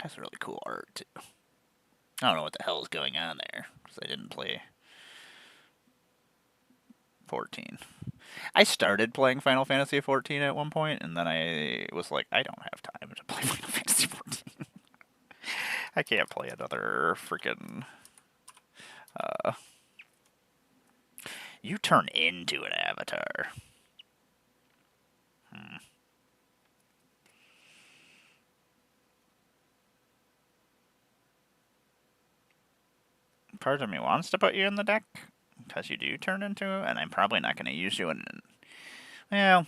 That's really cool art, too. I don't know what the hell is going on there, because I didn't play 14. I started playing Final Fantasy 14 at one point, and then I was like, I don't have time to play Final Fantasy 14. I can't play another freaking... You turn into an avatar. Part of me wants to put you in the deck, because you do turn into it, and I'm probably not going to use you in... Well,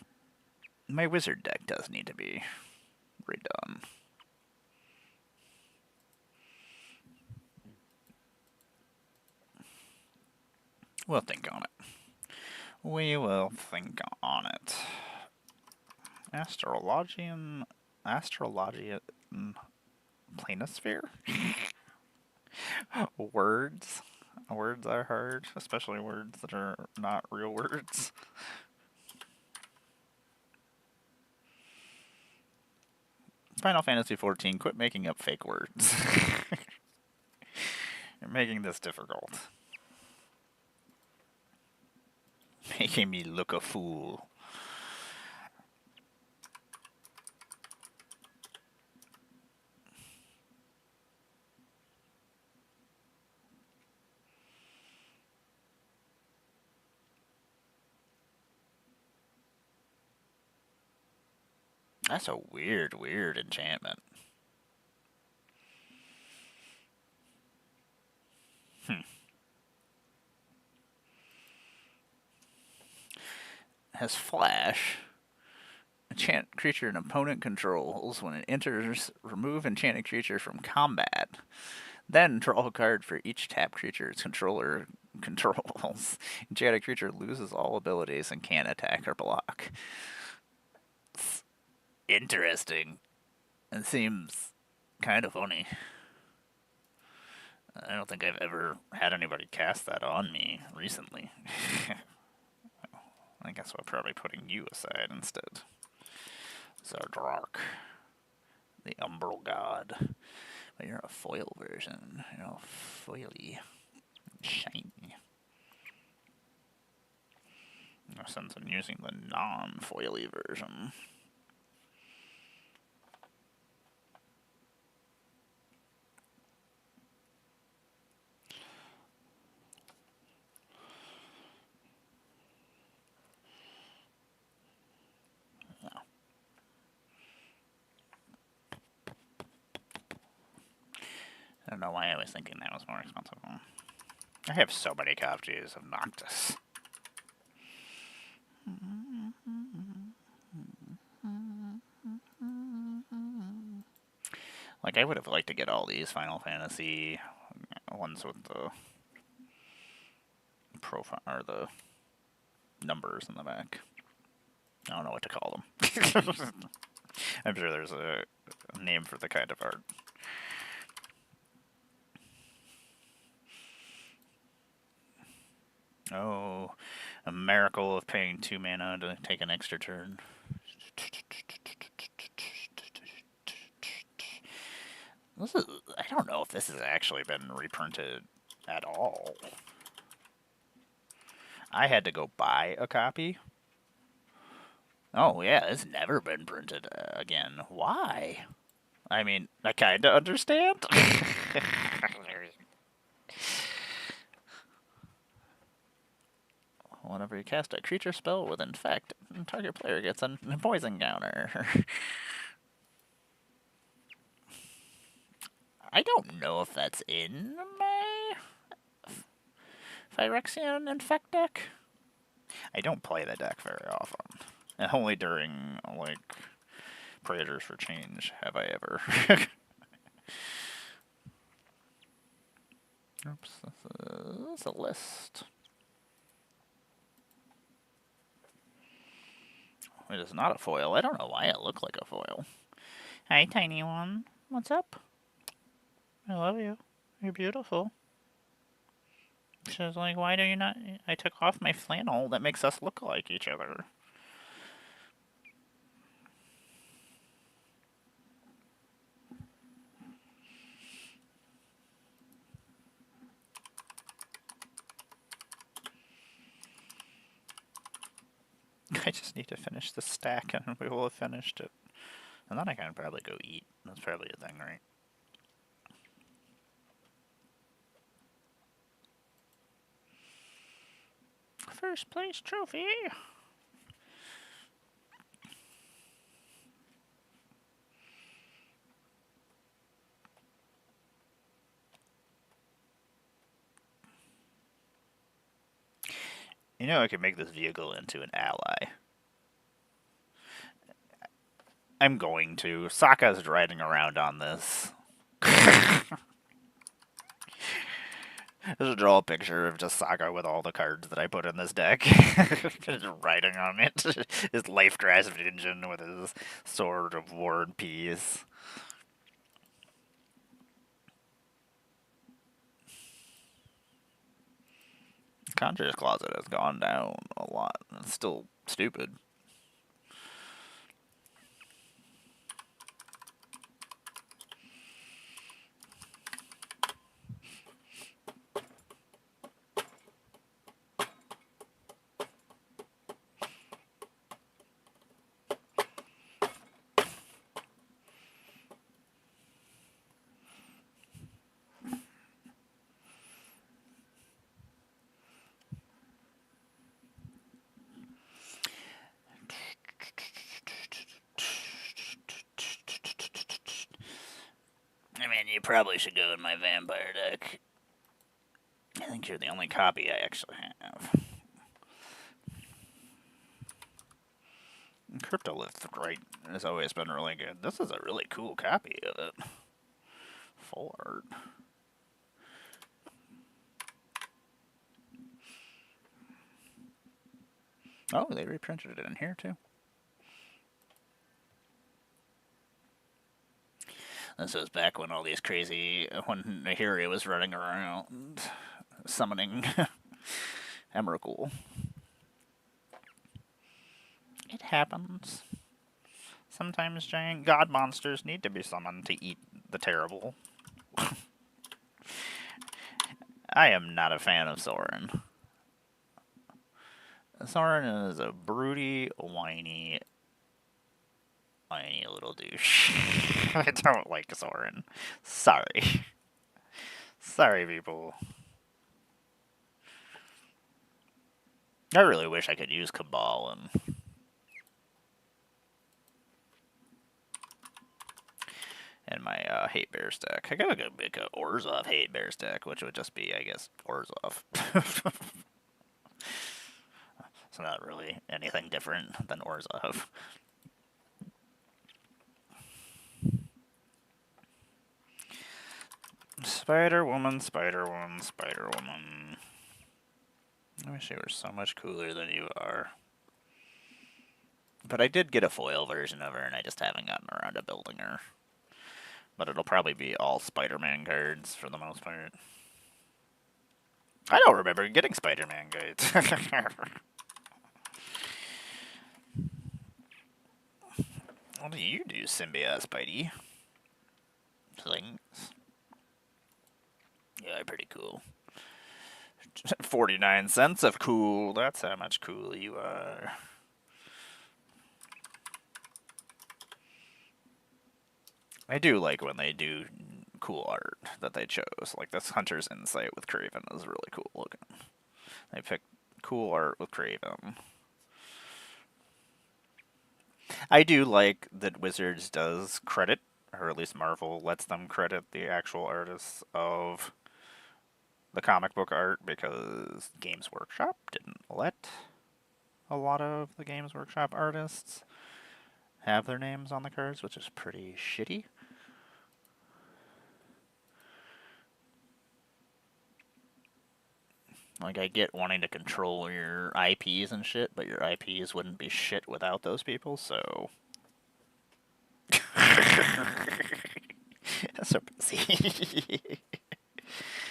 my wizard deck does need to be redone. We'll think on it. We will think on it. Astrologian planisphere? Words. Words are hard, especially words that are not real words. Final Fantasy XIV, quit making up fake words. You're making this difficult. Making me look a fool. That's a weird enchantment. Has flash. Enchant creature an opponent controls. When it enters, remove enchanted creature from combat. Then draw a card for each tap creature its controller controls. Enchanted creature loses all abilities and can't attack or block. It's interesting. It seems kind of funny. I don't think I've ever had anybody cast that on me recently. I guess we're probably putting you aside instead. Zardrak, the Umbral God. But you're a foil version. You're all foily. Shiny. No sense in using the non-foily version. I don't know why I was thinking that was more expensive. I have so many copies of Noctis. Like, I would have liked to get all these Final Fantasy ones with the profile or the numbers in the back. I don't know what to call them. I'm sure there's a name for the kind of art. Oh, a miracle of paying 2 mana to take an extra turn. This is, I don't know if this has actually been reprinted at all. I had to go buy a copy. Oh yeah, it's never been printed again. Why? I mean, I kinda understand. Whenever you cast a creature spell with infect, target player gets a poison counter. I don't know if that's in my Phyrexian Infect deck? I don't play the deck very often. And only during, like, Predators for Change have I ever. Oops, that's a list. It is not a foil. I don't know why it looked like a foil. Hi, tiny one. What's up? I love you. You're beautiful. She's like, why do you not... I took off my flannel. That makes us look like each other. I just need to finish the stack and we will have finished it. And then I can probably go eat. That's probably a thing, right? First place trophy! You know I could make this vehicle into an ally. I'm going to. Sokka's riding around on this. Just draw a picture of just Sokka with all the cards that I put in this deck. Just riding on it. His life grasp engine with his sword of war and peace. Conjure's Closet has gone down a lot. It's still stupid. I mean, you probably should go in my vampire deck. I think you're the only copy I actually have. Cryptolith, right, has always been really good. This is a really cool copy of it. Full art. Oh, they reprinted it in here too. This was back when all these crazy, when Nahiri was running around summoning Emrakul. It happens. Sometimes giant god monsters need to be summoned to eat the terrible. I am not a fan of Soren. Soren is a broody, whiny little douche. I don't like Soren. Sorry. Sorry, people. I really wish I could use Cabal and my Hate Bears deck. I gotta go make a Orzhov Hate Bears deck, which would just be, I guess, Orzhov. It's not really anything different than Orzhov. Spider-Woman, Spider-Woman, Spider-Woman. I wish you were so much cooler than you are. But I did get a foil version of her, and I just haven't gotten around to building her. But it'll probably be all Spider-Man cards for the most part. I don't remember getting Spider-Man cards. What do you do, Symbiote Spidey? Things. Yeah, pretty cool. 49 cents of cool. That's how much cool you are. I do like when they do cool art that they chose. Like this Hunter's Insight with Craven is really cool looking. They picked cool art with Craven. I do like that Wizards does credit, or at least Marvel lets them credit the actual artists of the comic book art because Games Workshop didn't let a lot of the Games Workshop artists have their names on the cards, which is pretty shitty. Like, I get wanting to control your IPs and shit, but your IPs wouldn't be shit without those people, so... So busy.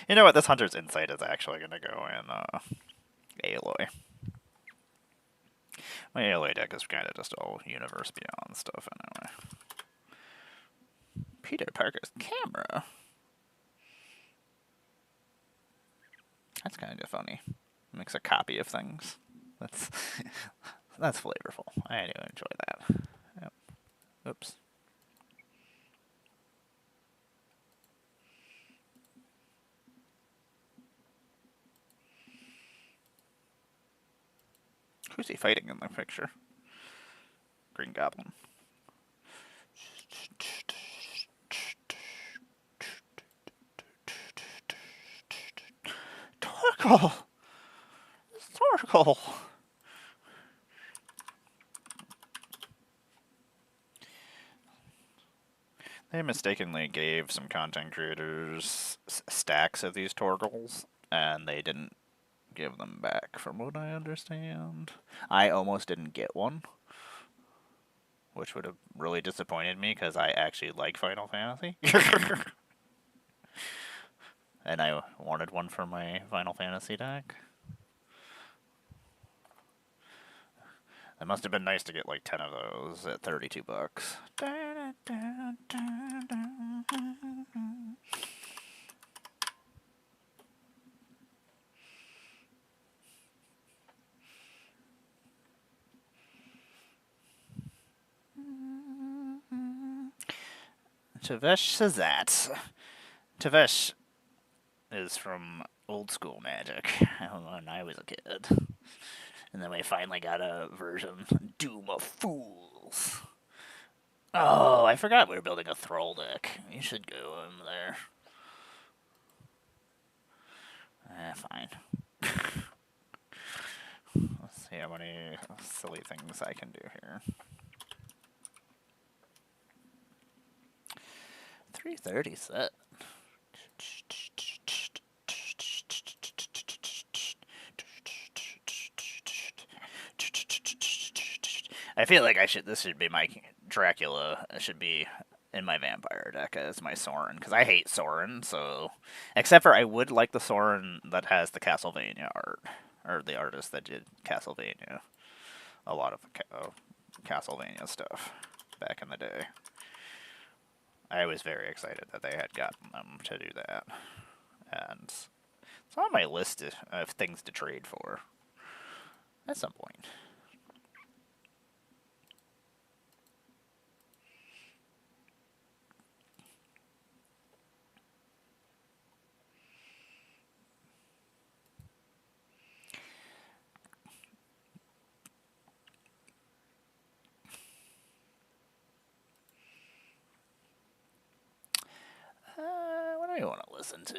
You know what? This Hunter's Insight is actually going to go in Aloy. My Aloy deck is kind of just all Universe Beyond stuff anyway. Peter Parker's camera. That's kind of funny. Makes a copy of things. That's that's flavorful. I do enjoy that. Yep. Oops. Who's he fighting in the picture? Green Goblin. Torkoal! It's Torkoal! They mistakenly gave some content creators stacks of these Torkoals, and they didn't give them back, from what I understand. I almost didn't get one, which would have really disappointed me, because I actually like Final Fantasy. And I wanted one for my Final Fantasy deck. It must have been nice to get like 10 of those at $32. Tavesh says that. Tavesh is from old school Magic when I was a kid. And then we finally got a version, Doom of Fools. Oh, I forgot we were building a Thrall deck. You should go in there. Fine. Let's see how many silly things I can do here. 3:30 set. I feel like this should be my Dracula. It should be in my vampire deck as my Sorin, because I hate Sorin, so... Except for I would like the Sorin that has the Castlevania art, or the artist that did Castlevania. A lot of Castlevania stuff back in the day. I was very excited that they had gotten them to do that. And it's on my list of things to trade for at some point. What do you want to listen to?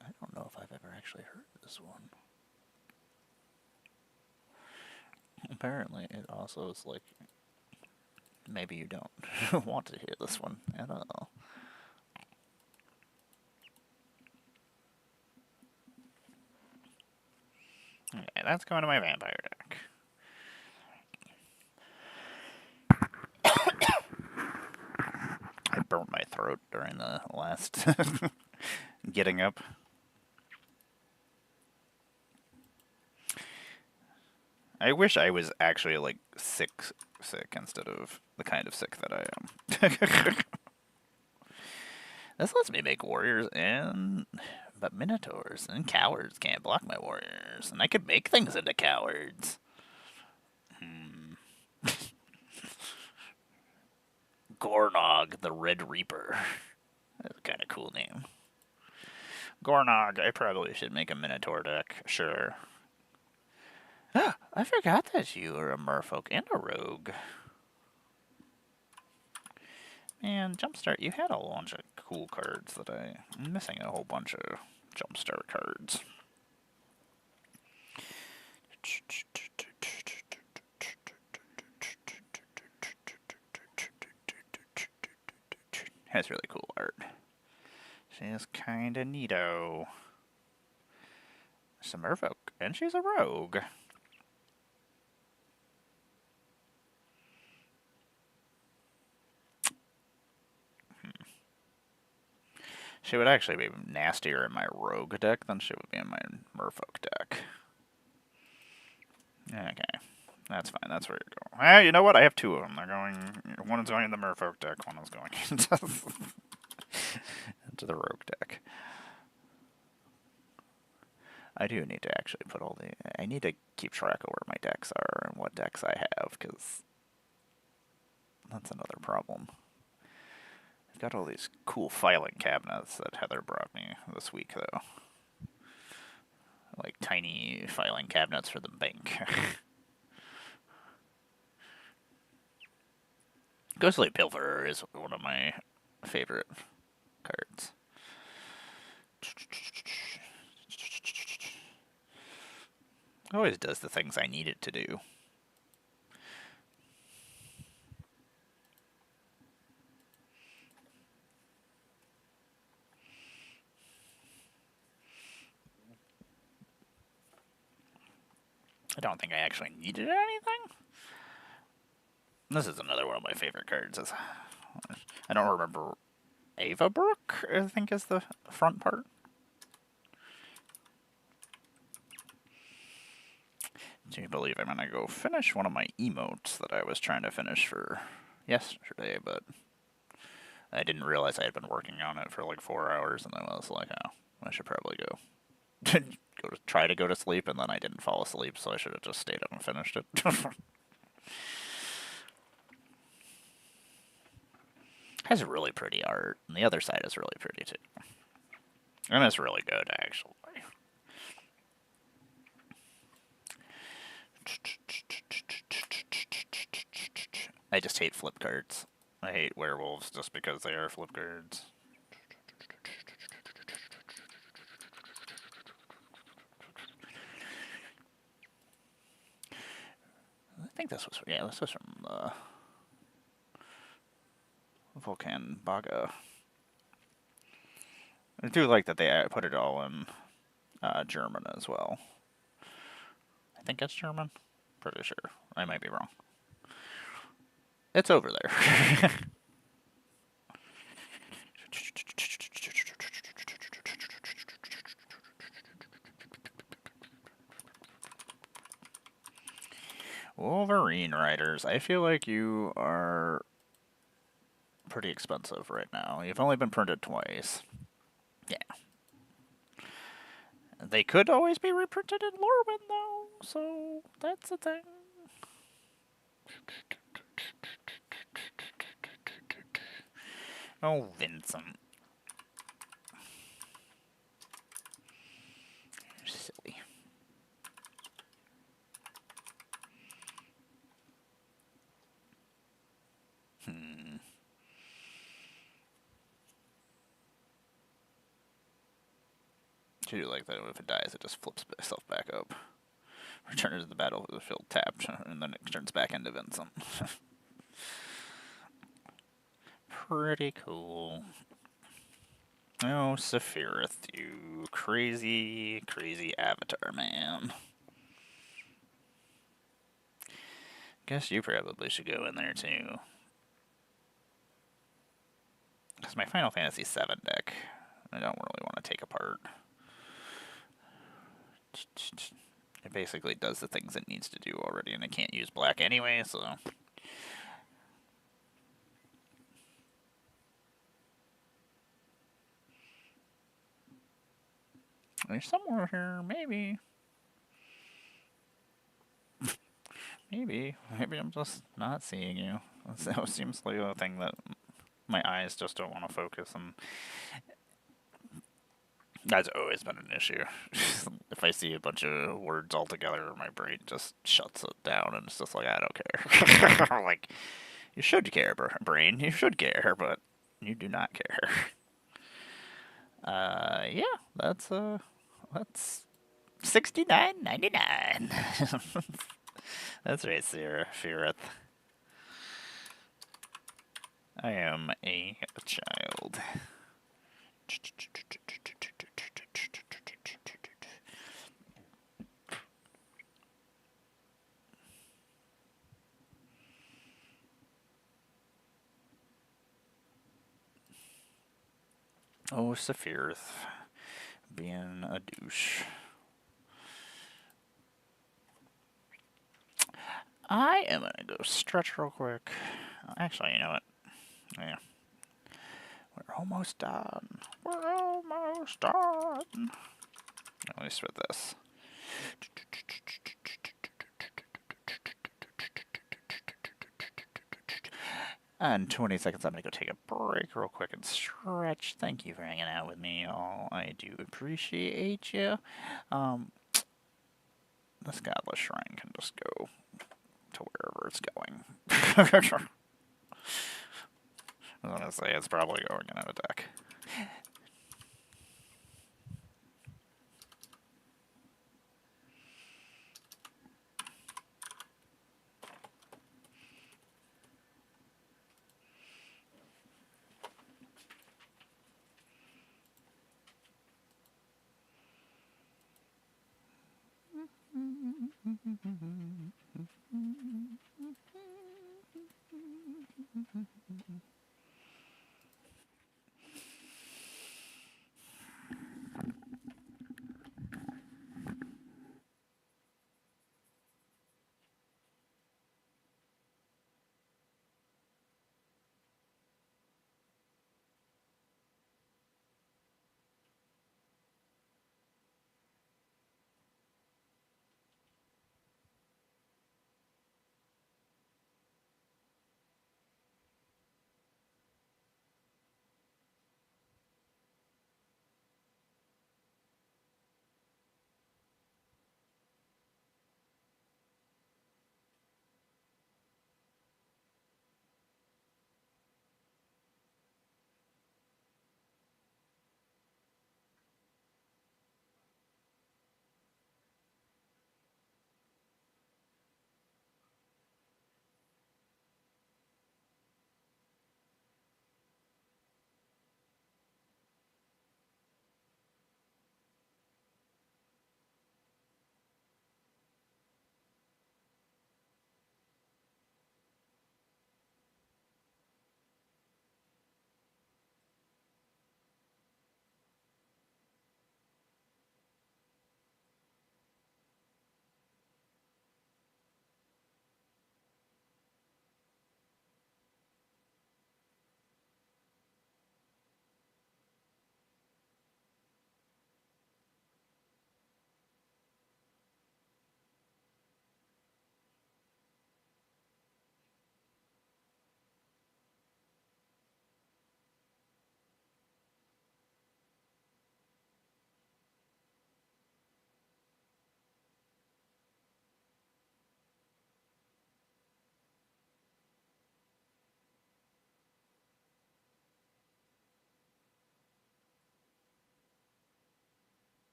I don't know if I've ever actually heard this one. Apparently, it also is like, maybe you don't want to hear this one at all. Okay, that's going to my vampire deck. I burnt my throat during the last getting up. I wish I was actually like sick instead of the kind of sick that I am. This lets me make warriors but minotaurs and cowards can't block my warriors, and I could make things into cowards. Gornog, the Red Reaper. That's a kind of cool name. Gornog, I probably should make a minotaur deck, sure. I forgot that you are a merfolk and a rogue. Man, Jumpstart, you had a bunch of cool cards that I'm missing a whole bunch of Jumpstart cards. Has really cool art. She's kinda neato. Some Merfolk, and she's a rogue. She would actually be nastier in my rogue deck than she would be in my Merfolk deck. Okay, that's fine. That's where you're going. You know what? I have two of them. They're going. One is going in the Merfolk deck. One is going into the rogue deck. I do need to actually put all the... I need to keep track of where my decks are and what decks I have, because that's another problem. I've got all these cool filing cabinets that Heather brought me this week, though. Like tiny filing cabinets for the bank. Ghostly Pilferer is one of my favorite cards. Always does the things I need it to do. I don't think I actually needed anything. This is another one of my favorite cards. I don't remember. Ava Brook, I think, is the front part. Do you believe I'm gonna go finish one of my emotes that I was trying to finish for yesterday, but I didn't realize I had been working on it for like 4 hours, and I was like, oh, I should probably go try to go to sleep, and then I didn't fall asleep, so I should have just stayed up and finished it. Has really pretty art, and the other side is really pretty too. And it's really good, actually. I just hate flip cards. I hate werewolves just because they are flip cards. I think this was, yeah, this was from the Volcan Baga. I do like that they put it all in German as well. I think it's German. Pretty sure. I might be wrong. It's over there. Wolverine Riders. I feel like you are pretty expensive right now. You've only been printed twice. Yeah. They could always be reprinted in Lorwyn, though, so that's a thing. Oh, Vincent. You're silly. I do like that if it dies, it just flips itself back up. Return to the battlefield tapped, and then it turns back into Vincent. Pretty cool. Oh, Sephiroth, you crazy, crazy avatar man. Guess you probably should go in there too. Because my Final Fantasy VII deck, I don't really want to take apart. It basically does the things it needs to do already, and I can't use black anyway, so... There's somewhere here, maybe. Maybe I'm just not seeing you. That seems like a thing that my eyes just don't want to focus, and that's always been an issue. If I see a bunch of words all together, my brain just shuts it down, and it's just like, I don't care. Like, You should care, brain. You should care, but you do not care. Yeah, that's 69.99. That's right, Sarah Feareth. I am a child. Oh, Sephiroth being a douche. I am gonna go stretch real quick. Actually, you know what? Yeah. We're almost done. We're almost done. Let me spit this. And 20 seconds, I'm going to go take a break real quick and stretch. Thank you for hanging out with me, all. I do appreciate you. This godless shrine can just go to wherever it's going. I was going to say, it's probably going in a deck.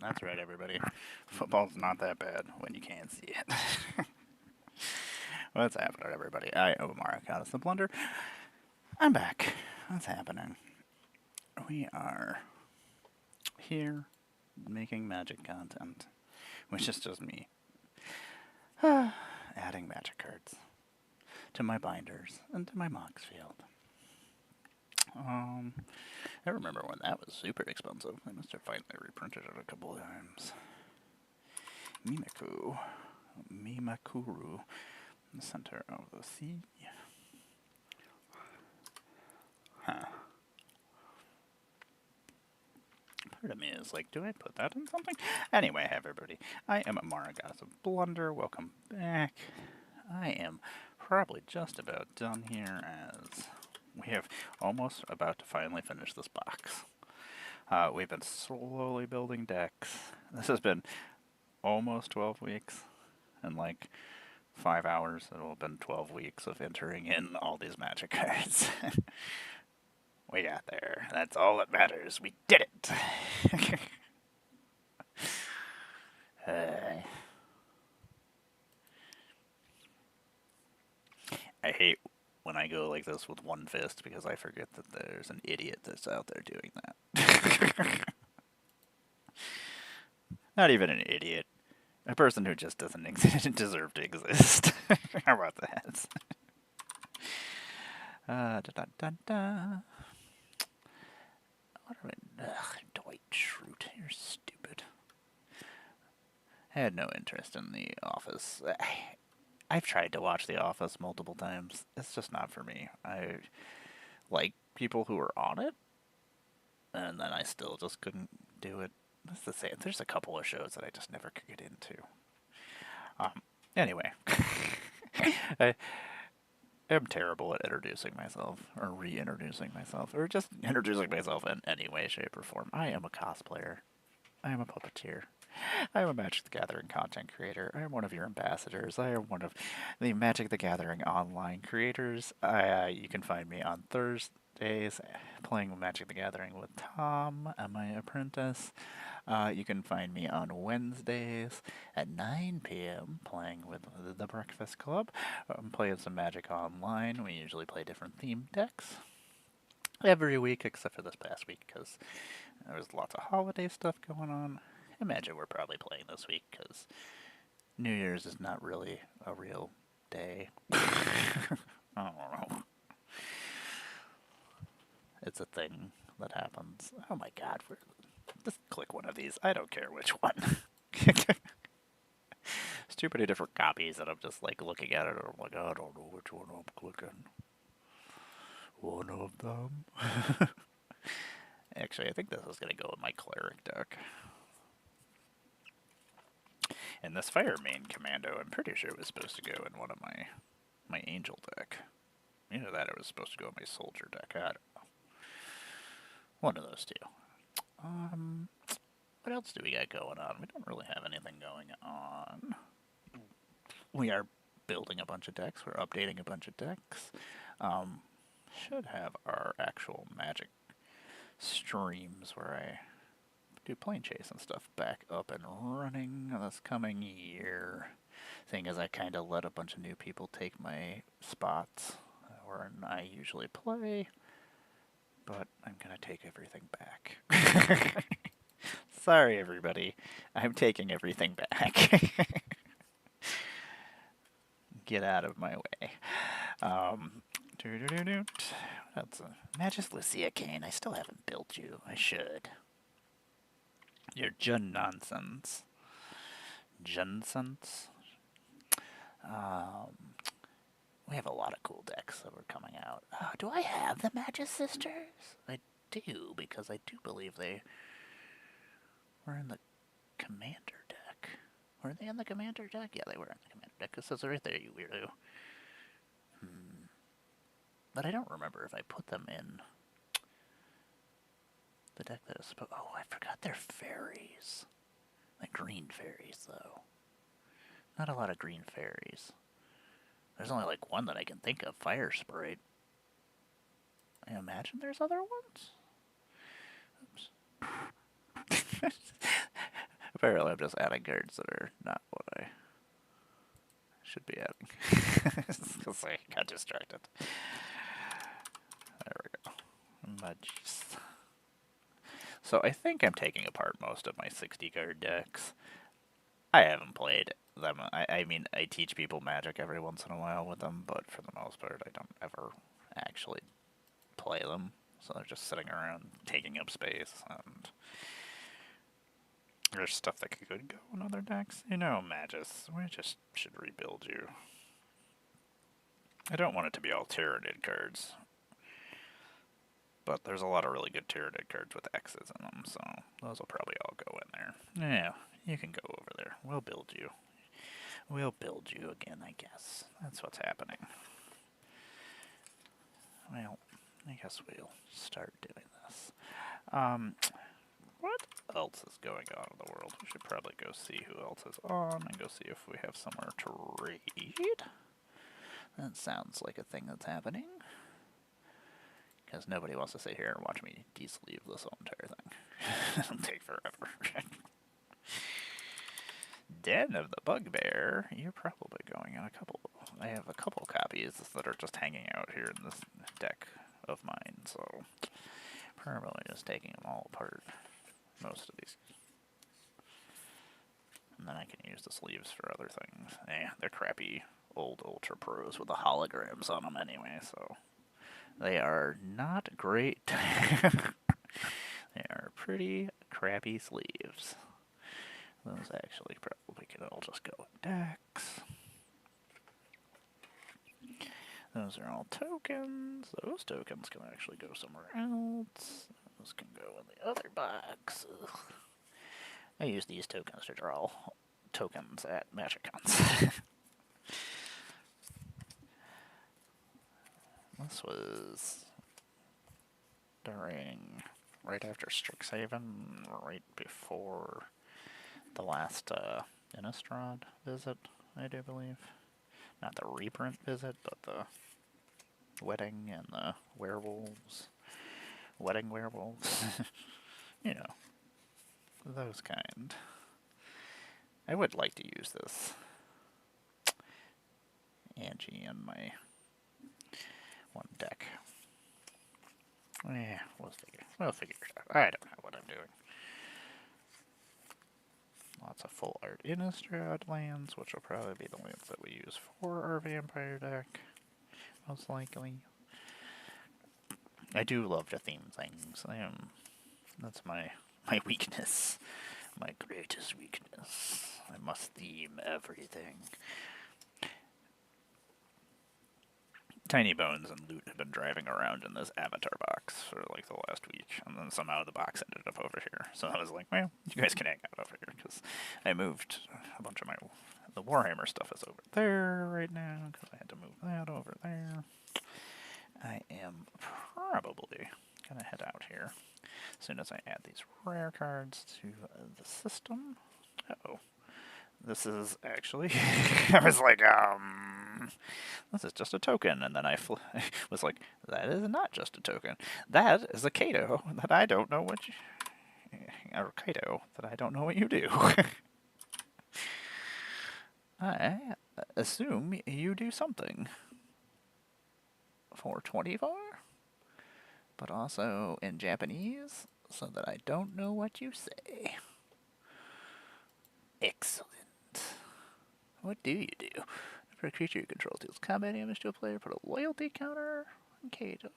That's right, everybody. Football's not that bad when you can't see it. What's happening, everybody? I am Emmara, GoddessofBlundR. I'm back. What's happening? We are here making magic content, which is just me adding magic cards to my binders and to my mox field. I remember when that was super expensive. I must have finally reprinted it a couple of times. Mimakuru, the center of the sea. Huh. Part of me is like, do I put that in something? Anyway, hi everybody. I am Emmara, GoddessofBlundR. Welcome back. I am probably just about done here as we have almost about to finally finish this box. We've been slowly building decks. This has been almost 12 weeks, and like 5 hours, it'll have been 12 weeks of entering in all these magic cards. We got there. That's all that matters. We did it! I hate when I go like this with one fist because I forget that there's an idiot that's out there doing that. Not even an idiot. A person who just doesn't deserve to exist. How about that? What are we? Dwight Schrute, you're stupid. I had no interest in The Office. I've tried to watch The Office multiple times. It's just not for me. I like people who are on it, and then I still just couldn't do it. That's the same. There's a couple of shows that I just never could get into. Anyway, I am terrible at introducing myself, or reintroducing myself, or just introducing myself in any way, shape, or form. I am a cosplayer. I am a puppeteer. I am a Magic the Gathering content creator. I am one of your ambassadors. I am one of the Magic the Gathering online creators. You can find me on Thursdays playing Magic the Gathering with Tom, my apprentice. You can find me on Wednesdays at 9 p.m. playing with the Breakfast Club. I'm playing some Magic online. We usually play different themed decks every week except for this past week because there was lots of holiday stuff going on. I imagine we're probably playing this week because New Year's is not really a real day. I don't know. It's a thing that happens. Oh my god, just click one of these. I don't care which one. There's too many different copies that I'm just like looking at it and I'm like, I don't know which one I'm clicking. One of them. Actually, I think this is going to go in my cleric deck. And this Fire Main Commando, I'm pretty sure it was supposed to go in one of my Angel deck. Either that or it was supposed to go in my Soldier deck. I don't know. One of those two. What else do we got going on? We don't really have anything going on. We are building a bunch of decks. We're updating a bunch of decks. Should have our actual Magic streams where I do plane chase and stuff back up and running this coming year. Thing is, I kind of let a bunch of new people take my spots where I usually play, but I'm going to take everything back. Sorry, everybody. I'm taking everything back. Get out of my way. That's a Magis Lucia Kane. I still haven't built you. I should. You're Jun nonsense. Junsens. We have a lot of cool decks that were coming out. Do I have the Magis Sisters? I do, because I do believe they were in the Commander deck. Were they in the Commander deck? Yeah, they were in the Commander deck. It says right there, you weirdo. But I don't remember if I put them in the deck that is supposed... Oh, I forgot they're fairies. Like green fairies, though. Not a lot of green fairies. There's only like one that I can think of, Fire Sprite. I imagine there's other ones? Oops. Apparently I'm just adding cards that are not what I should be adding. Because I got distracted. There we go. Magis. So I think I'm taking apart most of my 60 card decks. I haven't played them. I mean, I teach people Magic every once in a while with them, but for the most part, I don't ever actually play them. So they're just sitting around taking up space, and there's stuff that could go in other decks. You know, Magis, we just should rebuild you. I don't want it to be all Tyranid cards, but there's a lot of really good Tyranid cards with X's in them, so those will probably all go in there. Yeah, you can go over there. We'll build you. We'll build you again, I guess. That's what's happening. Well, I guess we'll start doing this. What else is going on in the world? We should probably go see who else is on and go see if we have somewhere to raid. That sounds like a thing that's happening. Because nobody wants to sit here and watch me de-sleeve this whole entire thing. It'll take forever. Den of the Bugbear. You're probably going in a couple. I have a couple copies that are just hanging out here in this deck of mine, so probably just taking them all apart. Most of these. And then I can use the sleeves for other things. They're crappy old Ultra Pros with the holograms on them anyway, so they are not great. They are pretty crappy sleeves. Those actually probably can all just go in decks. Those are all tokens. Those tokens can actually go somewhere else. Those can go in the other box. Ugh. I use these tokens to draw tokens at MagicCons. This was during, right after Strixhaven, right before the last Innistrad visit, I do believe. Not the reprint visit, but the wedding and the werewolves. Wedding werewolves. You know, those kind. I would like to use this Angie in my one deck. Yeah, we'll figure it out. I don't know what I'm doing. Lots of full art Innistrad lands, which will probably be the lands that we use for our vampire deck, most likely. I do love to theme things. That's my weakness. My greatest weakness. I must theme everything. Tiny Bones and Loot have been driving around in this avatar box for like the last week, and then somehow the box ended up over here. So I was like, well, you guys can hang out over here, because I moved a bunch of the Warhammer stuff is over there right now, because I had to move that over there. I am probably going to head out here as soon as I add these rare cards to the system. Uh-oh. This is actually, I was like, this is just a token, and then I was like, that is not just a token. That is a Kato that I don't know what or Kato that I don't know what you do. I assume you do something for 24, but also in Japanese, so that I don't know what you say. Excellent. What do you do? For a creature you control deals combat damage to a player, put a loyalty counter on Kato.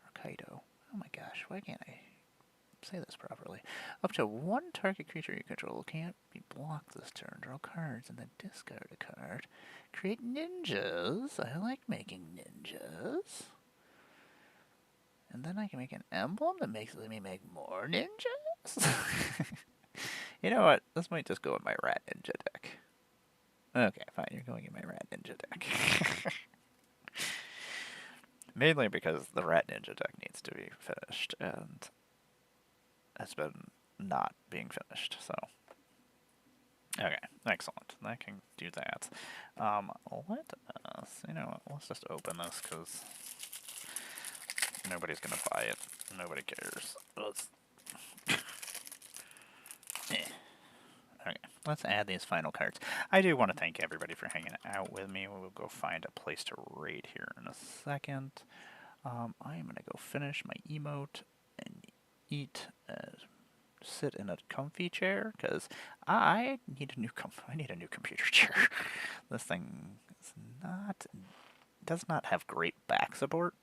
Or Kaito. Oh my gosh, why can't I say this properly? Up to one target creature you control can't be blocked this turn. Draw cards and then discard a card. Create ninjas. I like making ninjas. And then I can make an emblem that let me make more ninjas? You know what? This might just go in my Rat Ninja deck. Okay, fine. You're going in my Rat Ninja deck. Mainly because the Rat Ninja deck needs to be finished, and has been not being finished, so. Okay, excellent. I can do that. Let us, you know what, let's just open this, because nobody's going to buy it. Nobody cares. Let's Okay, let's add these final cards. I do want to thank everybody for hanging out with me. We'll go find a place to raid here in a second. I'm going to go finish my emote and eat, sit in a comfy chair, because I need a new computer chair. This thing does not have great back support.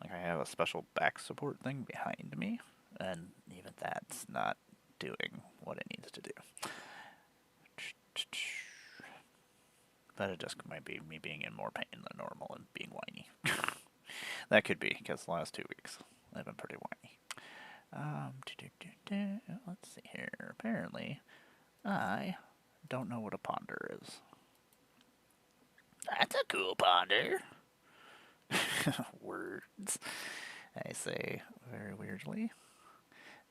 Like, I have a special back support thing behind me, and even that's not doing what it needs to do. But it just might be me being in more pain than normal and being whiny. That could be, because the last 2 weeks I've been pretty whiny. Let's see here. Apparently, I don't know what a ponder is. That's a cool ponder. Words, I say very weirdly.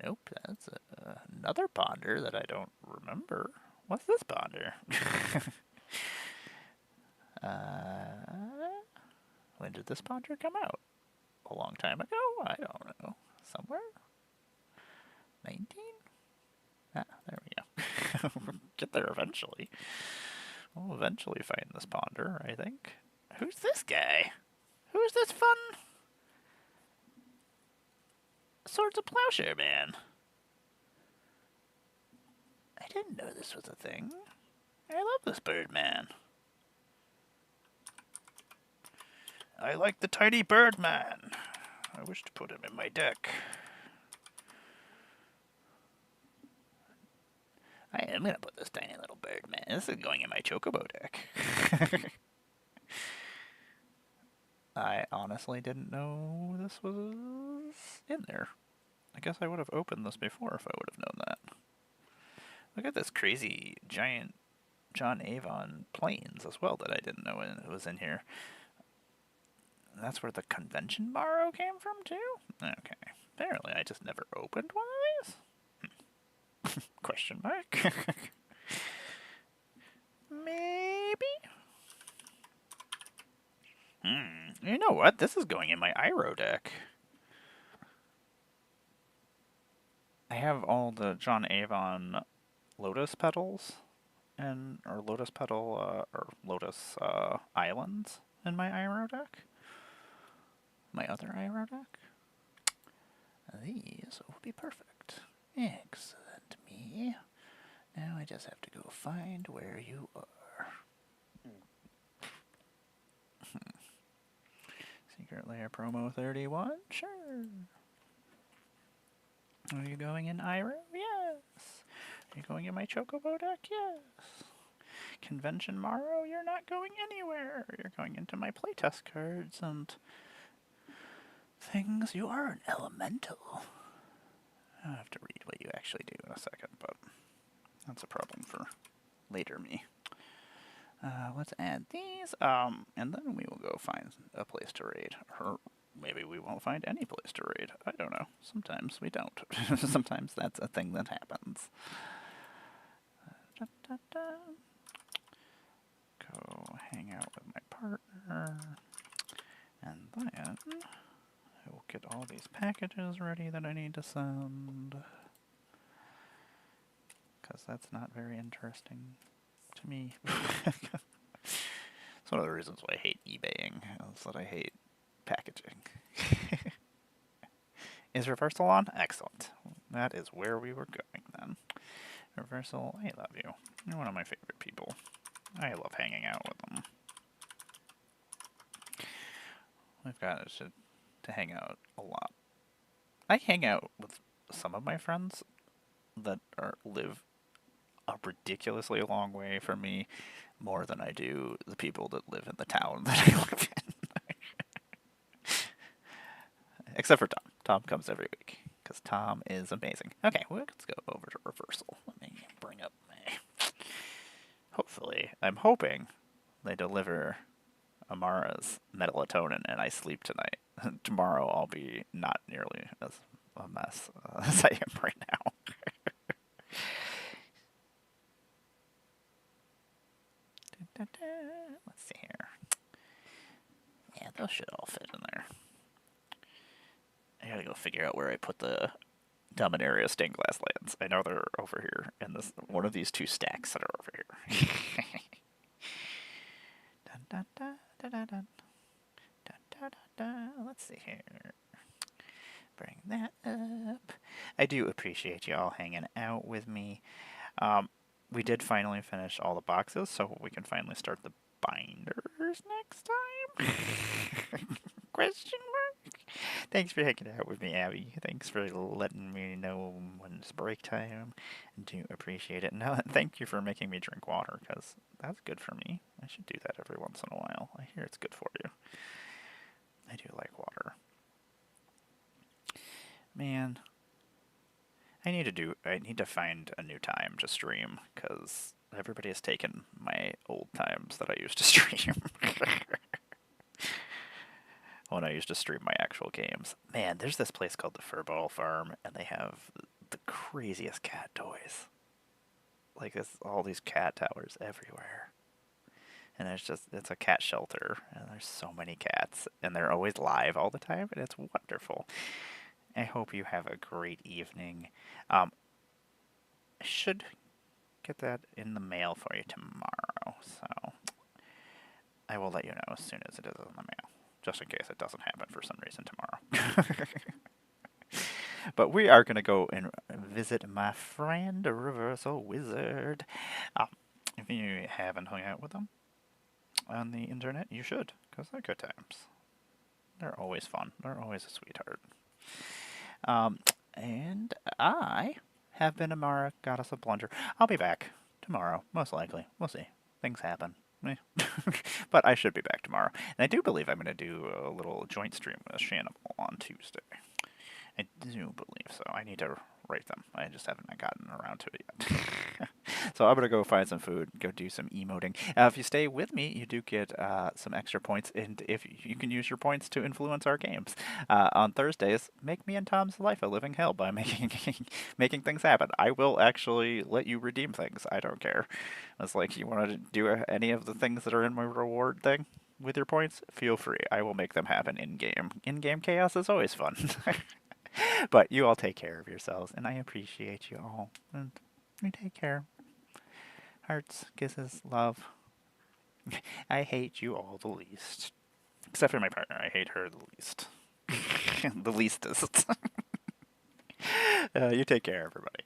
Nope, that's another ponder that I don't remember. What's this ponder? When did this ponder come out? A long time ago? I don't know. Somewhere? 19? Ah, there we go. We'll get there eventually. We'll eventually find this ponder, I think. Who's this guy? Who's this fun Swords of Plowshare man? I didn't know this was a thing. I love this bird man. I like the tiny bird man. I wish to put him in my deck. I am going to put this tiny little bird man. This is going in my chocobo deck. I honestly didn't know this was in there. I guess I would have opened this before if I would have known that. Look at this crazy giant John Avon planes as well that I didn't know it was in here. And that's where the convention borrow came from too? Okay. Apparently I just never opened one of these? Question mark? Maybe? You know what? This is going in my Iroh deck. I have all the John Avon Lotus Petals or Lotus Petal or Lotus Islands in my Iroh deck. My other Iroh deck. These will be perfect. Excellent, me. Now I just have to go find where you are. Secret Lair promo 31? Sure. Are you going in Iroh? Yes. Are you going in my Chocobo deck? Yes. Convention Morrow? You're not going anywhere. You're going into my playtest cards and things. You are an elemental. I'll have to read what you actually do in a second, but that's a problem for later me. Let's add these, and then we will go find a place to raid. Or maybe we won't find any place to raid. I don't know. Sometimes we don't. Sometimes that's a thing that happens. Go hang out with my partner. And then I will get all these packages ready that I need to send. Because that's not very interesting to me. It's one of the reasons why I hate eBaying, is that I hate packaging. Is reversal on? Excellent. That is where we were going then. Reversal, I love you. You're one of my favorite people. I love hanging out with them. We've got to hang out a lot. I hang out with some of my friends that live a ridiculously long way from me, more than I do the people that live in the town that I live in. Except for Tom. Tom comes every week, because Tom is amazing. Okay, well, let's go over to reversal. Let me bring up my... Hopefully, I'm hoping they deliver Emmara's melatonin and I sleep tonight. Tomorrow I'll be not nearly as a mess as I am right now. Let's see here. Those should all fit in there. I gotta go figure out where I put the Dominaria stained glass lands. I know they're over here in this one of these two stacks that are over here. Dun, dun, dun, dun, dun, dun. Dun, dun, dun, dun. Let's see here. Bring that up. I do appreciate you all hanging out with me. We did finally finish all the boxes, so we can finally start the binders next time? Question mark? Thanks for hanging out with me, Abby. Thanks for letting me know when it's break time. I do appreciate it. No, thank you for making me drink water, because that's good for me. I should do that every once in a while. I hear it's good for you. I do like water. Man, I need to find a new time to stream, because everybody has taken my old times that I used to stream. When I used to stream my actual games. Man, there's this place called the Furball Farm, and they have the craziest cat toys. Like, there's all these cat towers everywhere. And it's a cat shelter, and there's so many cats, and they're always live all the time, and it's wonderful. I hope you have a great evening. I should get that in the mail for you tomorrow, so I will let you know as soon as it is in the mail, just in case it doesn't happen for some reason tomorrow. But we are going to go and visit my friend, the Reversal Wizard. If you haven't hung out with them on the internet, you should, because they're good times. They're always fun. They're always a sweetheart. And I have been Emmara, Goddess of Blunder. I'll be back tomorrow, most likely. We'll see. Things happen. But I should be back tomorrow. And I do believe I'm going to do a little joint stream with Shanimal on Tuesday. I do believe so. I need to rate them. I just haven't gotten around to it yet. So I'm going to go find some food, go do some emoting. If you stay with me, you do get some extra points, and if you can use your points to influence our games. On Thursdays, make me and Tom's life a living hell by making things happen. I will actually let you redeem things. I don't care. It's like, you want to do any of the things that are in my reward thing with your points? Feel free. I will make them happen in-game. In-game chaos is always fun. But you all take care of yourselves, and I appreciate you all. And you take care. Hearts, kisses, love. I hate you all the least. Except for my partner. I hate her the least. The leastest. You take care, everybody.